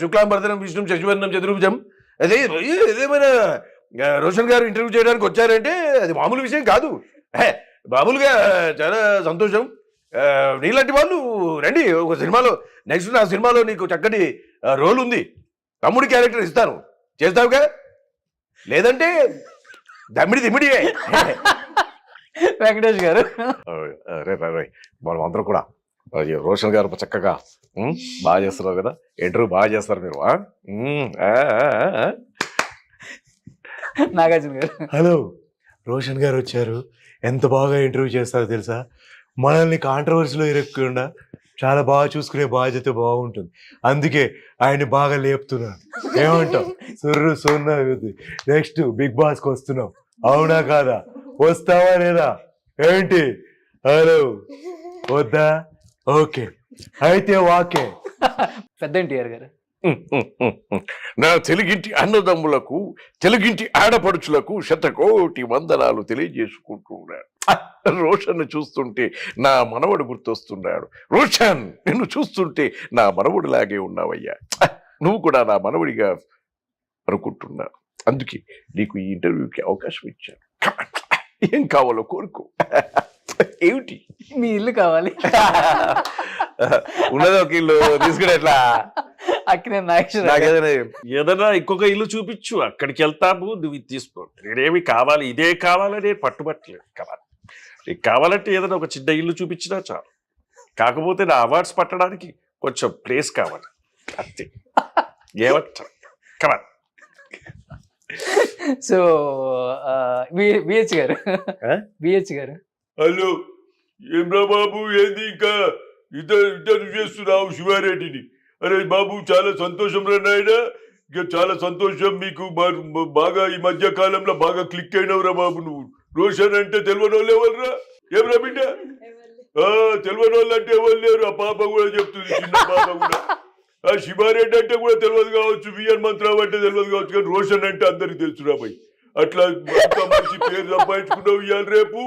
శుక్లాంబరధనం విష్ణుం శశివర్ణం చతుర్భుజం. అదే ఏదేమైనా రోషన్ గారు ఇంటర్వ్యూ చేయడానికి వచ్చారంటే అది మామూలు విషయం కాదు. మామూలుగా చాలా సంతోషం. నీలాంటి వాళ్ళు రండి ఒక సినిమాలో, నెక్స్ట్ నా సినిమాలో నీకు చక్కటి రోల్ ఉంది, తమ్ముడి క్యారెక్టర్ ఇస్తాను, చేస్తావుగా? లేదంటే దమ్మిడి వెంకటేష్ గారు రే మనం అందరం కూడా అయ్యో, రోషన్ గారు చక్కగా బాగా చేస్తున్నారు కదా, ఇంటర్వ్యూ బాగా చేస్తారు మీరు. నాగార్జున గారు. హలో, రోషన్ గారు వచ్చారు. ఎంత బాగా ఇంటర్వ్యూ చేస్తారో తెలుసా? మనల్ని కాంట్రవర్సీలో ఇరక్కకుండా చాలా బాగా చూసుకునే బాధ్యత బాగుంటుంది. అందుకే ఆయన బాగా లేపుతున్నాను. ఏమంటావు? సున్నా నెక్స్ట్ బిగ్ బాస్కి వస్తున్నాం, అవునా కాదా? వస్తావా లేదా? ఏంటి? హలో, వద్దా? ఓకే అయితే వాకే. పెద్ద ఎన్టీఆర్ గారు. నా తెలుగింటి అన్నదమ్ములకు, తెలుగింటి ఆడపడుచులకు శతకోటి వందనాలు తెలియజేసుకుంటున్నాడు. రోషన్ చూస్తుంటే నా మనవడు గుర్తొస్తున్నాడు. రోషన్, నిన్ను చూస్తుంటే నా మనవడిలాగే ఉన్నావయ్యా. నువ్వు కూడా నా మనవడిగా అనుకుంటున్నా. అందుకే నీకు ఈ ఇంటర్వ్యూకి అవకాశం ఇచ్చాను. ఏం కావాలో కోరుకో. ఏమిటి? మీ ఇల్లు కావాలి. ఉన్నది ఒక ఇల్లు తీసుకుని ఎట్లా? అక్కినే నాగేశ్వర నాకేదైనా ఏదైనా ఇంకొక ఇల్లు చూపించు, అక్కడికి వెళ్తాము, నువ్వు ఇది తీసుకో. నేనేమి కావాలి, ఇదే కావాలని పట్టుబట్టలేదు. కావాలి, నీకు కావాలంటే ఏదైనా ఒక చిన్న ఇల్లు చూపించినా చాలు. కాకపోతే నా అవార్డ్స్ పట్టడానికి కొంచెం ప్లేస్ కావాలి అంతే. ఏమంటారు? కావాలి. సో బిహెచ్ గారు. బిహెచ్ గారు. హలో, ఏమ్రా బాబు, ఏంది ఇంకా ఇంటర్వ్యూ చేస్తున్నావు శివారెడ్డిని? అరే బాబు, చాలా సంతోషం రా నాయన. ఇక చాలా సంతోషం. మీకు బాగా ఈ మధ్య కాలంలో బాగా క్లిక్ అయినవురా బాబు. నువ్వు రోషన్ అంటే తెలియని వాళ్ళు ఎవరురా? ఏమ్రా బిడ్డ? తెలియని వాళ్ళు అంటే ఎవరు లేరు. ఆ పాప కూడా చెప్తుంది, చిన్న పాప కూడా. ఆ శివారెడ్డి అంటే కూడా తెలియదు కావచ్చు, విఎన్ మంత్రావు అంటే తెలియదు కావచ్చు, కానీ రోషన్ అంటే అందరికి తెలుసురా భయ్. అట్లా మంచి పేరు సంపాదించుకున్నావు. ఇవాళ రేపు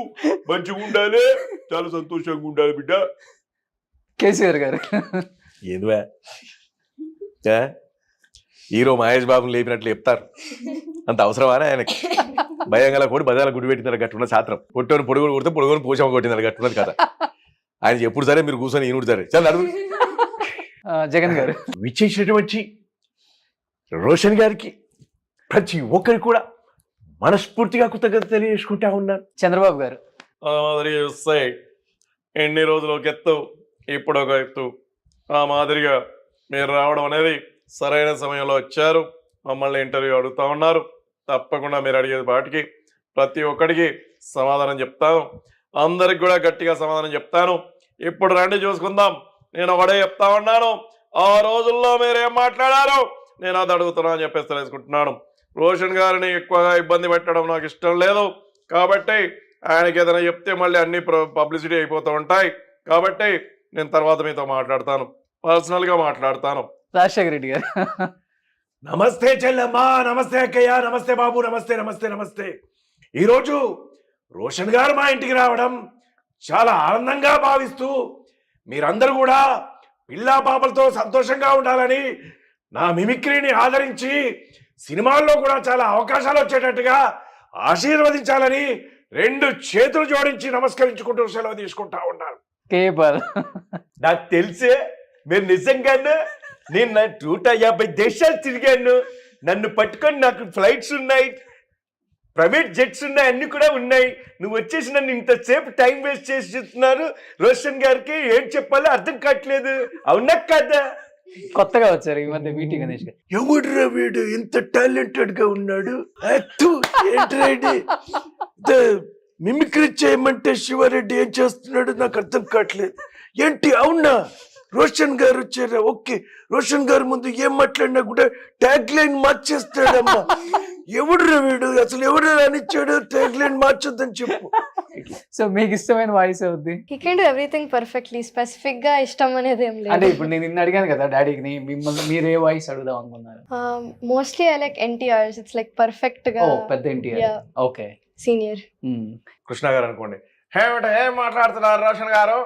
మంచిగా ఉండాలి, చాలా సంతోషంగా ఉండాలి బిడ్డ. కేసీఆర్ గారు. ఏందువా హీరో మహేష్ బాబుని లేపినట్లు చెప్తారు. అంత అవసరమానే ఆయనకి? భయంగా కోడి బజార్లో గుడి పెట్టినారు గట్టున్న శాస్త్రం. పొట్టోని పొడుగులు కొడితే పొడుగుని పోషమ్మ కొట్టినారు గట్టున్నది కదా. ఆయన ఎప్పుడు సరే మీరు కూర్చొని ఈనుడు సరే చాలా అడుగు. జగన్ గారు. విచ్చేసినటువంటి రోషన్ గారికి ప్రతి ఒక్కరికి కూడా మనస్ఫూర్తిగా కృతజ్ఞత తెలియజేసుకుంటా ఉన్నాను. చంద్రబాబు గారు. మాదిరిగా వస్తాయి. ఎన్ని రోజులు ఒక ఎత్తు, ఇప్పుడు ఒక ఎత్తు. ఆ మాదిరిగా మీరు రావడం అనేది సరైన సమయంలో వచ్చారు. మమ్మల్ని ఇంటర్వ్యూ అడుగుతూ ఉన్నారు. తప్పకుండా మీరు అడిగేది వాటికి ప్రతి ఒక్కడికి సమాధానం చెప్తాను. అందరికి కూడా గట్టిగా సమాధానం చెప్తాను. ఇప్పుడు రండి చూసుకుందాం. నేను ఒకటే చెప్తా ఉన్నాను, ఆ రోజుల్లో మీరేం మాట్లాడారో నేను అది అడుగుతున్నా అని చెప్పేసి తెలుసుకుంటున్నాను. రోషన్ గారిని ఎక్కువగా ఇబ్బంది పెట్టడం నాకు ఇష్టం లేదు. కాబట్టి ఆయనకి ఏదైనా చెప్తే మళ్ళీ అన్ని పబ్లిసిటీ అయిపోతూ ఉంటాయి. కాబట్టి నేను తర్వాత మీతో మాట్లాడతాను, పర్సనల్గా మాట్లాడతాను. రాజశేఖర రెడ్డి గారు. నమస్తే చెల్లమ్మా, నమస్తే అక్కయ్య, నమస్తే బాబు, నమస్తే నమస్తే నమస్తే. ఈరోజు రోషన్ గారు మా ఇంటికి రావడం చాలా ఆనందంగా భావిస్తూ, మీరందరూ కూడా పిల్లా పాపలతో సంతోషంగా ఉండాలని, నా మిమిక్రీని ఆదరించి సినిమాల్లో కూడా చాలా అవకాశాలు వచ్చేటట్టుగా ఆశీర్వదించాలని 2 చేతులు జోడించి నమస్కరించుకుంటూ సెలవు తీసుకుంటా ఉన్నాను. నాకు తెలిసే మీరు నిజంగానే, నేను 150 దేశాలు తిరిగాను. నన్ను పట్టుకొని నాకు ఫ్లైట్స్ ఉన్నాయి, ప్రైవేట్ జెట్స్ ఉన్నాయి, అన్ని కూడా ఉన్నాయి. నువ్వు వచ్చేసి నన్ను ఇంతసేపు టైం వేస్ట్ చేసి చెప్తున్నారు. రోషన్ గారికి ఏం చెప్పాలో అర్థం కావట్లేదు. అవునా కదా? కొత్తగా వచ్చారు ఈ మధ్య వీటి గణేష్ గారు. ఎవడురా వీడు ఇంత టాలెంటెడ్ గా ఉన్నాడు? మిమిక్రీ చేయమంటే శివారెడ్డి ఏం చేస్తున్నాడు నాకు అర్థం కావట్లేదు. ఏంటి? అవునా, రోషన్ గారు వచ్చారా? ఓకే, రోషన్ గారి ముందు ఏం మాట్లాడినా కూడా ట్యాగ్ లైన్ మార్చేస్తాడమ్మా. ఎవడురా వీడు? అసలు ఎవడు రానిచ్చాడు ట్యాగ్ లైన్ మార్చొద్దని చెప్పు. సో మీకు ఇష్టమైన వాయిస్ అవుద్ది? He can do everything perfectly. Specific గా ఇష్టం అనేది ఏం లేదు. అంటే ఇప్పుడు నేను నిన్న అడిగాను కదా డాడీకి, మిమ్మల్ని మీరు ఏ వాయిస్ అడుగుదాం అనుకున్నారు? Mostly I like NTR's. It's like perfect గా. ఓ పెద్ద ఎన్టీఆర్. Okay, senior. కృష్ణ గారు అనుకోండి. ఏం మాట్లాడుతున్నారు రోషన్ గారు?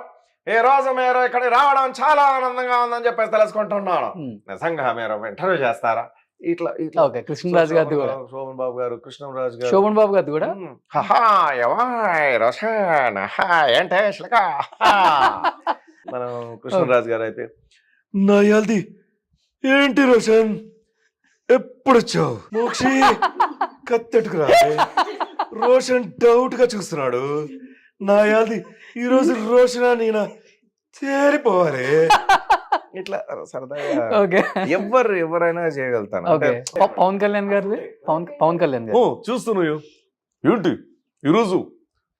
ఈ రోజు మీరు ఇక్కడ రావడం చాలా ఆనందంగా ఉందని చెప్పేసి తెలుసుకుంటున్నాను. నిజంగా మీరు ఇంటర్వ్యూ చేస్తారా? ఇట్లా ఓకే, కృష్ణరాజు గారు కూడా. శోభన్ బాబు గారు, కృష్ణరాజు గారు. శోభన్ బాబు గారు కూడా. రోషన్ ఏంటే మనం కృష్ణరాజు గారు అయితే నాయాల్ది ఏంటి రోషన్, ఎప్పుడు వచ్చావు? మోక్షి కత్తెట్టుకు రా. రోషన్ డౌట్ గా చూస్తున్నాడు. నా యాది ఈ రోజు రోషన్ నేనా చేరిపోవాలి. ఇట్లా సరదాగా ఓకే ఎవరైనా చేయగలుగుతాను. ఓకే పవన్ కళ్యాణ్ గారిది పవన్ కళ్యాణ్ గారు చూస్తున్నాయో ఏంటి ఈరోజు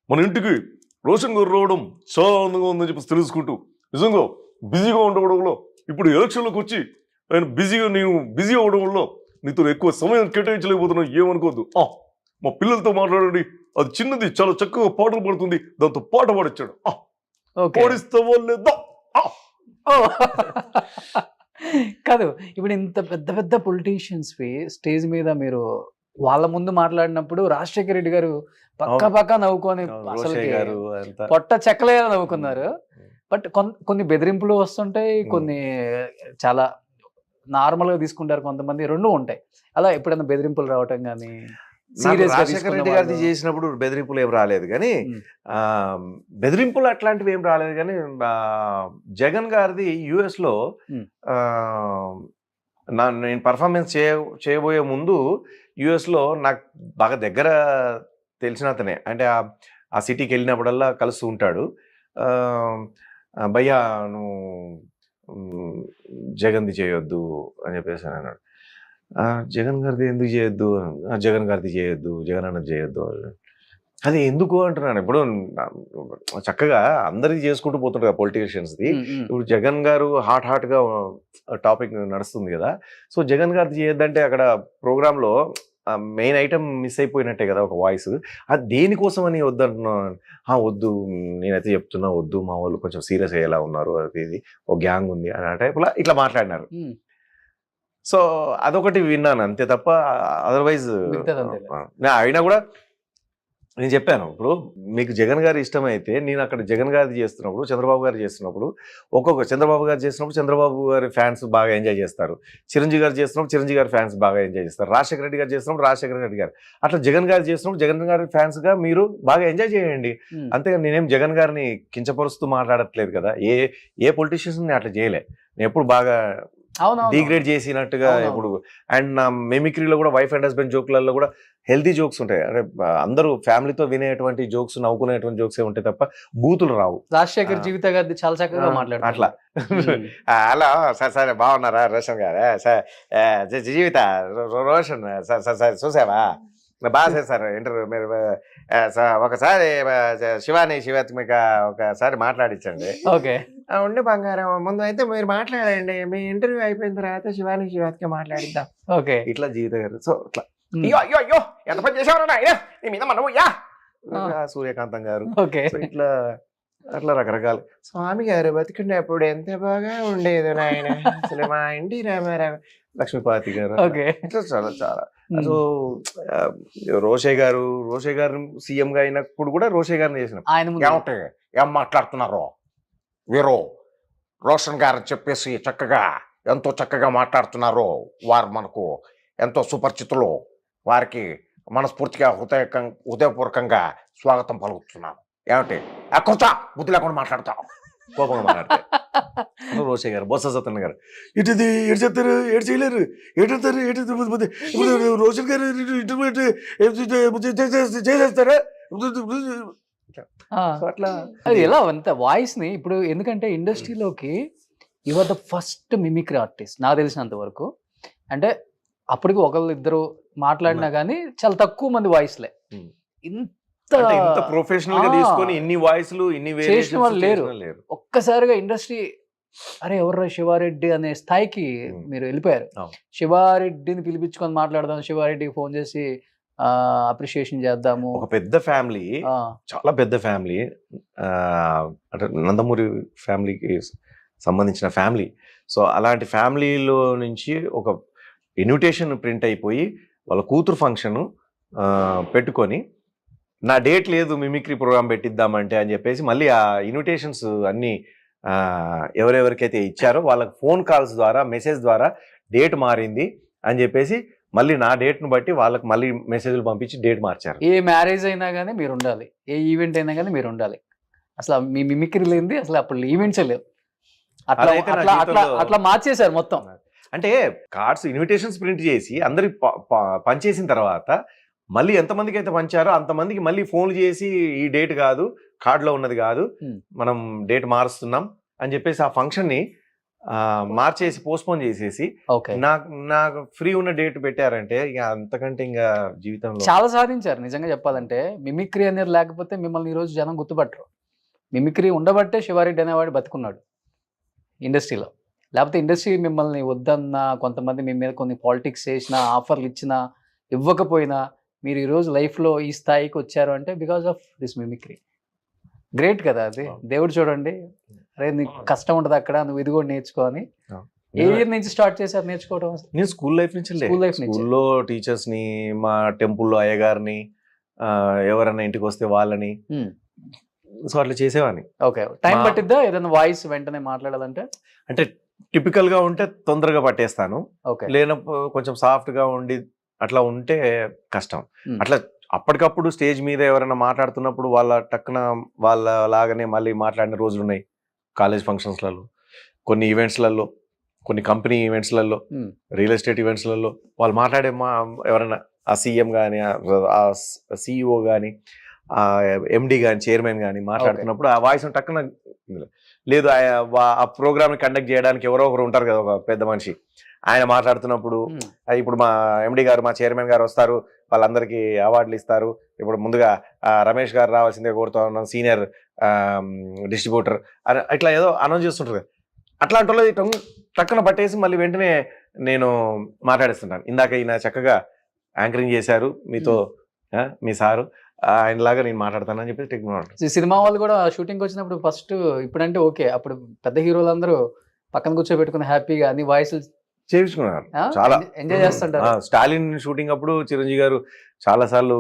మన ఇంటికి రోషన్ గారు రావడం చాలా ఆనందంగా ఉందని చెప్పి తెలుసుకుంటూ నిజంగా బిజీగా ఉండడంలో ఇప్పుడు ఎలక్షన్లోకి వచ్చి నేను బిజీ అవడం వల్ల నీతో ఎక్కువ సమయం కేటాయించలేకపోతున్నావు, ఏమనుకోవద్దు. మా పిల్లలతో మాట్లాడండి, అది చిన్నది చాలా చక్కగా పాటలు పాడుతుంది, దాంతో పాట పాడిచ్చాడు, పాడిస్తావో లేదా. కాదు ఇప్పుడు ఇంత పెద్ద పెద్ద పొలిటీషియన్స్ స్టేజ్ మీద మీరు వాళ్ళ ముందు మాట్లాడినప్పుడు రాజశేఖర రెడ్డి గారు పక్క నవ్వుకొని అసలు పొట్ట చెక్కలేదా నవ్వుకున్నారు. బట్ కొన్ని బెదిరింపులు వస్తుంటాయి, కొన్ని చాలా నార్మల్ గా తీసుకుంటారు కొంతమంది, రెండు ఉంటాయి. అలా ఎప్పుడైనా బెదిరింపులు రావటం కానీ రాజశేఖర రెడ్డి గారిది చేసినప్పుడు బెదిరింపులు ఏం రాలేదు కానీ బెదిరింపులు అట్లాంటివి ఏం రాలేదు కానీ జగన్ గారిది US లో నేను పర్ఫార్మెన్స్ చేయబోయే ముందు US లో నాకు బాగా దగ్గర తెలిసిన అతనే, అంటే ఆ సిటీకి వెళ్ళినప్పుడల్లా కలుస్తూ ఉంటాడు. భయ్యా నువ్వు జగన్ది చేయొద్దు అని చెప్పేసి అన్నాడు. జగన్ గారిది ఎందుకు చేయొద్దు, జగన్ గారిది చేయొద్దు, జగన్ అన్నది చేయొద్దు. అది ఎందుకు అంటున్నాను. ఇప్పుడు చక్కగా అందరిది చేసుకుంటూ పోతుంటారు కదా పొలిటీషియన్స్ది. ఇప్పుడు జగన్ గారు హాట్గా టాపిక్ నడుస్తుంది కదా, సో జగన్ గారిది చేయొద్దంటే అక్కడ ప్రోగ్రాంలో మెయిన్ ఐటమ్ మిస్ అయిపోయినట్టే కదా ఒక వాయిస్. అది దేనికోసం అని వద్దంటున్నాను. వద్దు నేనైతే చెప్తున్నా వద్దు, మా వాళ్ళు కొంచెం సీరియస్ అయ్యేలా ఉన్నారు, అది ఒక గ్యాంగ్ ఉంది అని అంటే ఇట్లా మాట్లాడినారు. సో అదొకటి విన్నాను అంతే తప్ప అదర్వైజ్ అయినా కూడా నేను చెప్పాను, ఇప్పుడు మీకు జగన్ గారి ఇష్టమైతే నేను అక్కడ జగన్ గారి చేస్తున్నప్పుడు, చంద్రబాబు గారు చేస్తున్నప్పుడు, చంద్రబాబు గారు చేసినప్పుడు చంద్రబాబు గారి ఫ్యాన్స్ బాగా ఎంజాయ్ చేస్తారు, చిరంజీవి గారు చేస్తున్నప్పుడు చిరంజీవి గారి ఫ్యాన్స్ బాగా ఎంజాయ్ చేస్తారు, రాజశేఖర రెడ్డి గారు చేస్తున్నప్పుడు రాజశేఖర రెడ్డి గారు, అట్లా జగన్ గారు చేస్తున్నప్పుడు జగన్ గారి ఫ్యాన్స్ గా మీరు బాగా ఎంజాయ్ చేయండి. అంతేగాని నేనేం జగన్ గారిని కించపరుస్తూ మాట్లాడట్లేదు కదా, ఏ పొలిటీషియన్స్ అట్లా చేయలే. నేను ఎప్పుడు బాగా డిగ్రేడ్ చేసినట్టుగా ఇప్పుడు. అండ్ నా మెమిక్రీలో కూడా వైఫ్ అండ్ హస్బెండ్ జోక్లలో కూడా హెల్తీ జోక్స్ ఉంటాయి, అంటే అందరూ ఫ్యామిలీతో వినేటువంటి జోక్స్, నవ్వుకునేటువంటి జోక్స్ ఏ ఉంటాయి తప్ప బూతులు రావు. రాజశేఖర్ జీవిత గారి చాలా చక్కగా మాట్లాడు అట్లా. హలో సరే బాగున్నారా రోషన్ గారు, జీవిత రోషన్ సార్ చూసావా బాగా చేస్తారు ఇంటర్వ్యూ, మీరు ఒకసారి శివాత్మిక ఒకసారి మాట్లాడించండి. ఓకే ఉండి బంగారం ముందు అయితే మీరు మాట్లాడండి, మీ ఇంటర్వ్యూ అయిపోయిన తర్వాత శివాత్మిక మాట్లాడిద్దాం. ఓకే ఇట్లా జీవిత గారు. సో ఇట్లా అయ్యో ఎంత పని చేసేవారు నీ మీద మనము సూర్యకాంతం గారు, ఇట్లా అట్లా రకరకాల. స్వామి గారు బతికినప్పుడు ఎంత బాగా ఉండేది నాయన, అసలు మా ఇంటి రామారావు, లక్ష్మీపాతి గారు, ఇట్లా చాలా చాలా. సో రోషే గారు సీఎం గా అయినప్పుడు కూడా రోషే గారిని చేసిన ఏం మాట్లాడుతున్నారో వీరు రోషన్ గారు చెప్పేసి ఎంతో చక్కగా మాట్లాడుతున్నారు, వారు మనకు ఎంతో సుపరిచితులు, వారికి మనస్ఫూర్తిగా హృదయపూర్వకంగా స్వాగతం పలుకుతున్నాను. ఏమిటి కూర్చో బుద్ధి లేకుండా మాట్లాడతాం, కోపంగా మాట్లాడతారు. రోషే గారు, బొత్స సత్యనారాయణ గారు ఇటుది ఏడు చెప్తారు, ఏడు చేయలేరు, ఇప్పుడు రోషన్ గారు చేసేస్తారా అట్లా. అది ఎలా అంత వాయిస్ ని ఇప్పుడు, ఎందుకంటే ఇండస్ట్రీలోకి your the first mimicry artist నాకు తెలిసినంత వరకు. అంటే అప్పటికి ఒకళ్ళు ఇద్దరు మాట్లాడినా గానీ చాలా తక్కువ మంది వాయిస్లే ఇంత ప్రొఫెషనల్ గా తీసుకొని ఇన్ని వాయిస్లు ఇన్ని చేసిన వాళ్ళు లేరు. ఒక్కసారిగా ఇండస్ట్రీ అరే ఎవర్రా శివారెడ్డి అనే స్థాయికి మీరు వెళ్ళిపోయారు. శివారెడ్డిని పిలిపించుకొని మాట్లాడదాం, శివారెడ్డికి ఫోన్ చేసి అప్రిషియేషన్ చేద్దాము. ఒక పెద్ద ఫ్యామిలీ, చాలా పెద్ద ఫ్యామిలీ, అంటే నందమూరి ఫ్యామిలీకి సంబంధించిన ఫ్యామిలీ. సో అలాంటి ఫ్యామిలీలో నుంచి ఒక ఇన్విటేషన్ ప్రింట్ అయిపోయి వాళ్ళ కూతురు ఫంక్షన్ పెట్టుకొని నా డేట్ లేదు మిమిక్రీ ప్రోగ్రామ్ పెట్టిద్దామంటే అని చెప్పేసి మళ్ళీ ఆ ఇన్విటేషన్స్ అన్నీ ఎవరెవరికైతే ఇచ్చారో వాళ్ళకి ఫోన్ కాల్స్ ద్వారా మెసేజ్ ద్వారా డేట్ మారింది అని చెప్పేసి మళ్ళీ నా డేట్ను బట్టి వాళ్ళకి మళ్ళీ మెసేజ్లు పంపించి డేట్ మార్చారు. ఏ మ్యారేజ్ అయినా కానీ మీరు ఉండాలి, ఏ ఈవెంట్ అయినా కానీ మీరు ఉండాలి. అసలు మీ మిమిక్రీ లేనిది అసలు అప్పుడు ఈవెంట్సే లేవు. అట్లా మార్చేశారు మొత్తం. అంటే కార్డ్స్ ఇన్విటేషన్స్ ప్రింట్ చేసి అందరికి పనిచేసిన తర్వాత మళ్ళీ ఎంతమందికి అయితే పంచారో అంతమందికి మళ్ళీ ఫోన్లు చేసి ఈ డేట్ కాదు, కార్డులో ఉన్నది కాదు, మనం డేట్ మారుస్తున్నాం అని చెప్పేసి ఆ ఫంక్షన్ని మార్చేసి పోస్ట్పోన్ చేసేసి నాకు ఫ్రీ ఉన్న డేట్ పెట్టారంటే ఇక అంతకంటే ఇంకా జీవితంలో చాలా సాధించారు నిజంగా చెప్పాలంటే. మిమిక్రీ అనేది లేకపోతే మిమ్మల్ని ఈ రోజు జనం గుర్తుపట్టరు. మిమిక్రీ ఉండబట్టే శివారెడ్డి అనేవాడు బతుకున్నాడు ఇండస్ట్రీలో. లేకపోతే ఇండస్ట్రీ మిమ్మల్ని వద్దన్నా, కొంతమంది మీ మీద కొన్ని పాలిటిక్స్ చేసినా, ఆఫర్లు ఇచ్చినా, ఇవ్వకపోయినా మీరు ఈరోజు లైఫ్లో ఈ స్థాయికి వచ్చారు అంటే because of this mimicry. Great కదా అది. దేవుడు చూడండి, అరే నీకు కష్టం ఉంటుంది అక్కడ, నువ్వు ఇది కూడా నేర్చుకో అని. ఏ ఇయర్ నుంచి స్టార్ట్ చేశారు నేర్చుకోవడం? నేను స్కూల్ లైఫ్ నుంచి. స్కూల్లో టీచర్స్ ని, మా టెంపుల్లో అయ్యగారిని, ఎవరన్నా ఇంటికి వస్తే వాళ్ళని, సో అట్లా చేసేవాడిని. ఓకే, టైం పట్టిద్దా ఏదైనా వాయిస్ వెంటనే మాట్లాడాలంటే? అంటే టిపికల్ గా ఉంటే తొందరగా పట్టేస్తాను, లేనప్పుడు కొంచెం సాఫ్ట్ గా ఉండి అట్లా ఉంటే కష్టం. అట్లా అప్పటికప్పుడు స్టేజ్ మీద ఎవరైనా మాట్లాడుతున్నప్పుడు వాళ్ళ టక్కున వాళ్ళ లాగానే మళ్ళీ మాట్లాడిన రోజులు ఉన్నాయి. కాలేజ్ ఫంక్షన్స్లలో, కొన్ని ఈవెంట్స్లలో, కొన్ని కంపెనీ ఈవెంట్స్లలో, రియల్ ఎస్టేట్ ఈవెంట్స్లలో వాళ్ళు మాట్లాడే ఎవరైనా ఆ సీఎం కానీ, ఆ సిఇఓ కానీ, ఆ ఎండి కానీ, చైర్మన్ కానీ మాట్లాడుతున్నప్పుడు ఆ వాయిస్ టక్కున లేదు. ఆ ప్రోగ్రామ్ కండక్ట్ చేయడానికి ఎవరో ఒకరు ఉంటారు కదా, ఒక పెద్ద మనిషి, ఆయన మాట్లాడుతున్నప్పుడు ఇప్పుడు మా ఎండి గారు, మా చైర్మన్ గారు వస్తారు, వాళ్ళందరికీ అవార్డులు ఇస్తారు, ఇప్పుడు ముందుగా రమేష్ గారు రావాల్సిందే కోరుతా ఉన్నాం, సీనియర్ డిస్ట్రిబ్యూటర్ అని ఇట్లా ఏదో అనౌన్స్ చేస్తుంటారు. అట్లాంటి వాళ్ళు టక్కున పట్టేసి మళ్ళీ వెంటనే నేను మాట్లాడిస్తుంటాను. ఇందాక ఈయన చక్కగా యాంకరింగ్ చేశారు, మీతో మీ సారు, ఆయనలాగా నేను మాట్లాడతానని చెప్పి టెక్నాలజీ. సినిమా వాళ్ళు కూడా షూటింగ్ వచ్చినప్పుడు ఫస్ట్ ఇప్పుడంటే ఓకే, అప్పుడు పెద్ద హీరోలు అందరూ పక్కన కూర్చోబెట్టుకుని హ్యాపీగా అన్ని వాయిస్లు చేయించుకున్నారు, చాలా ఎంజాయ్ చేస్తుంటారు. స్టాలిన్ షూటింగ్ అప్పుడు చిరంజీవి గారు చాలా సార్లు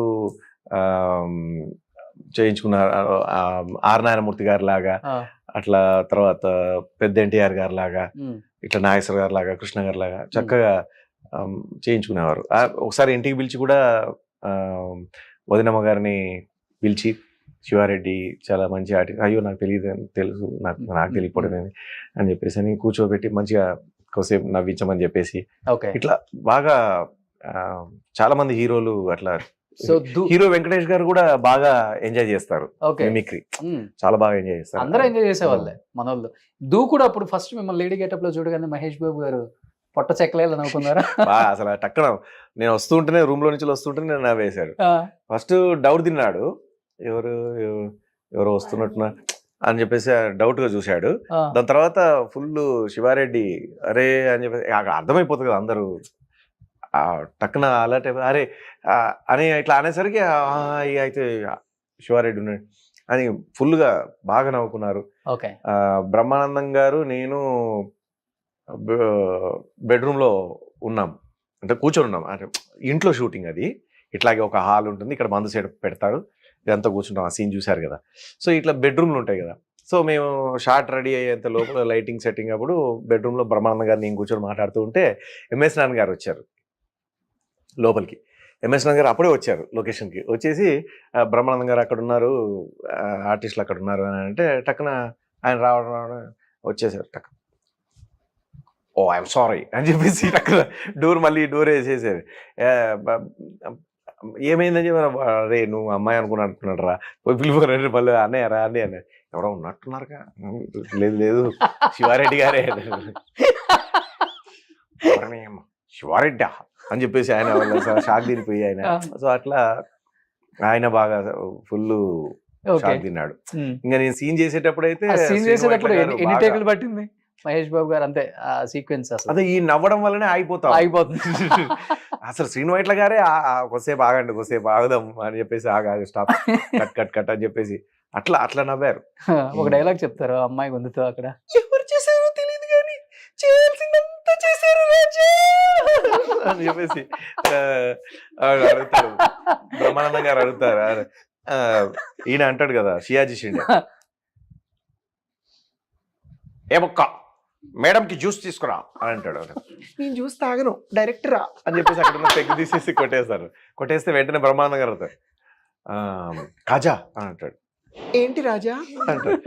చేయించుకున్నారు, ఆర్ నారాయణమూర్తి గారి లాగా, అట్లా తర్వాత పెద్ద ఎన్టీఆర్ గారి లాగా, ఇట్లా నాగేశ్వర గారి లాగా, కృష్ణ గారి లాగా చక్కగా చేయించుకునేవారు. ఒకసారి ఇంటికి పిలిచి కూడా వదినమ్మ గారిని పిలిచి, శివారెడ్డి చాలా మంచి ఆర్టిస్ట్, అయ్యో నాకు తెలియదు, తెలుసు, నాకు తెలియకూడదని అని చెప్పేసి అని కూర్చోబెట్టి మంచిగా కొద్దిసేపు నవ్వించమని చెప్పేసి ఇట్లా బాగా చాలా మంది హీరోలు అట్లా. హీరో వెంకటేష్ గారు కూడా బాగా ఎంజాయ్ చేస్తారు మిమిక్రీ, చాలా బాగా ఎంజాయ్ చేస్తారు. అందరూ ఎంజాయ్ చేసేవాళ్ళే మన వాళ్ళు. కూడా అప్పుడు ఫస్ట్ మిమ్మల్ని లేడీ గెటప్ లో చూడగానే మహేష్ బాబు గారు పొట్ట చెక్కలేదు అనుకున్నారా? అసలు టక్కన నేను వస్తుంటేనే, రూమ్ లో నుంచి వస్తుంటేనే నేను నవ్వేశాడు. ఫస్ట్ డౌట్ తిన్నాడు, ఎవరు వస్తున్నట్టున్నా అని చెప్పేసి డౌట్ గా చూశాడు. దాని తర్వాత ఫుల్ శివారెడ్డి అరే అని చెప్పేసి అర్థమైపోతుంది కదా, అందరూ టక్కున అలర్ట్ అయిపోయి అరే అని ఇట్లా అనేసరికి అయితే శివారెడ్డి ఉన్నాడు అని ఫుల్గా బాగా నవ్వుకున్నారు. బ్రహ్మానందం గారు నేను బెడ్రూమ్ లో ఉన్నాం, అంటే కూర్చొని ఉన్నాం, అంటే ఇంట్లో షూటింగ్ అది. ఇట్లాగే ఒక హాల్ ఉంటుంది, ఇక్కడ మందు సైడ్ పెడతారు, ఇదంతా కూర్చుంటాం. ఆ సీన్ చూశారు కదా. సో ఇట్లా బెడ్రూమ్లు ఉంటాయి కదా. సో మేము షార్ట్ రెడీ అయ్యేంత లోపల లైటింగ్ సెట్టింగ్ అప్పుడు బెడ్రూమ్లో బ్రహ్మానందం గారు నేను కూర్చొని మాట్లాడుతూ ఉంటే ఎంఎస్ నాన్న గారు వచ్చారు లోపలికి. ఎంఎస్ నాన్న గారు అప్పుడే వచ్చారు లొకేషన్కి. వచ్చేసి బ్రహ్మానందం గారు అక్కడ ఉన్నారు, ఆర్టిస్టులు అక్కడ ఉన్నారు అని అంటే టక్కున ఆయన రావడం వచ్చేసారు. టక్ ఓ ఐఎమ్ సారీ అని చెప్పేసి టక్కున డోర్ వేసేసారు. ఏమైందని చెప్పి రే నువ్వు అమ్మాయి అనుకున్నాడు రా, పోయి పిలిపోరండి మళ్ళీ అన్నయ్య రా అండి అన్న. ఎవరో ఉన్నట్టున్నారుగా, లేదు శివారెడ్డి గారే, శివారెడ్డి అని చెప్పేసి ఆయన షాక్ తినిపోయి ఆయన. సో అట్లా ఆయన బాగా ఫుల్ షాక్ తిన్నాడు. ఇంకా నేను సీన్ చేసేటప్పుడు అయితే ఎన్ని టేకులు పట్టింది మహేష్ బాబు గారు? అంతే ఆ సీక్వెన్స్ అదే ఈ నవ్వడం వల్లనే అయిపోతుంది. అసలు శ్రీను వైట్ల గారే కొద్దిసేపు ఆగండి, కొద్దిసేపు ఆగుదాం అని చెప్పేసి ఆగాలి, స్టాప్, కట్ అని చెప్పేసి అట్లా నవ్వారు. ఒక డైలాగ్ చెప్తారు అమ్మాయి గొంతుతో, అక్కడ ఎవరు చేశారో తెలియదు కానీ చేయాల్సిందంతా చేశారు అని చెప్పేసి అడుగుతారు. బ్రహ్మానందం గారు అడుగుతారు, ఈయన అంటాడు కదా షియాజీ షిండే, ఏమొక్క మేడంకి జ్యూస్ తీసుకురా అని అంటాడు. నేను జ్యూస్ తాగను, డైరెక్టరా అని చెప్పేసి అక్కడ ఉన్న పెగ్గు తీసేసి కొట్టేస్తారు. కొట్టేస్తే వెంటనే బ్రహ్మానందం గారు అవుతారు, కాజా అని అంటాడు. ఏంటి రాజా అంటాడు.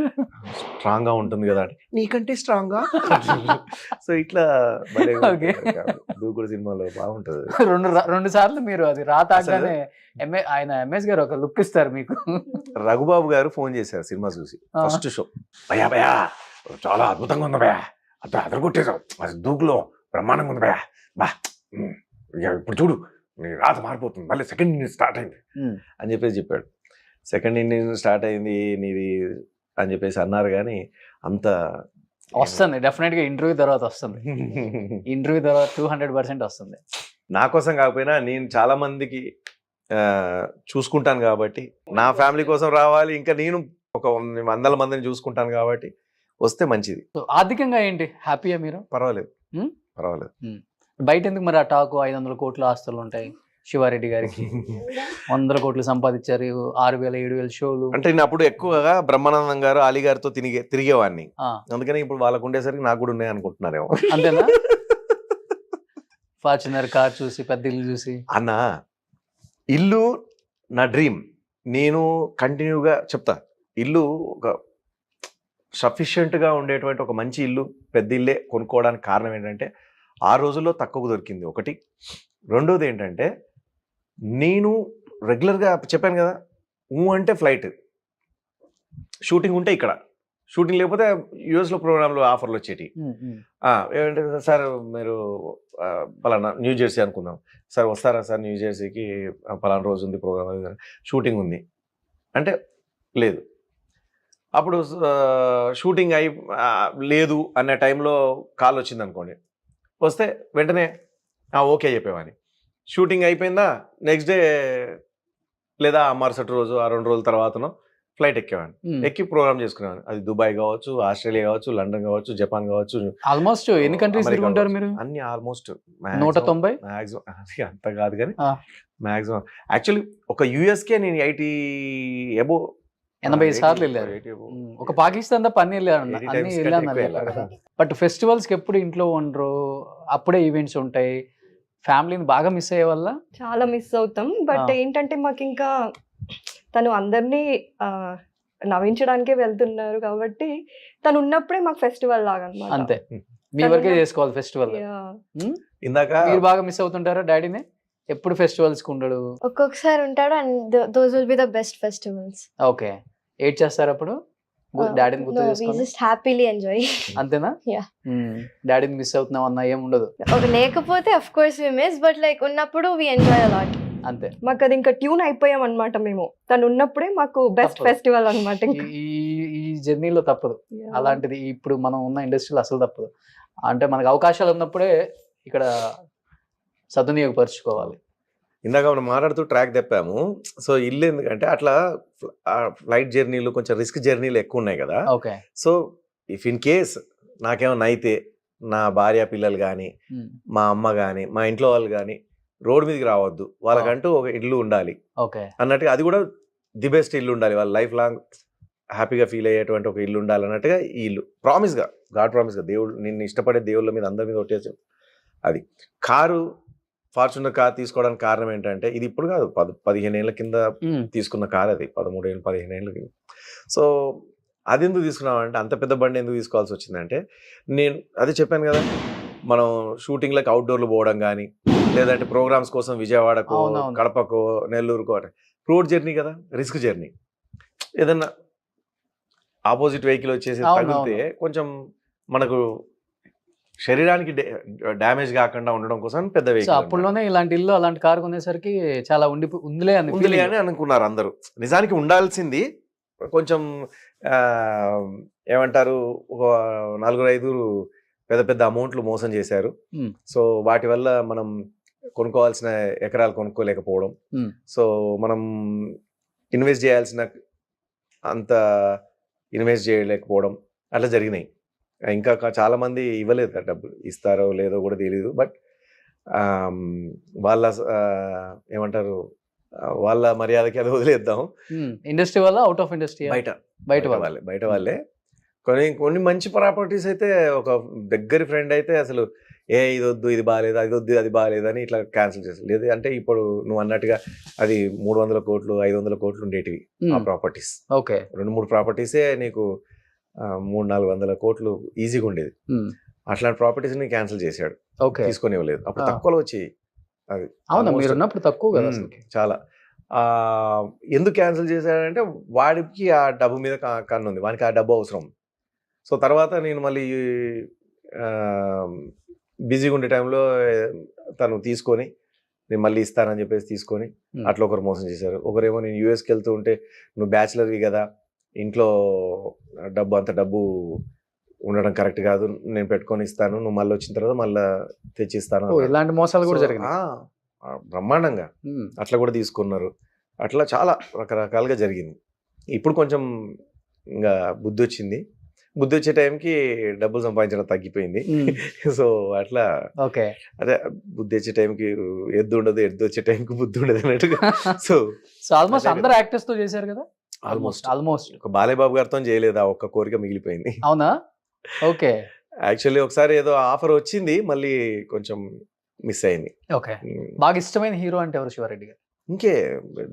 స్ట్రాంగ్ గా ఉంటుంది కదా అంటే నీకంటే స్ట్రాంగ్ గా సో ఇట్లా Okay. దూకుడు సినిమాలో బాగుంటది. రెండు సార్లు మీరు అది రాతాగానే ఆయన ఎంఎస్ గారు ఒక లుక్ ఇస్తారు మీకు. రఘుబాబు గారు ఫోన్ చేశారు సినిమా చూసి ఫస్ట్ షో. భయా భయా చాలా అద్భుతంగా ఉంది భయా, అంత అదరగొట్టేశావు, అది దూకులో బ్రహ్మాండంగా ఉంది భయా, బా ఇక ఇప్పుడు చూడు నీ రాత మారిపోతుంది, మళ్ళీ సెకండ్ ఇన్నింగ్ స్టార్ట్ అయింది అని చెప్పేసి చెప్పాడు. సెకండ్ ఇన్నింగ్ స్టార్ట్ అయింది నీది అని చెప్పేసి అన్నారు, కానీ అంత వస్తుంది డెఫినెట్ గా ఇంటర్వ్యూ తర్వాత వస్తుంది. ఇంటర్వ్యూ తర్వాత 200% వస్తుంది. నా కోసం కాకపోయినా నేను చాలా మందికి చూసుకుంటాను కాబట్టి, నా ఫ్యామిలీ కోసం రావాలి, ఇంకా నేను ఒక 100 మందిని చూసుకుంటాను కాబట్టి వస్తే మంచిది. సో ఆర్థికంగా ఏంటి హ్యాపీయా మీరు? పర్వాలేదు, Hmm? పర్వాలేదు. బయట ఎందుకు మరి ఆ టాక్ 500 కోట్ల ఆస్తులు ఉంటాయి శివారెడ్డి గారికి, 100 కోట్లు సంపాదించారు, 6,000-7,000 షోలు. అంటే నేను అప్పుడు ఎక్కువగా బ్రహ్మానందం గారు అలీ గారితో తిరిగేవాడిని, ఆ, అందుకని ఇప్పుడు వాళ్ళకు ఉండేసరికి నాకు కూడా ఉన్నాయి అనుకుంటున్నారేమో. అంతేనా? ఫార్చునర్ కార్ చూసి, పెద్ద ఇల్లు చూసి. అన్న ఇల్లు నా డ్రీమ్, నేను కంటిన్యూగా చెప్తా. ఇల్లు ఒక సఫిషియెంట్గా ఉండేటువంటి ఒక మంచి ఇల్లు, పెద్ద ఇల్లే కొనుక్కోవడానికి కారణం ఏంటంటే ఆ రోజుల్లో తక్కువకు దొరికింది ఒకటి. రెండోది ఏంటంటే నేను రెగ్యులర్గా చెప్పాను కదా, అంటే ఫ్లైట్ షూటింగ్ ఉంటే ఇక్కడ, షూటింగ్ లేకపోతే యూఎస్లో ప్రోగ్రాంలో ఆఫర్లు వచ్చేటి. ఏమంటే సార్ మీరు పలానా న్యూ జెర్సీ అనుకుందాం, సార్ వస్తారా సార్ న్యూ జెర్సీకి, పలానా రోజు ఉంది ప్రోగ్రామ్, షూటింగ్ ఉంది అంటే లేదు. అప్పుడు షూటింగ్ లేదు అనే టైంలో కాల్ వచ్చింది అనుకోండి, వస్తే వెంటనే ఓకే చెప్పేవాని. షూటింగ్ అయిపోయిందా నెక్స్ట్ డే లేదా మరుసటి రోజు ఆ 2 రోజుల తర్వాతనో ఫ్లైట్ ఎక్కేవాడిని, ఎక్కి ప్రోగ్రామ్ చేసుకునేవాడిని. అది దుబాయ్ కావచ్చు, ఆస్ట్రేలియా కావచ్చు, లండన్ కావచ్చు, జపాన్ కావచ్చు. ఆల్మోస్ట్ ఎన్ని కంట్రీస్ తిరుగుంటారు మీరు? అన్ని ఆల్మోస్ట్ 190 మ్యాక్సిమం. అంత కాదు కానీ మ్యాక్సిమం. యాక్చువల్లీ ఒక యూఎస్కే నేను 80 సార్లు వెళ్ళారు. ఒక పాకిస్తాన్ తప్ప అన్ని వెళ్ళాను. బట్ ఫెస్టివల్స్ కి ఎప్పుడు ఇంట్లో ఉండరు, అప్పుడే ఈవెంట్స్ ఉంటాయి. ఫ్యామిలీని బాగా మిస్ అయ్యే వల్ల చాలా మిస్ అవుతాం. బట్ ఏంటంటే మాకు ఇంకా తను అందరినీ నవ్వించడానికే వెళ్తున్నారు కాబట్టి తను ఉన్నప్పుడే మాకు ఫెస్టివల్ లాగా అన్నమాట. అంతే, మీ వరకే చేసుకోవాలి ఫెస్టివల్. ఇందాక మీరు బాగా మిస్ అవుతుంటారా డాడీని? ఎప్పుడు ఫెస్టివల్స్ కి ఉండడు, ఒక్కొక్కసారి ఉంటాడు, and those will be the best festivals. Okay, ఏడ్ చేస్తారు అప్పుడు డాడీని గుర్తు చేసుకొని? Just happily enjoy. అంతేనా? Yeah. డాడీని మిస్ అవుతున్నాం అన్న ఏం ఉండదు. లేకపోతే of course we miss, but like ఉన్నప్పుడు వి ఎంజాయ్ అ లాట్. అంతే, మాకు అది ఇంకా ట్యూన్ అయిపోయాం అనమాట మేము. తను ఉన్నప్పుడే మాకు బెస్ట్ తప్పదు. ఫెస్టివల్ అనమాట. ఈ జర్నీలో తప్పదు. అలాంటిది ఇప్పుడు మనం ఉన్న ఇండస్ట్రీలో అసలు తప్పదు. అంటే మనకు అవకాశాలు ఉన్నప్పుడే ఇక్కడ సద్వినియోగపరుచుకోవాలి. ఇందాక మనం మాట్లాడుతూ ట్రాక్ తెప్పాము. సో ఇల్లు ఎందుకంటే అట్లా ఫ్లైట్ జర్నీలు కొంచెం రిస్క్ జర్నీలు ఎక్కువ ఉన్నాయి కదా. Okay, so if in case నాకేమైనా అయితే నా భార్య పిల్లలు కానీ, మా అమ్మ కానీ, మా ఇంట్లో వాళ్ళు కానీ రోడ్ మీదకి రావద్దు, వాళ్ళకంటూ ఒక ఇల్లు ఉండాలి ఓకే అన్నట్టుగా, అది కూడా ది బెస్ట్ ఇల్లు ఉండాలి, వాళ్ళ లైఫ్ లాంగ్ హ్యాపీగా ఫీల్ అయ్యేటువంటి ఒక ఇల్లు ఉండాలి అన్నట్టుగా ఈ ఇల్లు ప్రామిస్గా, గాడ్ ప్రామిస్గా, దేవుడు నిన్ను ఇష్టపడే దేవుళ్ళ మీద అందరి మీద ఒట్టేసి. అది కారు, ఫార్చునర్ కార్ తీసుకోవడానికి కారణం ఏంటంటే ఇది ఇప్పుడు కాదు, 15 ఏళ్ళ కింద తీసుకున్న కార్ అది, 13 ఏళ్ళు 15 ఏళ్ళ కింద. సో అది ఎందుకు తీసుకున్నామంటే, అంత పెద్ద బండి ఎందుకు తీసుకోవాల్సి వచ్చిందంటే, నేను అది చెప్పాను కదా, మనం షూటింగ్లకు అవుట్డోర్లు పోవడం కానీ, లేదంటే ప్రోగ్రామ్స్ కోసం విజయవాడకో, కడపకో, నెల్లూరుకో, రోడ్ జర్నీ కదా, రిస్క్ జర్నీ. ఏదన్నా ఆపోజిట్ వెహికల్ వచ్చేసి తగిలితే కొంచెం మనకు శరీరానికి డ్యామేజ్ కాకుండా ఉండడం కోసం పెద్ద వెహికల్. అప్పుడులోనే ఇలాంటి ఇల్లు, అలాంటి కారు కొనేసరికి చాలా ఉందిలే అని అనుకున్నారు అందరూ. నిజానికి ఉండాల్సింది కొంచెం ఏమంటారు, ఒక 4-5 పెద్ద పెద్ద అమౌంట్లు మోసం చేశారు. సో వాటి వల్ల మనం కొనుక్కోవాల్సిన ఎకరాలు కొనుక్కోలేకపోవడం, సో మనం ఇన్వెస్ట్ చేయాల్సిన అంత ఇన్వెస్ట్ చేయలేకపోవడం, అట్లా జరిగినాయి. ఇంకా చాలా మంది ఇవ్వలేదు, డబ్బులు ఇస్తారో లేదో కూడా తెలియదు. బట్ వాళ్ళ ఏమంటారు, వాళ్ళ మర్యాదకి అది వదిలేద్దాం. ఇండస్ట్రీ వల్ల, అవుట్ ఆఫ్ ఇండస్ట్రీ, బయట వాళ్ళే. కొన్ని మంచి ప్రాపర్టీస్ అయితే, ఒక దగ్గర ఫ్రెండ్ అయితే అసలు ఇది వద్దు, ఇది బాగాలేదు, అది వద్దు, అది బాగాలేదు అని ఇట్లా క్యాన్సిల్ చేస్తారు. లేదు అంటే ఇప్పుడు నువ్వు అన్నట్టుగా అది 300 కోట్లు 500 కోట్లు ఉండేటివి ఆ ప్రాపర్టీస్. ఓకే, 2-3 ప్రాపర్టీసే నీకు 300-400 కోట్లు ఈజీగా ఉండేది. అట్లాంటి ప్రాపర్టీస్ని క్యాన్సిల్ చేశాడు, ఓకే. తీసుకొని ఇవ్వలేదు. అప్పుడు ఆ. తక్కువలో వచ్చాయి అది. అవునా, Almost. మీరు ఉన్నప్పుడు తక్కువ కదా అసలు. చాలా. ఎందుకు క్యాన్సిల్ చేశాడంటే వాడికి ఆ డబ్బు మీద కన్ను ఉంది, వానికి ఆ డబ్బు అవసరం. సో తర్వాత నేను మళ్ళీ బిజీగా ఉండే టైంలో తను తీసుకొని నేను మళ్ళీ ఇస్తానని చెప్పేసి తీసుకొని అట్లా ఒకరు మోసం చేశారు. ఒకరేమో నేను యూఎస్కి వెళ్తూ ఉంటే నువ్వు బ్యాచిలర్వి కదా, ఇంట్లో అంత డబ్బు ఉండడం కరెక్ట్ కాదు, నేను పెట్టుకొని ఇస్తాను, నువ్వు మళ్ళీ వచ్చిన తర్వాత మళ్ళీ తెచ్చిస్తాను. ఇలాంటి మోసాలు కూడా జరిగినాయి. బ్రహ్మాండంగా అట్లా కూడా తీసుకున్నారు. అట్లా చాలా రకరకాలుగా జరిగింది. ఇప్పుడు కొంచెం ఇంకా బుద్ధి వచ్చింది. బుద్ధి వచ్చే టైంకి డబ్బులు సంపాదించడం తగ్గిపోయింది. సో అట్లా ఓకే. అదే బుద్ధి వచ్చే టైంకి ఎద్దు ఉండదు, ఎద్దు వచ్చే టైంకి బుద్ధి ఉండదు అన్నట్టుగా. సో ఆల్మోస్ట్ అందరు యాక్టర్స్ తో చేశారు కదా. ఆల్మోస్ట్ ఒక బాలేబాబు గారితో చేయలేదు, ఆ ఒక్క కోరిక మిగిలిపోయింది. అవునా? ఓకే. యాక్చువల్లీ ఒకసారి ఏదో ఆఫర్ వచ్చింది, మళ్ళీ కొంచెం మిస్ అయింది. ఓకే. బాగా ఇష్టమైన హీరో అంటే ఎవరు? శివారెడ్డి గారు. ఇంకే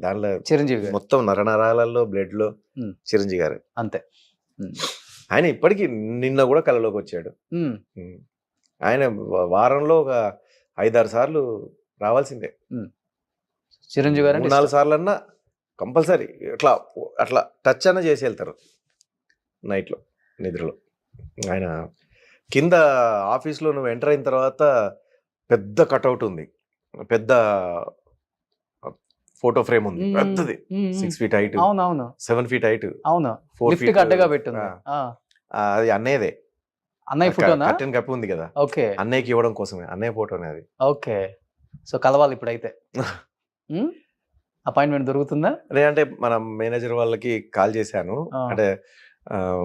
దానిలో చిరంజీవి గారు. మొత్తం నరనరాలలో బ్లడ్ లో చిరంజీవి గారు అంతే. ఆయన ఇప్పటికీ నిన్న కూడా కళలోకి వచ్చాడు. ఆయన వారంలో ఒక 5-6 సార్లు రావాల్సిందే. చిరంజీవి గారు 3-4 సార్లు అన్నా కంపల్సరీ అట్లా టచ్ అన్న చేసి వెళ్తారు నైట్లో, నిద్రలో. ఆయన కింద ఆఫీస్లో నువ్వు ఎంటర్ అయిన తర్వాత పెద్ద కట్అవుట్ ఉంది, పెద్ద ఫోటో ఫ్రేమ్ ఉంది, పెద్దది, 6 feet height, 7 feet height, 4 feet అడ్డగా పెట్టింది. అది అన్నయ్యదే. అన్నయ్య ఫోటోనా? కట్టెన్ కప్పి ఉంది కదా, ఓకే. అన్నయ్యకి ఇవ్వడం కోసమే అన్నయ్య ఫోటోనే అది. ఓకే. సో కలవాలి ఇప్పుడైతే. అపాయింట్మెంట్ దొరుకుతుందా? అంటే మన మేనేజర్ వాళ్ళకి కాల్ చేశాను, అంటే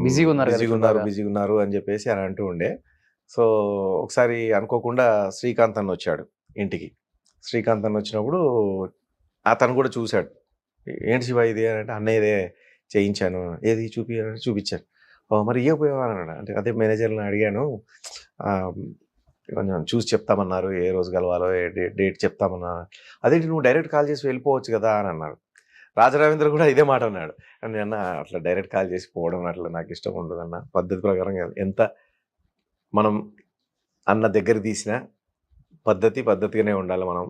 బిజీగా ఉన్నారు అని చెప్పేసి అని అంటూ ఉండే. సో ఒకసారి అనుకోకుండా శ్రీకాంత్ అన్న వచ్చాడు ఇంటికి. శ్రీకాంత్ అన్న వచ్చినప్పుడు అతను కూడా చూశాడు. ఏంటి శివ ఇది అంటే, అన్నయ్యదే చేయించాను, ఏది చూపించాను. మరి ఇవ్వకపోయావా అన్నాడు. అంటే అదే మేనేజర్ని అడిగాను, కొంచెం చూసి చెప్తామన్నారు, ఏ రోజు కలవాలో డేట్ చెప్తామన్నారు. అదేంటి నువ్వు డైరెక్ట్ కాల్ చేసి వెళ్ళిపోవచ్చు కదా అని అన్నారు. రాజరావేంద్ర కూడా ఇదే మాట అన్నాడు. అని అన్న అట్లా డైరెక్ట్ కాల్ చేసి పోవడం అట్లా నాకు ఇష్టం ఉండదు అన్న, పద్ధతి ప్రకారం ఎంత మనం అన్న దగ్గర తీసినా పద్ధతిగానే ఉండాలి మనం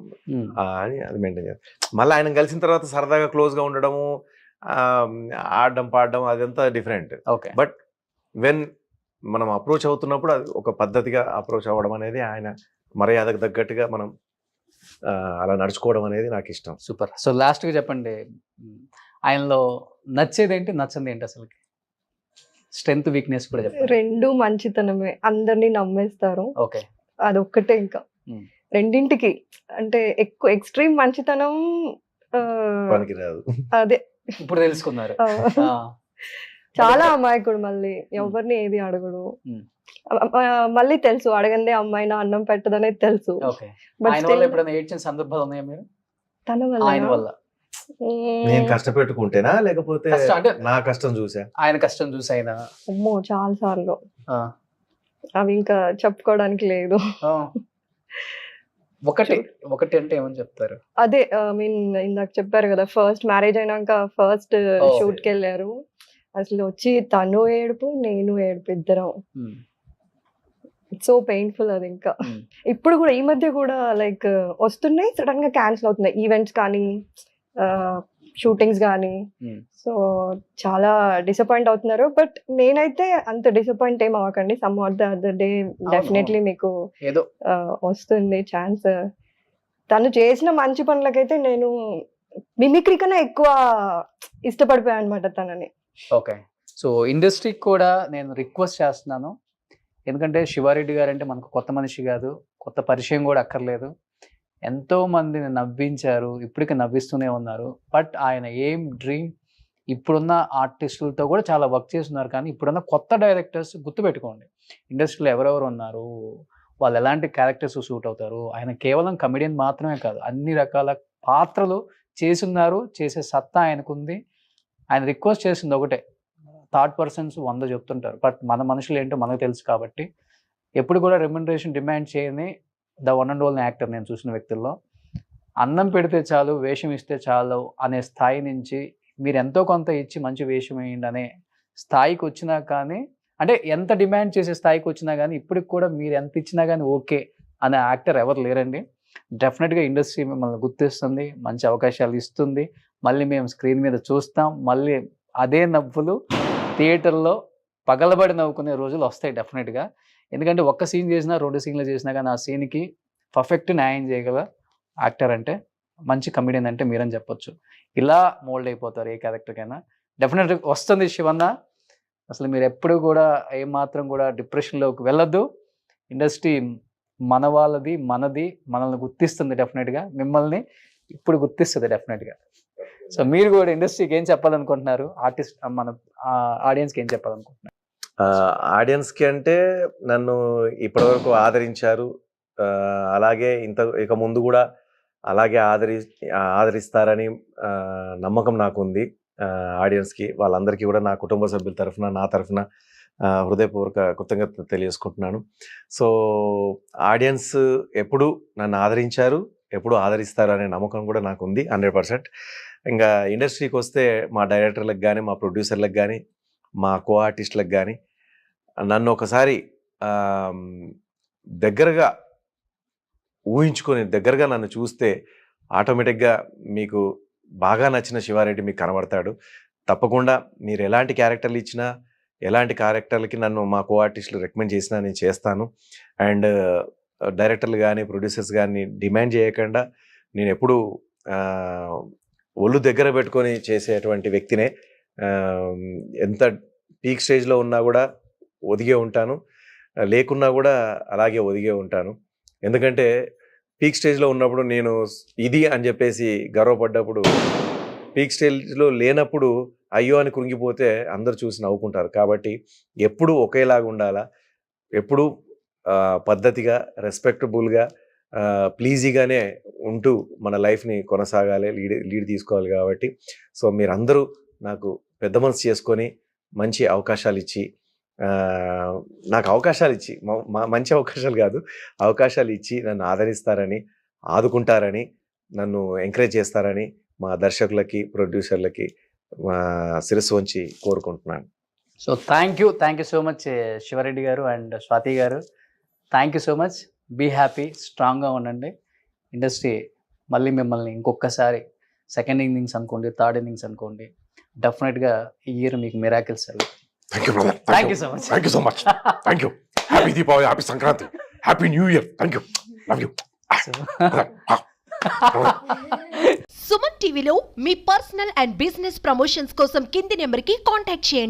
అని అది మెయింటైన్ చేయాలి. మళ్ళీ ఆయన కలిసిన తర్వాత సరదాగా క్లోజ్గా ఉండడము, ఆడడం పాడడం అదంతా డిఫరెంట్. బట్ వెన్ మనం అప్రోచ్ అవుతున్నప్పుడు అది ఒక పద్ధతిగా అప్రోచ్ అవ్వడం అనేది, ఆయన మర్యాదకు తగ్గట్టుగా మనం అలా నడుచుకోవడం అనేది నాకు ఇష్టం. సూపర్. సో లాస్ట్గా చెప్పండి, ఆయనలో నచ్చేది ఏంటి, నచ్చంది ఏంటి అసలు? స్ట్రెంగ్త్ వీక్నెస్ కూడా చెప్పండి. రెండు మంచితనమే, అందరినీ నమ్మేస్తారు. ఓకే. అదొక్కటే. ఇంకా రెండింటికి అంటే ఎక్కువ ఎక్స్ట్రీమ్ మంచితనం పనికిరాదు. అదే ఇప్పుడు తెలుసుకున్నారు. చాలా అమాయకుడు, మళ్ళీ ఎవరిని ఏది అడగడు. మళ్ళీ తెలుసు అడగందే అమ్మాయినా అన్నం పెట్టదనేది తెలుసు. ఎప్పుడైనా ఏడ్చిన సందర్భాలు ఉన్నాయా మీరు? తన వల్ల, ఆయన వల్ల. నేను కష్టపెట్టుకుంటేనా లేకపోతే నా కష్టం చూసా? ఆయన కష్టం చూసి ఆయన. అమ్మో చాలా సార్లు. అవి ఇంకా చెప్పుకోవడానికి లేదు. ఒకటి అంటే ఏమని చెప్తారు? అదే మీన్ ఇందాక చెప్పారు కదా, ఫస్ట్ మ్యారేజ్ అయినాక ఫస్ట్ షూట్ కి వెళ్ళారు. అసలు వచ్చి తను ఏడుపు, నేను ఏడుపు, ఇద్దరం. ఇట్స్ సో పెయిన్ఫుల్ అది. ఇంకా ఇప్పుడు కూడా ఈ మధ్య కూడా లైక్ వస్తున్నాయి, సడన్ గా క్యాన్సిల్ అవుతున్నాయి ఈవెంట్స్ కానీ షూటింగ్స్ కానీ. సో చాలా డిసప్పాయింట్ అవుతున్నారు. బట్ నేనైతే అంత డిసప్పాయింట్ ఏం అవ్వకండి, some of the other day definitely మీకు వస్తుంది ఛాన్స్. తను చేసిన మంచి పనులకైతే నేను మిమిక్రీ కన్నా ఎక్కువ ఇష్టపడిపోయాను అనమాట తనని. ఓకే. సో ఇండస్ట్రీకి కూడా నేను రిక్వెస్ట్ చేస్తున్నాను, ఎందుకంటే శివారెడ్డి గారు అంటే మనకు కొత్త మనిషి కాదు, కొత్త పరిచయం కూడా అక్కర్లేదు. ఎంతో మందిని నవ్వించారు, ఇప్పటికీ నవ్విస్తూనే ఉన్నారు. బట్ ఆయన ఏం డ్రీమ్, ఇప్పుడున్న ఆర్టిస్టులతో కూడా చాలా వర్క్ చేస్తున్నారు. కానీ ఇప్పుడున్న కొత్త డైరెక్టర్స్ గుర్తుపెట్టుకోండి, ఇండస్ట్రీలో ఎవరెవరు ఉన్నారు, వాళ్ళు ఎలాంటి క్యారెక్టర్స్ సూట్ అవుతారు. ఆయన కేవలం కమెడియన్ మాత్రమే కాదు, అన్ని రకాల పాత్రలు చేస్తున్నారు, చేసే సత్తా ఆయనకుంది. ఆయన రిక్వెస్ట్ చేసింది ఒకటే, థర్డ్ పర్సన్స్ 100 చెప్తుంటారు, బట్ మన మనుషులు ఏంటో మనకు తెలుసు. కాబట్టి ఎప్పుడు కూడా రెమ్యునరేషన్ డిమాండ్ చేయని the one and only actor నేను చూసిన వ్యక్తుల్లో. అన్నం పెడితే చాలు, వేషం ఇస్తే చాలు అనే స్థాయి నుంచి మీరు ఎంతో కొంత ఇచ్చి మంచి వేషం వేయండి అనే స్థాయికి వచ్చినా కానీ అంటే ఎంత డిమాండ్ చేసే స్థాయికి వచ్చినా కానీ ఇప్పటికి కూడా మీరు ఎంత ఇచ్చినా కానీ ఓకే అనే యాక్టర్ ఎవరు లేరండి. డెఫినెట్గా ఇండస్ట్రీ మిమ్మల్ని గుర్తిస్తుంది, మంచి అవకాశాలు ఇస్తుంది, మళ్ళీ మేము స్క్రీన్ మీద చూస్తాం, మళ్ళీ అదే నవ్వులు థియేటర్లో పగలబడి నవ్వుకునే రోజులు వస్తాయి డెఫినెట్గా. ఎందుకంటే ఒక్క సీన్ చేసినా 2 సీన్లు చేసినా కానీ ఆ సీన్కి పర్ఫెక్ట్ న్యాయం చేయగల యాక్టర్ అంటే, మంచి కమెడియన్ అంటే మీరని చెప్పొచ్చు. ఇలా మోల్డ్ అయిపోతారు ఏ క్యారెక్టర్కైనా. డెఫినెట్గా వస్తుంది శివన్న. అసలు మీరు ఎప్పుడు కూడా ఏమాత్రం కూడా డిప్రెషన్లోకి వెళ్ళొద్దు. ఇండస్ట్రీ మన వాళ్ళది, మనది, మనల్ని గుర్తిస్తుంది డెఫినెట్గా, మిమ్మల్ని ఇప్పుడు గుర్తిస్తుంది డెఫినెట్గా. సో మీరు కూడా ఇండస్ట్రీకి ఏం చెప్పాలనుకుంటున్నారు? ఆర్టిస్ట్ మన ఆడియన్స్కి ఏం చెప్పాలనుకుంటున్నారు? ఆడియన్స్కి అంటే నన్ను ఇప్పటివరకు ఆదరించారు, అలాగే ఇక ముందు కూడా అలాగే ఆదరిస్తారని నమ్మకం నాకు ఉంది. ఆడియన్స్కి వాళ్ళందరికీ కూడా నా కుటుంబ సభ్యుల తరఫున, నా తరఫున హృదయపూర్వక కృతజ్ఞత తెలియజేసుకుంటున్నాను. సో ఆడియన్స్ ఎప్పుడు నన్ను ఆదరించారు, ఎప్పుడు ఆదరిస్తారు అనే నమ్మకం కూడా నాకు ఉంది 100%. ఇంకా ఇండస్ట్రీకి వస్తే మా డైరెక్టర్లకు కానీ, మా ప్రొడ్యూసర్లకు కానీ, మా కో ఆర్టిస్టులకు కానీ నన్ను ఒకసారి దగ్గరగా ఊహించుకొని దగ్గరగా నన్ను చూస్తే ఆటోమేటిక్గా మీకు బాగా నచ్చిన శివారెడ్డి మీకు కనబడతాడు. తప్పకుండా మీరు ఎలాంటి క్యారెక్టర్లు ఇచ్చినా, ఎలాంటి క్యారెక్టర్లకి నన్ను మా కో ఆర్టిస్టులు రికమెండ్ చేసినా నేను చేస్తాను. అండ్ డైరెక్టర్లు కానీ, ప్రొడ్యూసర్స్ కానీ డిమాండ్ చేయకుండా నేను ఎప్పుడూ ఒళ్ళు దగ్గర పెట్టుకొని చేసేటువంటి వ్యక్తినే. ఎంత పీక్ స్టేజ్లో ఉన్నా కూడా ఒదిగే ఉంటాను, లేకున్నా కూడా అలాగే ఒదిగే ఉంటాను. ఎందుకంటే పీక్ స్టేజ్లో ఉన్నప్పుడు నేను ఇది అని చెప్పేసి గర్వపడ్డప్పుడు, పీక్ స్టేజ్లో లేనప్పుడు అయ్యో అని కృంగిపోతే అందరు చూసి నవ్వుకుంటారు. కాబట్టి ఎప్పుడు ఒకేలాగా ఉండాలా, ఎప్పుడు పద్ధతిగా, రెస్పెక్టబుల్గా, ప్లీజీగానే ఉంటూ మన లైఫ్ని కొనసాగాలి, లీడ్ తీసుకోవాలి. కాబట్టి సో మీరందరూ నాకు పెద్ద మనసు చేసుకొని మంచి అవకాశాలు ఇచ్చి, నాకు అవకాశాలు ఇచ్చి, మంచి అవకాశాలు కాదు, అవకాశాలు ఇచ్చి నన్ను ఆదరిస్తారని, ఆదుకుంటారని, నన్ను ఎంకరేజ్ చేస్తారని మా దర్శకులకి, ప్రొడ్యూసర్లకి శిరస్సు వంచి కోరుకుంటున్నాను. So thank you so much Shiva Reddy గారు అండ్ స్వాతి గారు. Thank you so much. Be happy, స్ట్రాంగ్గా ఉండండి. ఇండస్ట్రీ మళ్ళీ మిమ్మల్ని ఇంకొకసారి సెకండ్ ఇన్నింగ్స్ అనుకోండి, థర్డ్ ఇన్నింగ్స్ అనుకోండి, డెఫినెట్గా ఈ ఇయర్ మీకు మిరాకిల్స్ జరుగుతాయి. Thank you, brother. Thank you so much. Thank you so much. Thank you. Happy Deepavali, happy Sankranti, happy New Year. Thank you. Love you. Suman టీవీలో మీ పర్సనల్ అండ్ బిజినెస్ ప్రమోషన్స్ కోసం కింది నెంబర్కి contact చేయండి.